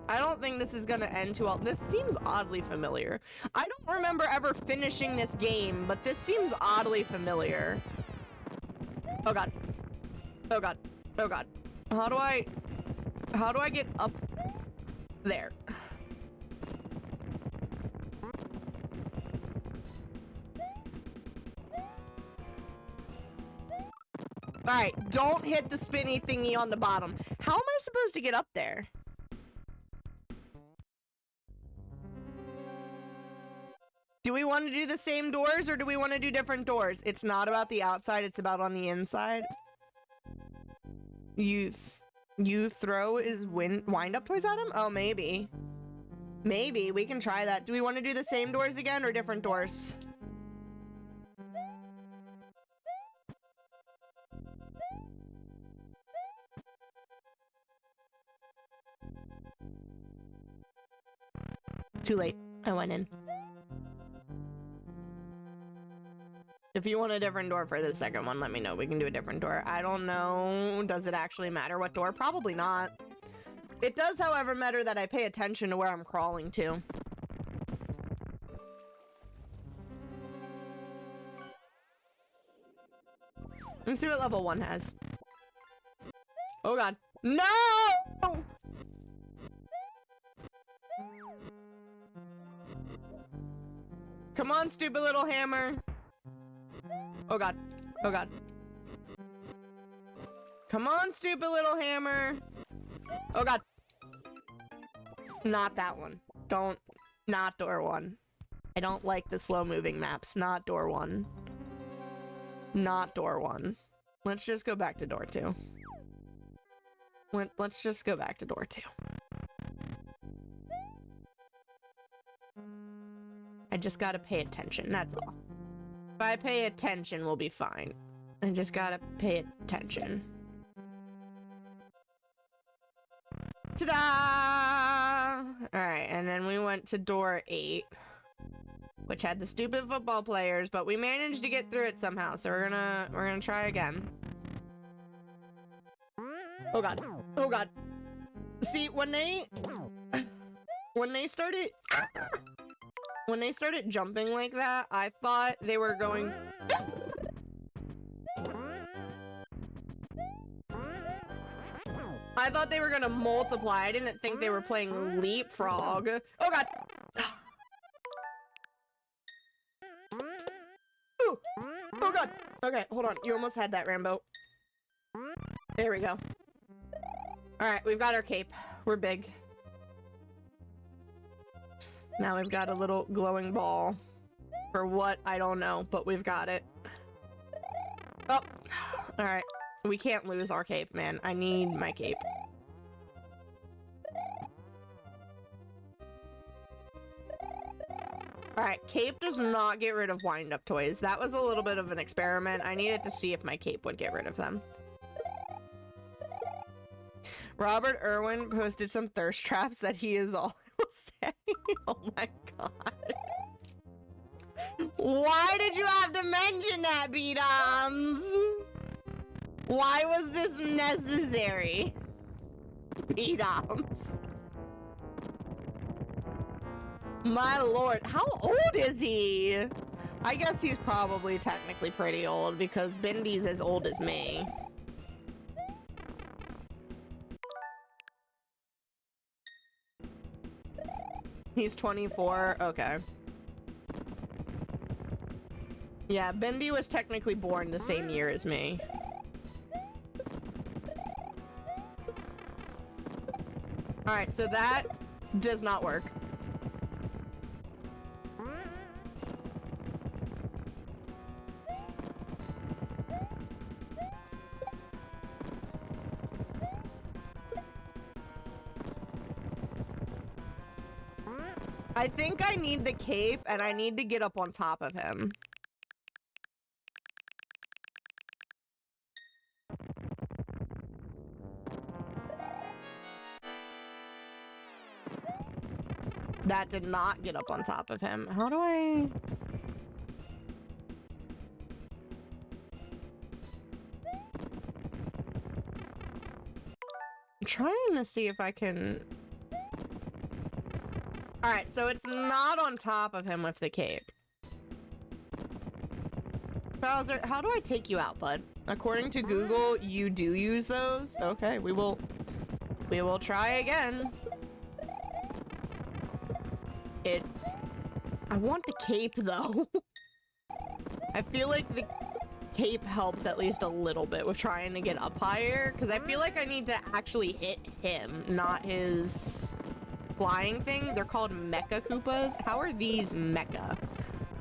I don't think this is gonna end too well. This seems oddly familiar. I don't remember ever finishing this game, but this seems oddly familiar. Oh god. Oh god. Oh god. How do I get up there? Alright, don't hit the spinny thingy on the bottom. How am I supposed to get up there? Do we want to do the same doors or do we want to do different doors? It's not about the outside, it's about on the inside. You throw his wind up toys at him? Oh, maybe. Maybe, we can try that. Do we want to do the same doors again or different doors? Too late. I went in. If you want a different door for the second one, let me know. We can do a different door. I don't know. Does it actually matter what door? Probably not. It does, however, matter that I pay attention to where I'm crawling to. Let's see what level 1 has. Oh god. No! Come on, stupid little hammer. Oh god. Oh god. Come on, stupid little hammer. Oh god. Not that one. Don't. Not door 1. I don't like the slow moving maps. Not door 1. Not door 1. Let's just go back to door 2. Let's just go back to door 2. I just gotta pay attention, that's all. If I pay attention, we'll be fine. I just gotta pay attention. Ta-da! Alright, and then we went to door 8, which had the stupid football players, but we managed to get through it somehow, so we're gonna try again. Oh god. Oh god. See, when they started jumping like that, I thought they were going I thought they were gonna multiply. I didn't think they were playing leapfrog. Oh god. Ooh. Oh god. Okay, hold on. You almost had that, Rambo. There we go. Alright, we've got our cape. We're big. Now we've got a little glowing ball. For what? I don't know, but we've got it. Oh. Alright. We can't lose our cape, man. I need my cape. Alright, cape does not get rid of wind-up toys. That was a little bit of an experiment. I needed to see if my cape would get rid of them. Robert Irwin posted some thirst traps that he is all I will say. Oh my god. Why did you have to mention that, B-Doms? Why was this necessary? B-Doms. My lord, how old is he? I guess he's probably technically pretty old because Bendy's as old as me. He's 24, okay. Yeah, Bendy was technically born the same year as me. Alright, so that does not work. I think I need the cape and I need to get up on top of him. That did not get up on top of him. How do I... I'm trying to see if I can... Alright, so it's not on top of him with the cape. Bowser, how do I take you out, bud? According to Google, you do use those? Okay, we will try again. I want the cape, though. I feel like the cape helps at least a little bit with trying to get up higher, because I feel like I need to actually hit him, not his flying thing. They're called Mecha Koopas. How are these Mecha?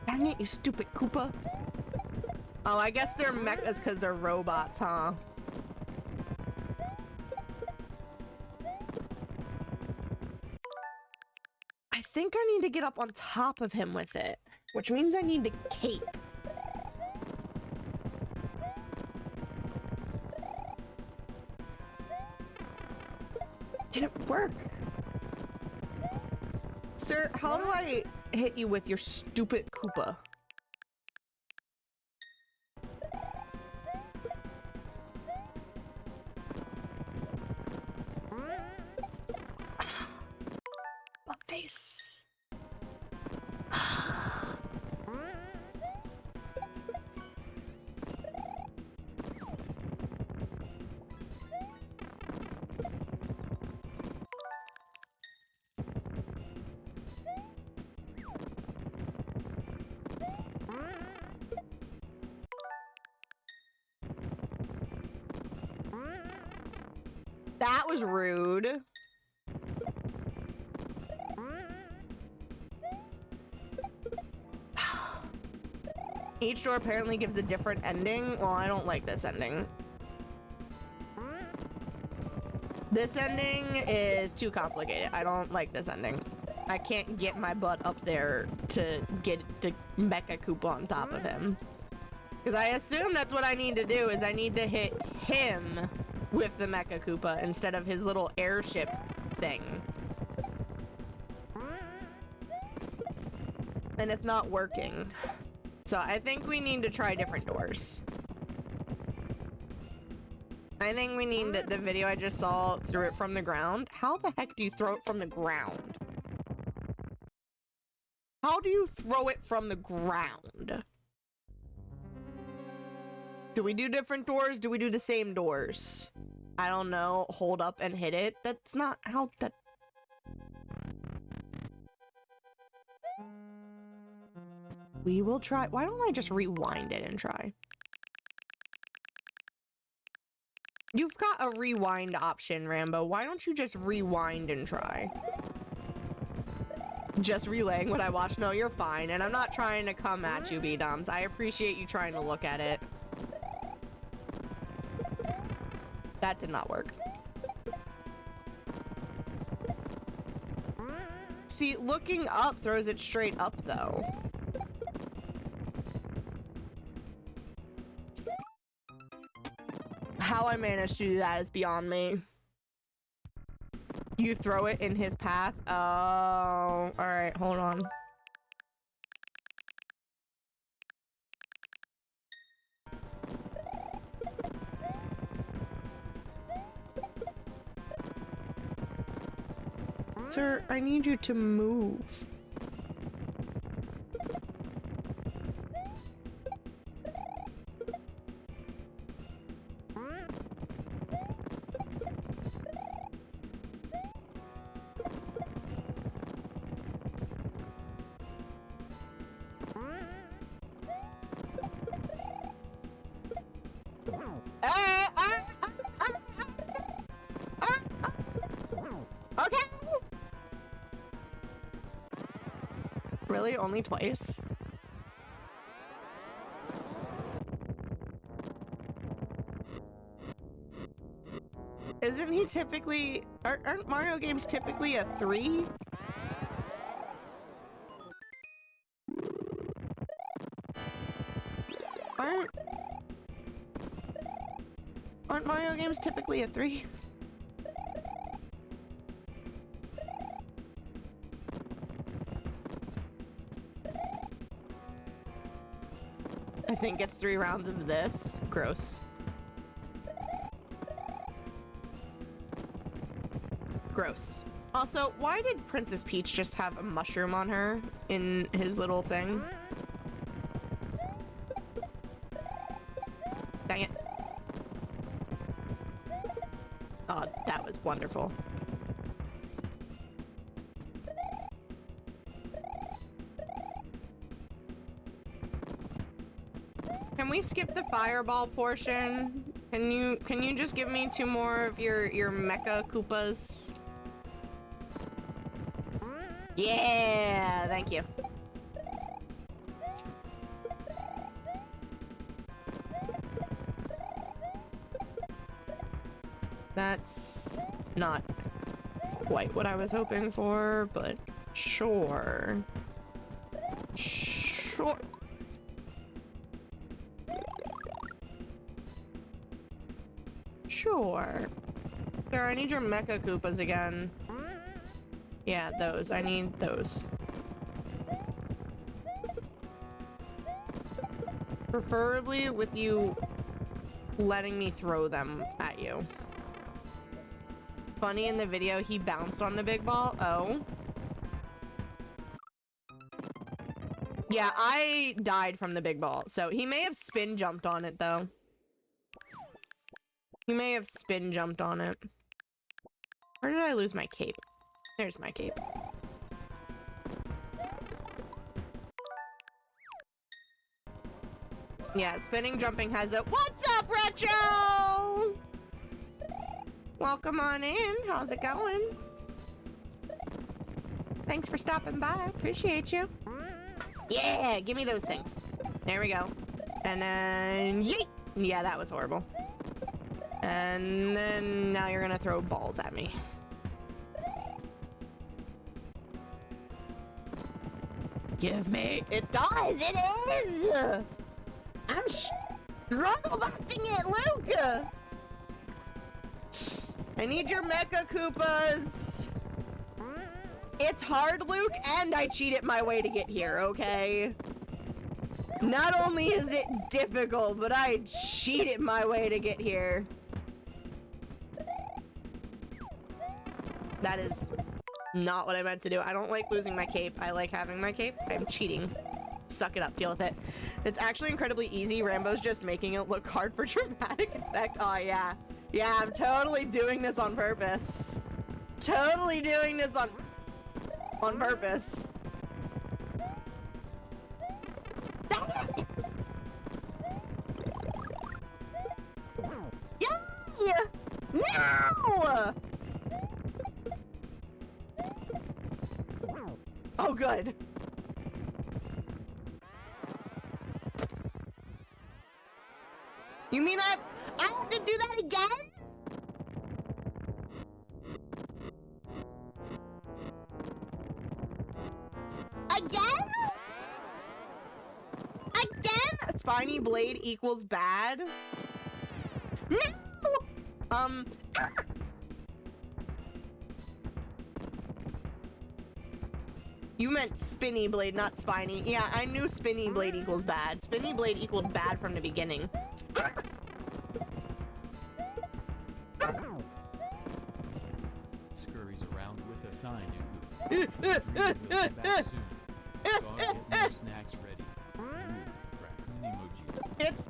Dang it, you stupid Koopa. Oh, I guess they're mechas because they're robots, huh? I think I need to get up on top of him with it, which means I need the cape. Didn't work. Sir, how do I hit you with your stupid Koopa? face. That was rude. Each door apparently gives a different ending. Well, I don't like this ending. This ending is too complicated. I don't like this ending. I can't get my butt up there to get the Mecha Koopa on top of him. Because I assume that's what I need to do, is I need to hit him with the Mecha Koopa instead of his little airship thing. And it's not working. So I think we need to try different doors. I think we need the video I just saw threw it from the ground. How the heck do you throw it from the ground? How do you throw it from the ground? Do we do different doors? Do we do the same doors? I don't know. Hold up and hit it. That's not how that... We will try. Why don't I just rewind it and try? You've got a rewind option, Rambo. Why don't you just rewind and try? Just relaying what I watched. No, you're fine. And I'm not trying to come at you, B-Doms. I appreciate you trying to look at it. That did not work. See, looking up throws it straight up, though. How I managed to do that is beyond me. You throw it in his path? Oh, alright, hold on. Sir, I need you to move. Okay. Really? Only twice? Isn't he typically... Aren't Mario games typically a 3? Aren't Mario games typically a 3? I think it's 3 rounds of this. Gross. Gross. Also, why did Princess Peach just have a mushroom on her in his little thing? Dang it. Oh, that was wonderful. Can we skip the fireball portion? Can you just give me 2 more of your Mecha Koopas? Yeah, thank you. That's not quite what I was hoping for, but sure. Sure. Sure. Sir, I need your Mecha Koopas again. Yeah, those. I need those. Preferably with you letting me throw them at you. Funny, in the video, he bounced on the big ball. Oh. Yeah, I died from the big ball, so he may have spin jumped on it, though. He may have spin jumped on it. Where did I lose my cape? There's my cape. Yeah, spinning jumping has a— What's up, Retro? Welcome on in. How's it going? Thanks for stopping by. Appreciate you. Yeah, give me those things. There we go. And then yeet! Yeah, that was horrible. And then now you're gonna throw balls at me. Give me— It does! It is! I'm struggle boxing it, Luke! I need your Mecha Koopas. It's hard, Luke, and I cheated my way to get here, okay? Not only is it difficult, but I cheated my way to get here. That is not what I meant to do. I don't like losing my cape. I like having my cape. I'm cheating. Suck it up. Deal with it. It's actually incredibly easy. Rambo's just making it look hard for dramatic effect. Oh, yeah. Yeah, I'm totally doing this on purpose. Totally doing this on purpose. Yeah! No! Oh, good. You mean I have to do that again? Again? Again? A spiny blade equals bad? No! You meant spinny blade, not spiny. Yeah, I knew spinny blade equals bad. Spinny blade equaled bad from the beginning. Scurries around with a sign in Dream will be back soon. Dog, get more snacks ready. Ooh, raccoon emoji. It's...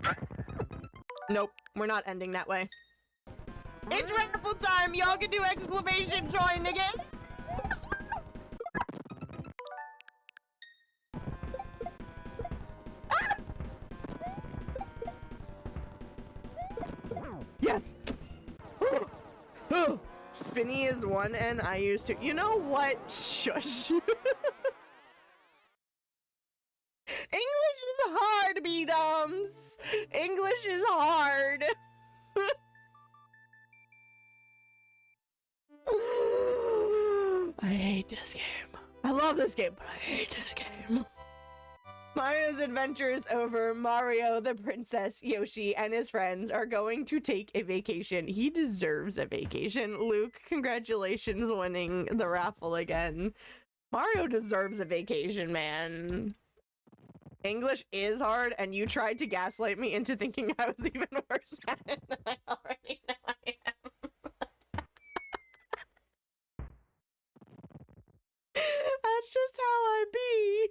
Nope, we're not ending that way. It's raffle time! Y'all can do exclamation join again! Yes! Spinny is one and I used to— You know what? Shush. English is hard, B-dums! English is hard! I hate this game. I love this game, but I hate this game. Mario's adventure is over. Mario, the princess, Yoshi, and his friends are going to take a vacation. He deserves a vacation. Luke, congratulations winning the raffle again. Mario deserves a vacation, man. English is hard, and you tried to gaslight me into thinking I was even worse at it than I already know I am. That's just how I be.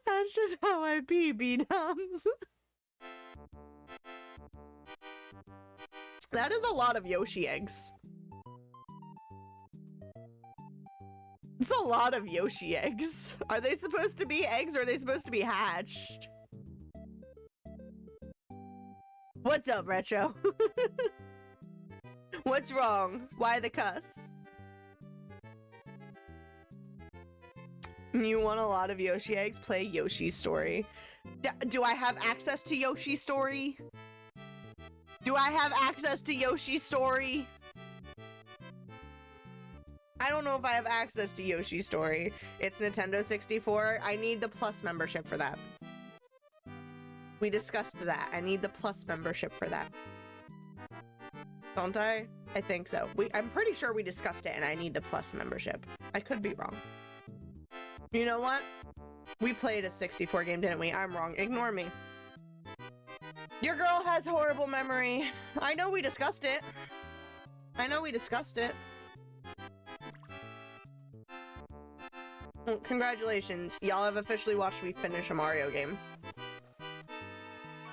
That's just how I be, B-dums. That is a lot of Yoshi eggs. It's a lot of Yoshi eggs. Are they supposed to be eggs or are they supposed to be hatched? What's up, Retro? What's wrong? Why the cuss? You want a lot of Yoshi eggs? Play Yoshi's Story. Do I have access to Yoshi's Story? Do I have access to Yoshi's Story? I don't know if I have access to Yoshi's Story. It's Nintendo 64. I need the Plus membership for that. We discussed that. I need the Plus membership for that. Don't I? I think so. I'm pretty sure we discussed it and I need the Plus membership. I could be wrong. You know what? We played a 64 game, didn't we? I'm wrong. Ignore me. Your girl has horrible memory. I know we discussed it. I know we discussed it. congratulations. Y'all have officially watched me finish a Mario game.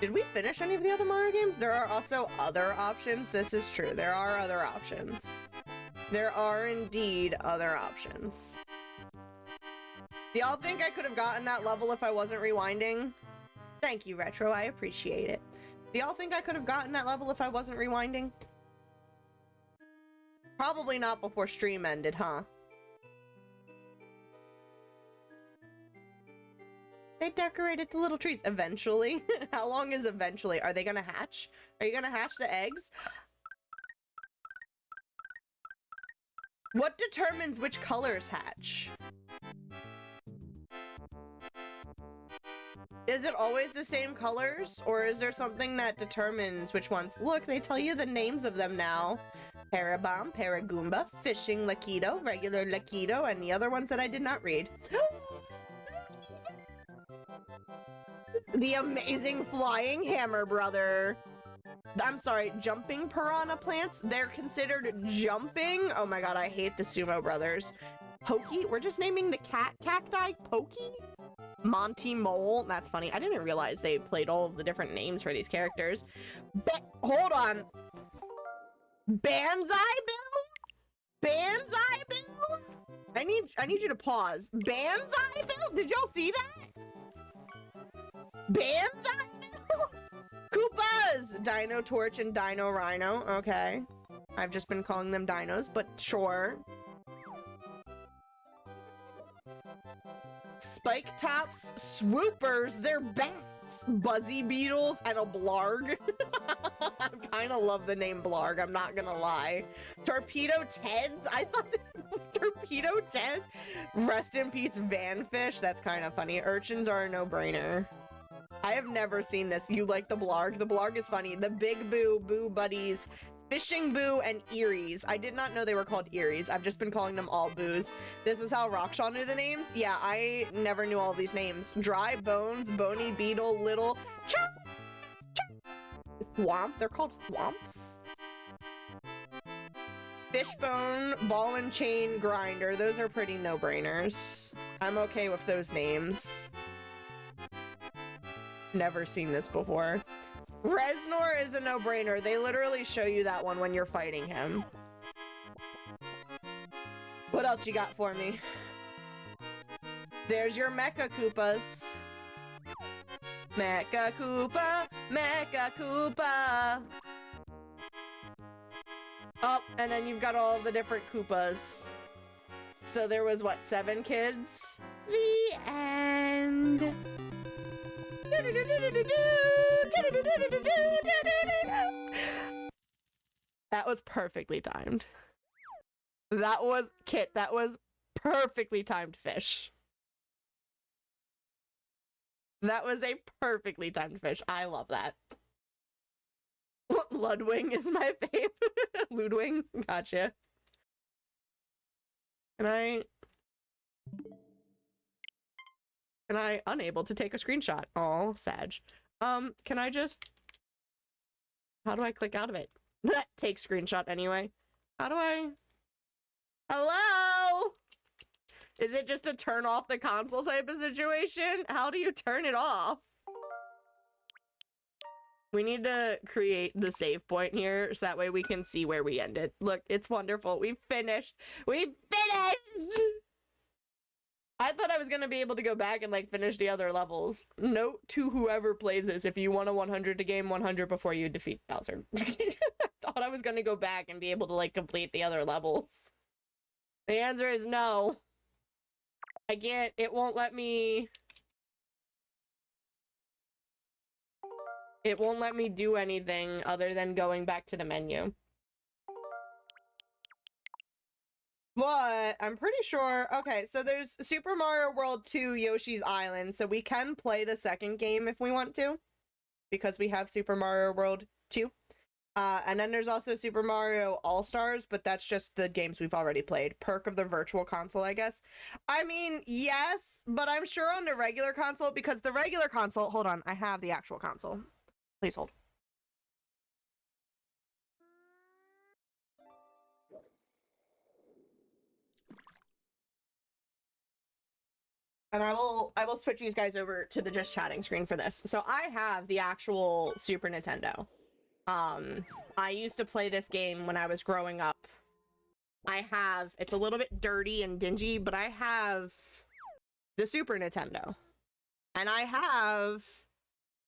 Did we finish any of the other Mario games? There are also other options. This is true. There are other options. There are indeed other options. Do y'all think I could have gotten that level if I wasn't rewinding? Thank you, Retro. I appreciate it. Do y'all think I could have gotten that level if I wasn't rewinding? Probably not before stream ended, huh? They decorated the little trees. Eventually? How long is eventually? Are they gonna hatch? Are you gonna hatch the eggs? What determines which colors hatch? Is it always the same colors? Or is there something that determines which ones? Look, they tell you the names of them now. Parabomb, Paragoomba, Fishing Lakido, Regular Lakido, and the other ones that I did not read. The amazing flying hammer brother. I'm sorry, jumping piranha plants? They're considered jumping? Oh my god, I hate the Sumo Brothers. Pokey? We're just naming the cat cacti Pokey? Monty Mole? That's funny. I didn't realize they played all of the different names for these characters. Hold on. Banzai Bill? Banzai Bill? I need you to pause. Banzai Bill? Did y'all see that? Banzai Bill? Koopas! Dino Torch and Dino Rhino. Okay. I've just been calling them dinos, but sure. Spike Tops, Swoopers, they're bats. Buzzy Beetles, and a Blarg. I kind of love the name Blarg, I'm not gonna lie. Torpedo Teds? I thought Torpedo Teds? Rest in peace, Vanfish. That's kind of funny. Urchins are a no-brainer. I have never seen this. You like the Blarg? The Blarg is funny. The Big Boo, Boo Buddies, Fishing Boo, and Eries. I did not know they were called Eries. I've just been calling them all Boos. This is how Rockshaw knew the names? Yeah, I never knew all these names. Dry Bones, Bony Beetle, Little... Thwomp? They're called Thwomps? Fishbone, Ball and Chain, Grinder. Those are pretty no-brainers. I'm okay with those names. Never seen this before. Reznor is a no-brainer. They literally show you that one when you're fighting him. What else you got for me? There's your Mecha Koopas. Mecha Koopa, Mecha Koopa. Oh, and then you've got all the different Koopas. So there was, what, 7 kids? The end. That was perfectly timed. That was, Kit, that was perfectly timed fish. That was a perfectly timed fish. I love that. Ludwing is my fave. Ludwing, gotcha. Can I unable to take a screenshot? Oh, Sag. Can I just... How do I click out of it? Take screenshot anyway. How do I... Hello? Is it just a turn off the console type of situation? How do you turn it off? We need to create the save point here so that way we can see where we ended. Look, it's wonderful. We finished. We finished! I thought I was gonna be able to go back and like finish the other levels. Note to whoever plays this, if you want a 100 to game 100 before you defeat Bowser. I thought I was gonna go back and be able to like complete the other levels. The answer is no. I can't, it won't let me... It won't let me do anything other than going back to the menu. But I'm pretty sure... Okay, so there's Super Mario World 2 Yoshi's Island, so we can play the second game if we want to, because we have Super Mario World 2. And then there's also Super Mario All-Stars, but that's just the games we've already played. Perk of the Virtual Console, I guess. I mean, yes, but I'm sure on the regular console, because the regular console... Hold on, I have the actual console. Please hold. And I will switch you guys over to the just chatting screen for this. So I have the actual Super Nintendo. I used to play this game when I was growing up. It's a little bit dirty and dingy, but I have the Super Nintendo. And I have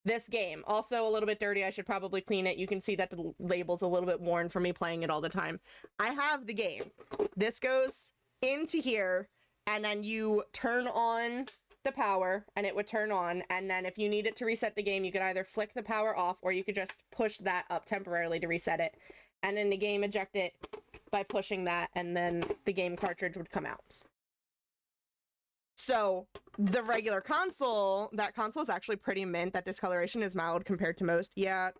this game. Also a little bit dirty. I should probably clean it. You can see that the label's a little bit worn from me playing it all the time. I have the game. This goes into here, and then you turn on the power, and it would turn on, and then if you need it to reset the game, you could either flick the power off, or you could just push that up temporarily to reset it, and then the game eject it by pushing that, and then the game cartridge would come out. So, the regular console, that console is actually pretty mint. That discoloration is mild compared to most. Yeah,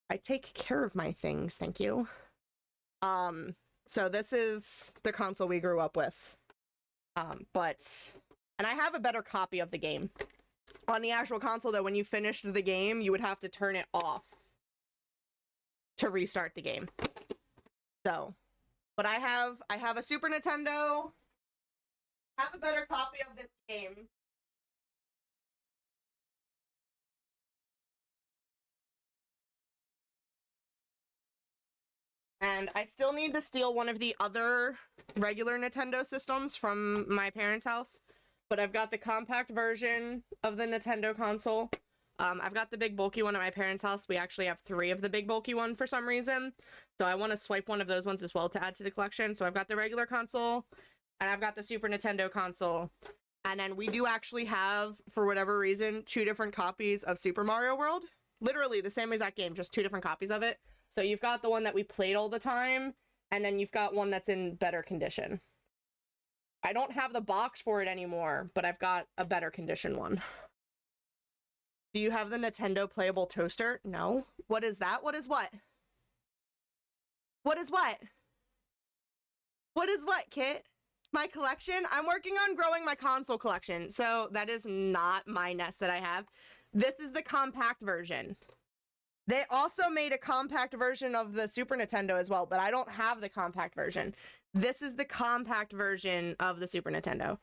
I take care of my things, thank you. So this is the console we grew up with. And I have a better copy of the game. On the actual console, though, when you finished the game, you would have to turn it off to restart the game. So, but I have a Super Nintendo. Have a better copy of this game. And I still need to steal one of the other regular Nintendo systems from my parents' house. But I've got the compact version of the Nintendo console. I've got the big bulky one at my parents' house. We actually have 3 of the big bulky one for some reason. So I want to swipe one of those ones as well to add to the collection. So I've got the regular console, and I've got the Super Nintendo console. And then we do actually have, for whatever reason, 2 different copies of Super Mario World. Literally the same exact game, just 2 different copies of it. So you've got the one that we played all the time, and then you've got one that's in better condition. I don't have the box for it anymore, but I've got a better condition one. Do you have the Nintendo playable toaster? No. What is that? What is what? What is what? What is what, Kit? My collection? I'm working on growing my console collection, so that is not my nest that I have. This is the compact version. They also made a compact version of the Super Nintendo as well, but I don't have the compact version. This is the compact version of the Super Nintendo.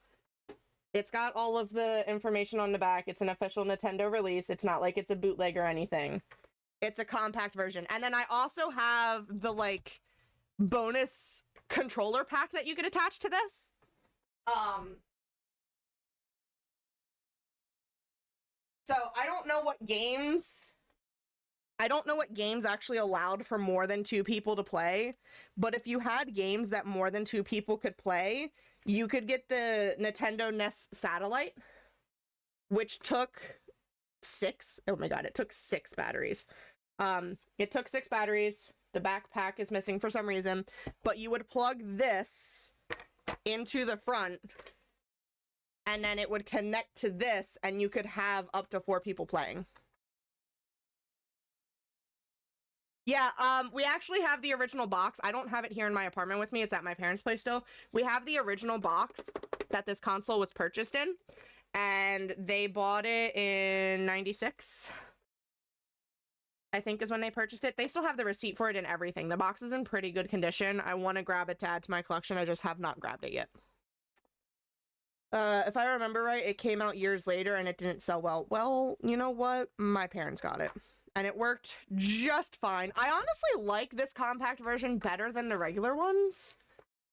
It's got all of the information on the back. It's an official Nintendo release. It's not like it's a bootleg or anything. It's a compact version. And then I also have the, like, bonus controller pack that you could attach to this. So I don't know what games actually allowed for more than 2 people to play, but if you had games that more than 2 people could play, you could get the Nintendo NES Satellite, which took 6. Oh my god, it took 6 batteries. It took 6 batteries. The backpack is missing for some reason, but you would plug this into the front, and then it would connect to this, and you could have up to 4 people playing. Yeah, we actually have the original box. I don't have it here in my apartment with me. It's at my parents' place still. We have the original box that this console was purchased in, and they bought it in 96. I think is when they purchased it. They still have the receipt for it and everything. The box is in pretty good condition. I want to grab it to add to my collection. I just have not grabbed it yet. If I remember right, it came out years later and it didn't sell well. Well, you know what? My parents got it. And it worked just fine. I honestly like this compact version better than the regular ones.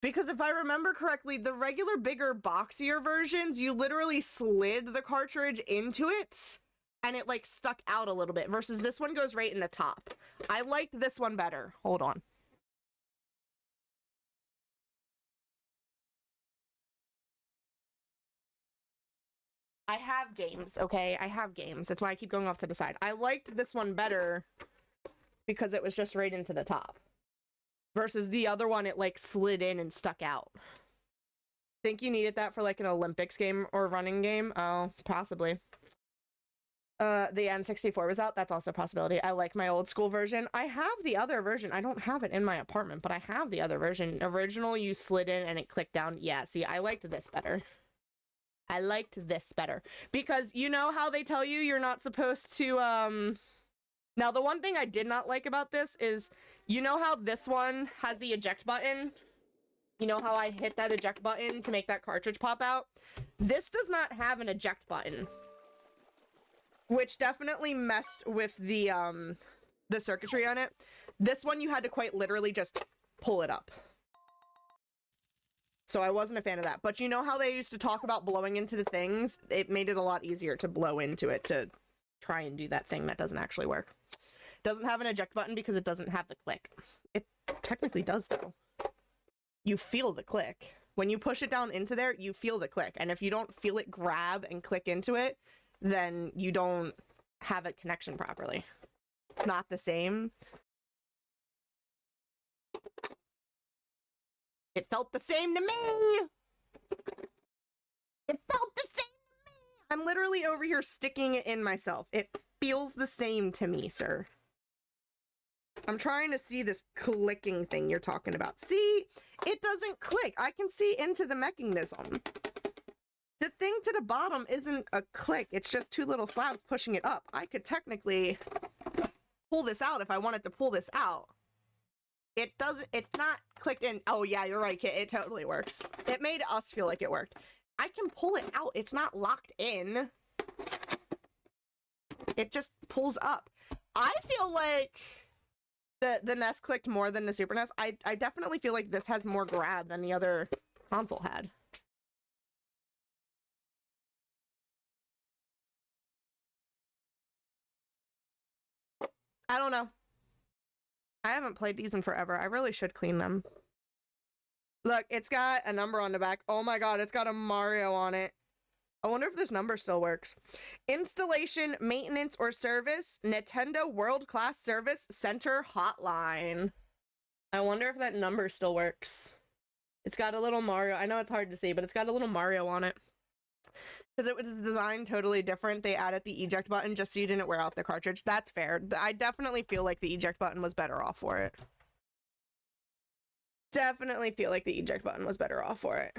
Because if I remember correctly, the regular, bigger, boxier versions, you literally slid the cartridge into it, and it, like, stuck out a little bit, versus this one goes right in the top. I liked this one better. Hold on. I have games, okay? I have games. That's why I keep going off to the side. I liked this one better because it was just right into the top. Versus the other one, it, like, slid in and stuck out. Think you needed that for, like, an Olympics game or running game? Oh, possibly. The N64 was out. That's also a possibility. I like my old school version. I have the other version. I don't have it in my apartment, but I have the other version. Original, you slid in and it clicked down. Yeah, see, I liked this better. I liked this better. Because you know how they tell you you're not supposed to, Now, the one thing I did not like about this is, you know how this one has the eject button? You know how I hit that eject button to make that cartridge pop out? This does not have an eject button, which definitely messed with the circuitry on it. This one, you had to quite literally just pull it up. So I wasn't a fan of that. But you know how they used to talk about blowing into the things? It made it a lot easier to blow into it to try and do that thing that doesn't actually work. Doesn't have an eject button because it doesn't have the click. It technically does, though. You feel the click. When you push it down into there, you feel the click. And if you don't feel it grab and click into it, then you don't have a connection properly. It's not the same. It felt the same to me! It felt the same to me! I'm literally over here sticking it in myself. It feels the same to me, sir. I'm trying to see this clicking thing you're talking about. See? It doesn't click. I can see into the mechanism. The thing to the bottom isn't a click. It's just two little slabs pushing it up. I could technically pull this out if I wanted to pull this out. It doesn't, it's not clicked in. Oh yeah, you're right, Kit. It totally works. It made us feel like it worked. I can pull it out. It's not locked in. It just pulls up. I feel like the NES clicked more than the Super NES. I definitely feel like this has more grab than the other console had. I don't know. I haven't played these in forever. I really should clean them. Look, it's got a number on the back. Oh my god, it's got a Mario on it. I wonder if this number still works. Installation, maintenance, or service, Nintendo World Class Service Center Hotline. I wonder if that number still works. It's got a little Mario. I know it's hard to see, but it's got a little Mario on it. Because it was designed totally different. They added the eject button just so you didn't wear out the cartridge. That's fair. I definitely feel like the eject button was better off for it. Definitely feel like the eject button was better off for it.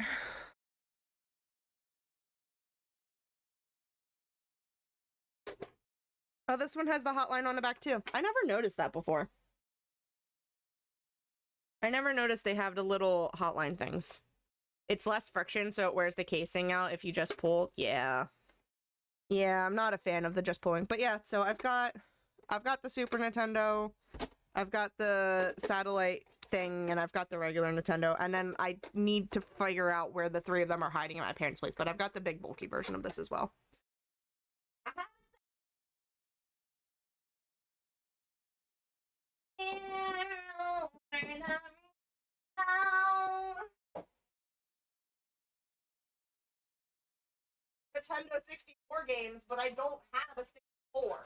Oh, this one has the hotline on the back too. I never noticed that before. I never noticed they have the little hotline things. It's less friction, so it wears the casing out if you just pull. Yeah. Yeah, I'm not a fan of the just pulling. But yeah, so I've got the Super Nintendo, I've got the satellite thing, and I've got the regular Nintendo, and then I need to figure out where the three of them are hiding at my parents' place, but I've got the big bulky version of this as well. Nintendo 64 games, but I don't have a 64.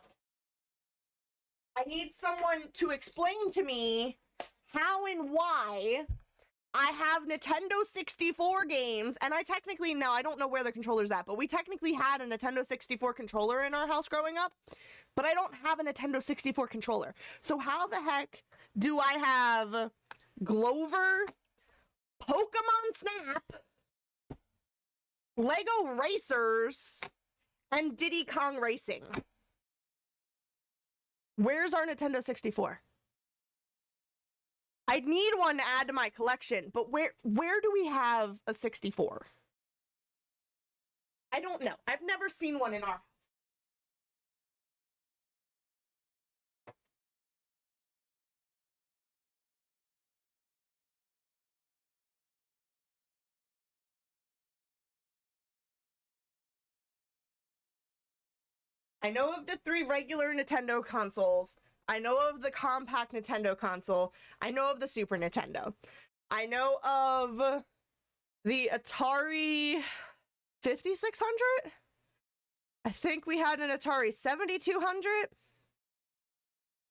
I need someone to explain to me how and why I have Nintendo 64 games, and I technically, now I don't know where the controller's at, but we technically had a Nintendo 64 controller in our house growing up, but I don't have a Nintendo 64 controller. So how the heck do I have Glover, Pokemon Snap, Lego Racers, and Diddy Kong Racing? Where's our Nintendo 64? I need one to add to my collection, but where do we have a 64? I don't know. I've never seen one in our house. I know of the 3 regular Nintendo consoles. I know of the compact Nintendo console. I know of the Super Nintendo. I know of the Atari 5600? I think we had an Atari 7200.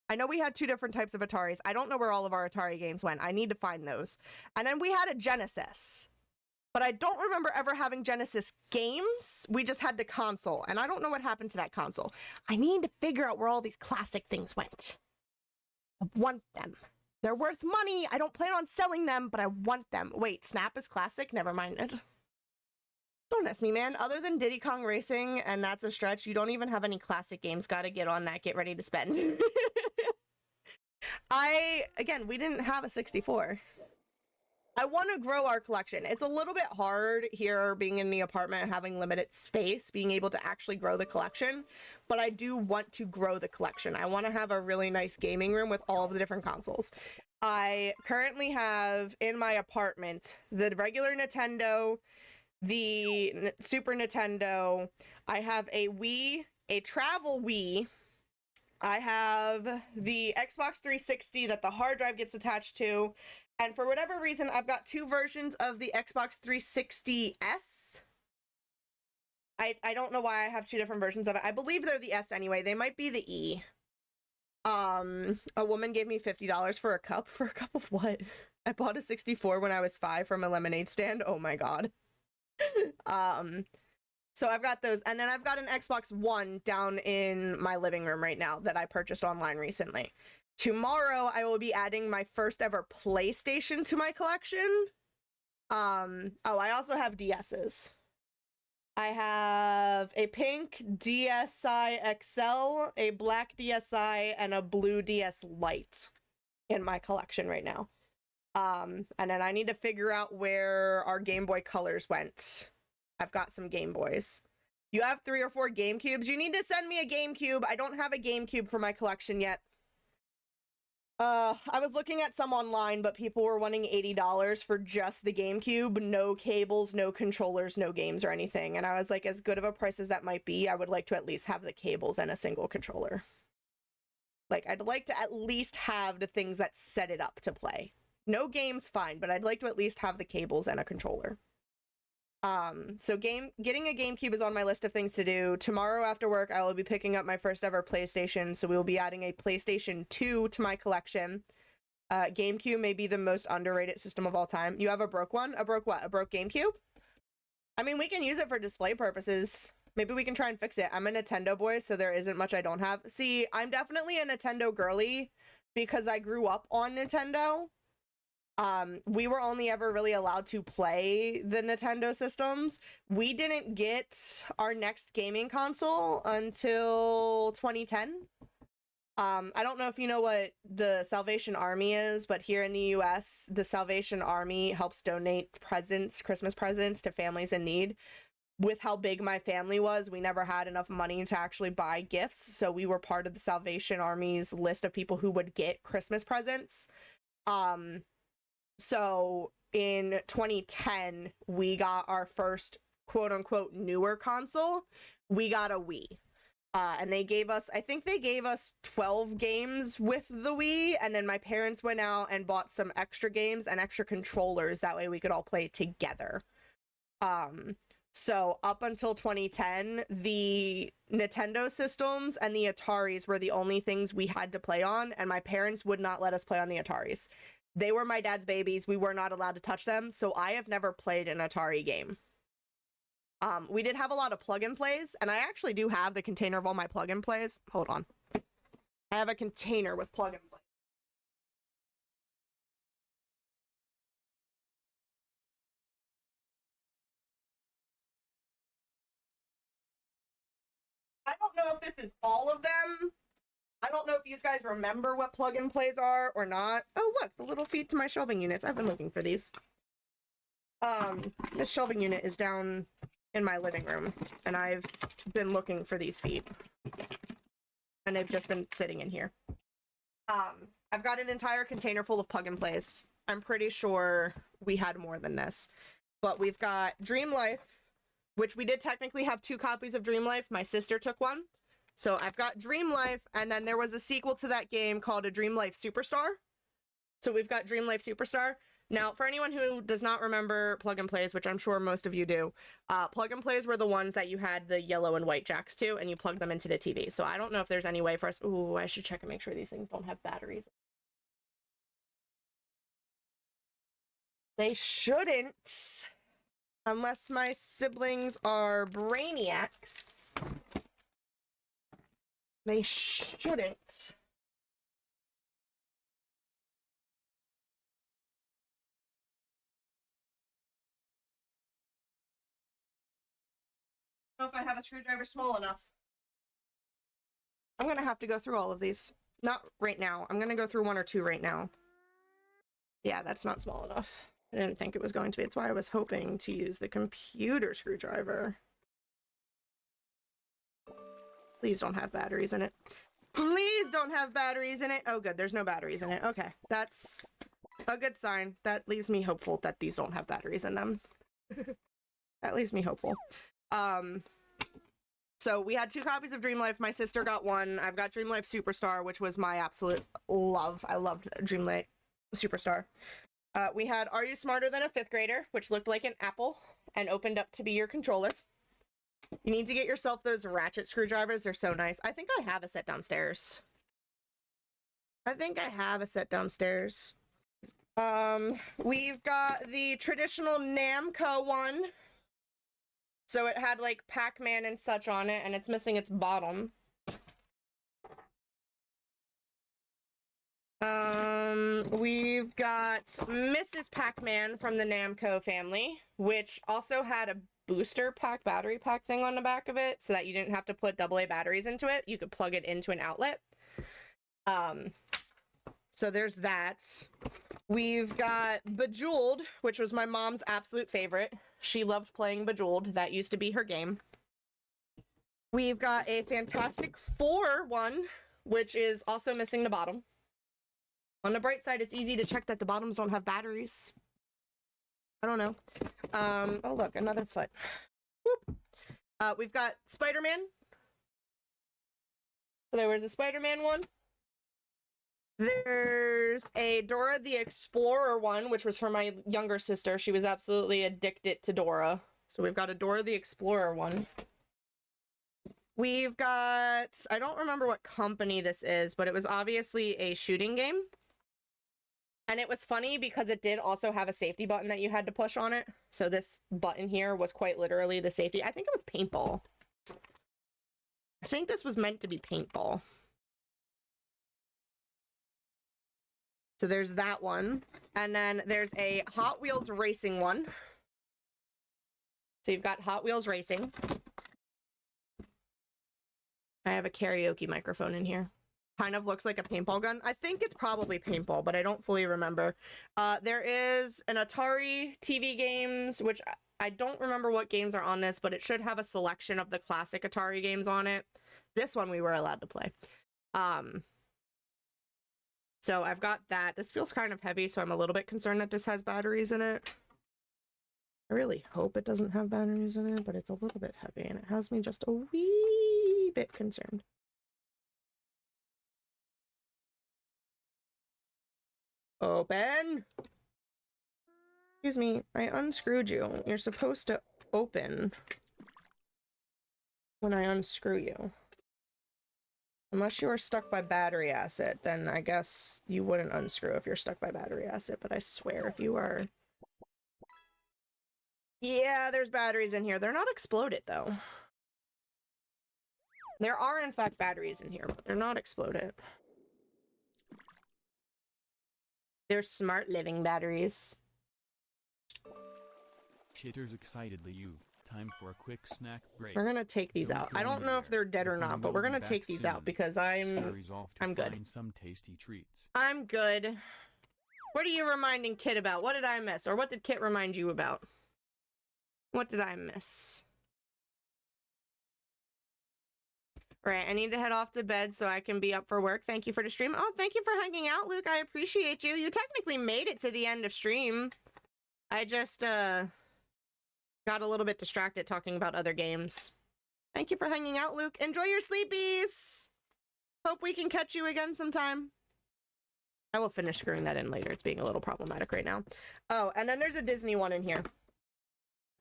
I know we had 2 different types of Ataris. I don't know where all of our Atari games went. I need to find those. And then we had a Genesis. But I don't remember ever having Genesis games. We just had the console, and I don't know what happened to that console. I need to figure out where all these classic things went. I want them. They're worth money. I don't plan on selling them, but I want them. Wait, Snap is classic? Never mind. Don't ask me, man. Other than Diddy Kong Racing, and that's a stretch, you don't even have any classic games. Gotta get on that. Get ready to spend. Again, we didn't have a 64. I want to grow our collection. It's a little bit hard here being in the apartment, having limited space, being able to actually grow the collection, but I do want to grow the collection. I want to have a really nice gaming room with all of the different consoles. I currently have in my apartment the regular Nintendo, the Super Nintendo. I have a Wii, a travel Wii. I have the Xbox 360 that the hard drive gets attached to. And for whatever reason, I've got two versions of the Xbox 360S. I don't know why I have two different versions of it. I believe they're the S anyway. They might be the E. A woman gave me $50 for a cup. For a cup of what? I bought a 64 when I was 5 from a lemonade stand. Oh my god. So I've got those. And then I've got an Xbox One down in my living room right now that I purchased online recently. Tomorrow, I will be adding my first ever PlayStation to my collection. Oh, I also have DS's. I have a pink DSi XL, a black DSi, and a blue DS Lite in my collection right now. And then I need to figure out where our Game Boy Colors went. I've got some Game Boys. You have 3 or 4 GameCubes? You need to send me a GameCube. I don't have a GameCube for my collection yet. I was looking at some online, but people were wanting $80 for just the GameCube. No cables, no controllers, no games or anything. And I was like, as good of a price as that might be, I would like to at least have the cables and a single controller. Like, I'd like to at least have the things that set it up to play. No games, fine, but I'd like to at least have the cables and a controller. So getting a GameCube is on my list of things to do. Tomorrow after work, I will be picking up my first ever PlayStation, so we will be adding a PlayStation 2 to my collection. GameCube may be the most underrated system of all time. You have a broke one? A broke what? A broke GameCube? I mean, we can use it for display purposes. Maybe we can try and fix it. I'm a Nintendo boy, so there isn't much I don't have. See, I'm definitely a Nintendo girly because I grew up on Nintendo. We were only ever really allowed to play the Nintendo systems. We didn't get our next gaming console until 2010. I don't know if you know what the Salvation Army is, but here in the US, the Salvation Army helps donate presents, Christmas presents to families in need. With how big my family was, we never had enough money to actually buy gifts, so we were part of the Salvation Army's list of people who would get Christmas presents. So in 2010, we got our first quote-unquote newer console. We got a Wii. And they gave us, I think they gave us 12 games with the Wii, and then my parents went out and bought some extra games and extra controllers, that way we could all play together. So up until 2010, the Nintendo systems and the Ataris were the only things we had to play on, and my parents would not let us play on the Ataris. They were my dad's babies. We were not allowed to touch them, so I have never played an Atari game. We did have a lot of plug-and-plays, and I actually do have the container of all my plug-and-plays. Hold on. I have a container with plug-and-plays. I don't know if this is all of them. I don't know if you guys remember what plug-and-plays are or not. Oh, look, the little feet to my shelving units. I've been looking for these. This shelving unit is down in my living room, and I've been looking for these feet. And they've just been sitting in here. I've got an entire container full of plug-and-plays. I'm pretty sure we had more than this. But we've got Dream Life, which we did technically have 2 copies of Dream Life. My sister took one. So I've got Dream Life, and then there was a sequel to that game called A Dream Life Superstar. So we've got Dream Life Superstar. Now, for anyone who does not remember plug-and-plays, which I'm sure most of you do, plug-and-plays were the ones that you had the yellow and white jacks to, and you plug them into the TV. So I don't know if there's any way for us... Ooh, I should check and make sure these things don't have batteries. They shouldn't, unless my siblings are brainiacs. They shouldn't. I don't know if I have a screwdriver small enough. I'm gonna have to go through all of these. Not right now. I'm gonna go through 1 or 2 right now. Yeah, that's not small enough. I didn't think it was going to be. It's why I was hoping to use the computer screwdriver. Please don't have batteries in it. Please don't have batteries in it. Oh, good. There's no batteries in it. Okay. That's a good sign. That leaves me hopeful that these don't have batteries in them. That leaves me hopeful. So we had 2 copies of Dream Life. My sister got 1. I've got Dream Life Superstar, which was my absolute love. I loved Dream Life Superstar. We had Are You Smarter Than a 5th Grader, which looked like an apple and opened up to be your controller. You need to get yourself those ratchet screwdrivers. They're so nice. I think I have a set downstairs. We've got the traditional Namco one. So it had like Pac-Man and such on it, and it's missing its bottom. We've got Mrs. Pac-Man from the Namco family, which also had a booster pack, battery pack thing on the back of it, so that you didn't have to put AA batteries into it. You could plug it into an outlet. So there's that. We've got Bejeweled, which was my mom's absolute favorite. She loved playing Bejeweled. That used to be her game. We've got a Fantastic Four one, which is also missing the bottom. On the bright side, it's easy to check that the bottoms don't have batteries. I don't know. Oh look, another foot. Whoop. We've got Spider-Man. So there's a Spider-Man one. There's a Dora the Explorer one, which was for my younger sister. She was absolutely addicted to Dora. So we've got a Dora the Explorer one. We've got, I don't remember what company this is, but it was obviously a shooting game. And it was funny because it did also have a safety button that you had to push on it. So this button here was quite literally the safety. I think it was paintball. I think this was meant to be paintball. So there's that one. And then there's a Hot Wheels Racing one. So you've got Hot Wheels Racing. I have a karaoke microphone in here. Kind of looks like a paintball gun. I think it's probably paintball, but I don't fully remember. There is an Atari TV games, which I don't remember what games are on this, but it should have a selection of the classic Atari games on it. This one we were allowed to play. So I've got that. This feels kind of heavy, so I'm a little bit concerned that this has batteries in it. I really hope it doesn't have batteries in it, but it's a little bit heavy, and it has me just a wee bit concerned. Open! Excuse me, I unscrewed you. You're supposed to open when I unscrew you. Unless you are stuck by battery acid, then I guess you wouldn't unscrew if you're stuck by battery acid, but I swear if you are... Yeah, there's batteries in here. They're not exploded, though. There are, in fact, batteries in here, but they're not exploded. They're smart living batteries. Chitters excitedly you. Time for a quick snack break. We're gonna take these out. I don't know if they're dead or not, but we're gonna take these out because I'm good. Some tasty treats. I'm good. What are you reminding Kit about? What did I miss? Or what did Kit remind you about? What did I miss? Right, I need to head off to bed so I can be up for work. Thank you for the stream. Oh, thank you for hanging out, Luke. I appreciate you. You technically made it to the end of stream. I just, got a little bit distracted talking about other games. Thank you for hanging out, Luke. Enjoy your sleepies! Hope we can catch you again sometime. I will finish screwing that in later. It's being a little problematic right now. Oh, and then there's a Disney one in here.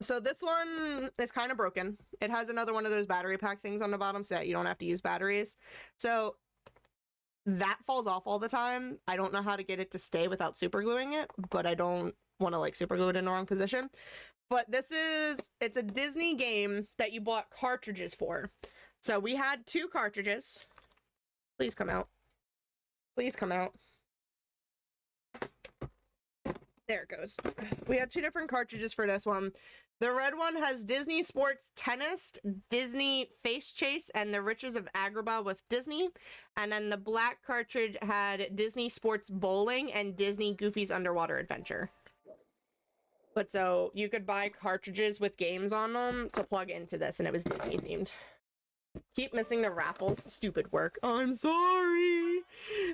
So this one is kind of broken. It has another one of those battery pack things on the bottom so that you don't have to use batteries. So that falls off all the time. I don't know how to get it to stay without super gluing it, but I don't want to like super glue it in the wrong position. But it's a Disney game that you bought cartridges for. So we had 2 cartridges. Please come out. Please come out. There it goes. We had 2 different cartridges for this one. The red one has Disney Sports Tennis, Disney Face Chase, and the Riches of Agrabah with Disney. And then the black cartridge had Disney Sports Bowling and Disney Goofy's Underwater Adventure. But so you could buy cartridges with games on them to plug into this, and it was Disney themed. Keep missing the raffles. Stupid work. I'm sorry.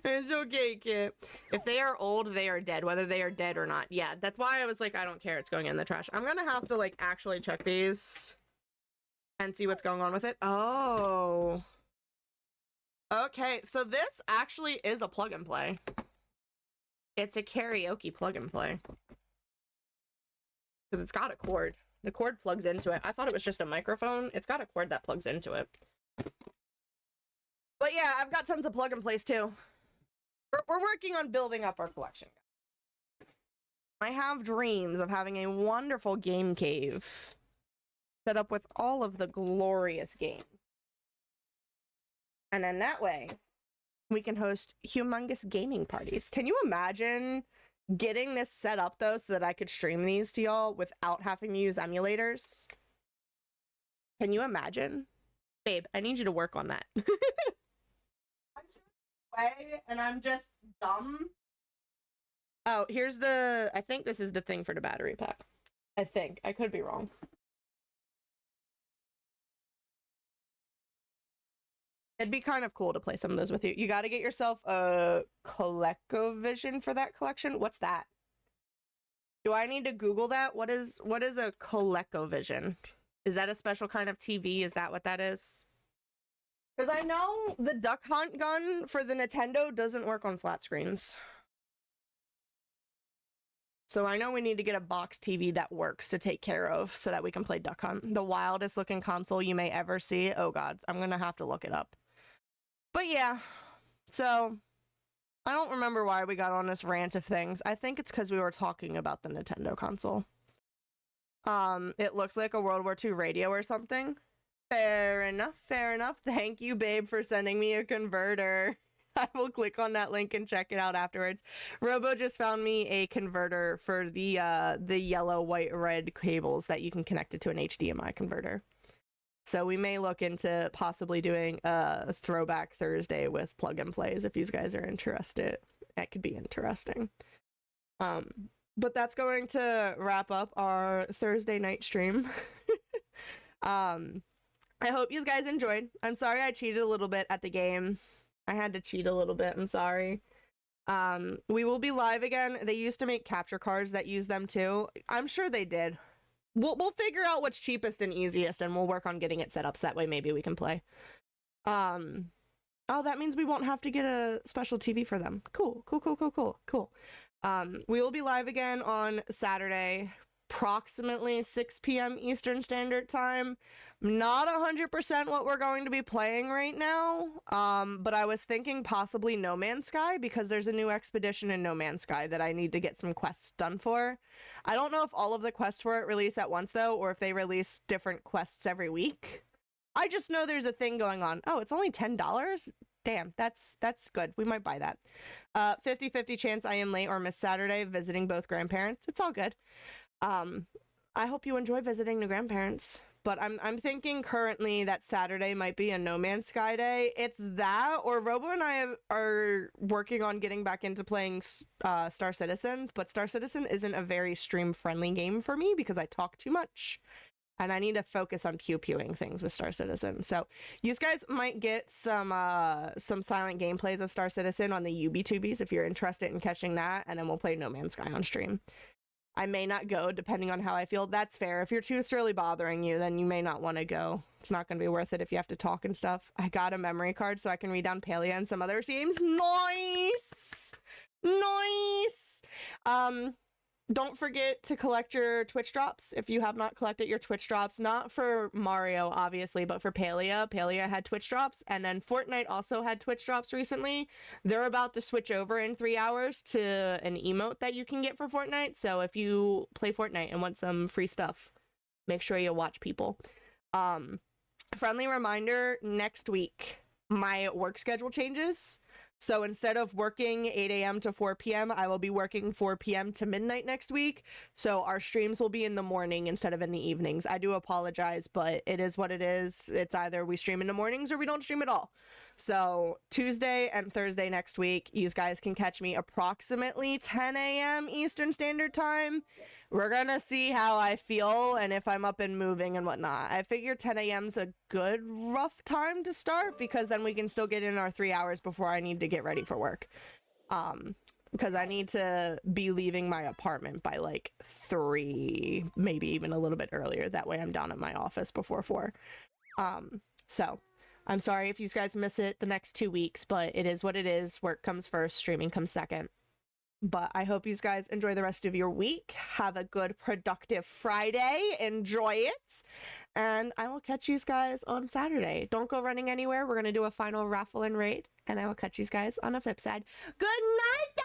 It's okay, Kit. If they are old, they are dead, whether they are dead or not. Yeah, that's why I was like, I don't care. It's going in the trash. I'm gonna have to like actually check these and see what's going on with it. Oh. Okay, so this actually is a plug and play. It's a karaoke plug and play. Because it's got a cord. The cord plugs into it. I thought it was just a microphone. It's got a cord that plugs into it. But yeah, I've got tons of plug and plays too. We're working on building up our collection. I have dreams of having a wonderful game cave set up with all of the glorious games. And then that way, we can host humongous gaming parties. Can you imagine getting this set up though so that I could stream these to y'all without having to use emulators? Can you imagine? Babe, I need you to work on that. And I'm just dumb. Oh, here's the... I think this is the thing for the battery pack. I think. I could be wrong. It'd be kind of cool to play some of those with you. You got to get yourself a ColecoVision for that collection. What's that? Do I need to Google that? What is a ColecoVision? Is that a special kind of TV? Is that what that is? Because I know the Duck Hunt gun for the Nintendo doesn't work on flat screens. So I know we need to get a box TV that works to take care of so that we can play Duck Hunt. The wildest looking console you may ever see. Oh god, I'm gonna have to look it up. But yeah, so I don't remember why we got on this rant of things. I think it's because we were talking about the Nintendo console. It looks like a World War II radio or something. Fair enough, fair enough. Thank you, babe, for sending me a converter. I will click on that link and check it out afterwards. Robo just found me a converter for the yellow, white, red cables that you can connect it to an HDMI converter. So we may look into possibly doing a Throwback Thursday with plug and plays if you guys are interested. That could be interesting. But that's going to wrap up our Thursday night stream. I hope you guys enjoyed. I'm sorry I cheated a little bit at the game. I had to cheat a little bit. I'm sorry. We will be live again. They used to make capture cards that use them too. I'm sure they did. We'll figure out what's cheapest and easiest, and we'll work on getting it set up so that way maybe we can play. Oh, that means we won't have to get a special TV for them. Cool. We will be live again on Saturday, approximately 6 p.m. Eastern Standard Time. Not 100% what we're going to be playing right now, but I was thinking possibly No Man's Sky because there's a new expedition in No Man's Sky that I need to get some quests done for. I don't know if all of the quests for it release at once though, or if they release different quests every week. I just know there's a thing going on. Oh, it's only $10? Damn, that's good. We might buy that. 50-50 chance I am late or miss Saturday visiting both grandparents. It's all good. I hope you enjoy visiting the grandparents. But I'm thinking currently that Saturday might be a No Man's Sky day. It's that, or Robo and I are working on getting back into playing Star Citizen, but Star Citizen isn't a very stream-friendly game for me because I talk too much. And I need to focus on pew-pewing things with Star Citizen. So you guys might get some silent gameplays of Star Citizen on the UBTubies if you're interested in catching that, and then we'll play No Man's Sky on stream. I may not go depending on how I feel. That's fair. If your tooth's really bothering you, then you may not want to go. It's not going to be worth it if you have to talk and stuff. I got a memory card so I can read down Palia and some other games. Nice! Nice! Don't forget to collect your Twitch drops if you have not collected your Twitch drops. Not for Mario, obviously, but for Palia. Palia had Twitch drops, and then Fortnite also had Twitch drops recently. They're about to switch over in 3 hours to an emote that you can get for Fortnite. So if you play Fortnite and want some free stuff, make sure you watch people. Friendly reminder, next week, my work schedule changes. So instead of working 8 a.m. to 4 p.m., I will be working 4 p.m. to midnight next week. So our streams will be in the morning instead of in the evenings. I do apologize, but it is what it is. It's either we stream in the mornings or we don't stream at all. So Tuesday and Thursday next week, you guys can catch me approximately 10 a.m. Eastern Standard Time. we're gonna see how I feel and if I'm up and moving and whatnot. I figure 10 a.m.'s a good rough time to start because then we can still get in our 3 hours before I need to get ready for work. Because I need to be leaving my apartment by like 3, maybe even a little bit earlier. That way I'm down at my office before 4. So I'm sorry if you guys miss it the next 2 weeks, but it is what it is. Work comes first, streaming comes second. But I hope you guys enjoy the rest of your week. Have a good, productive Friday. Enjoy it. And I will catch you guys on Saturday. Don't go running anywhere. We're going to do a final raffle and raid. And I will catch you guys on the flip side. Good night,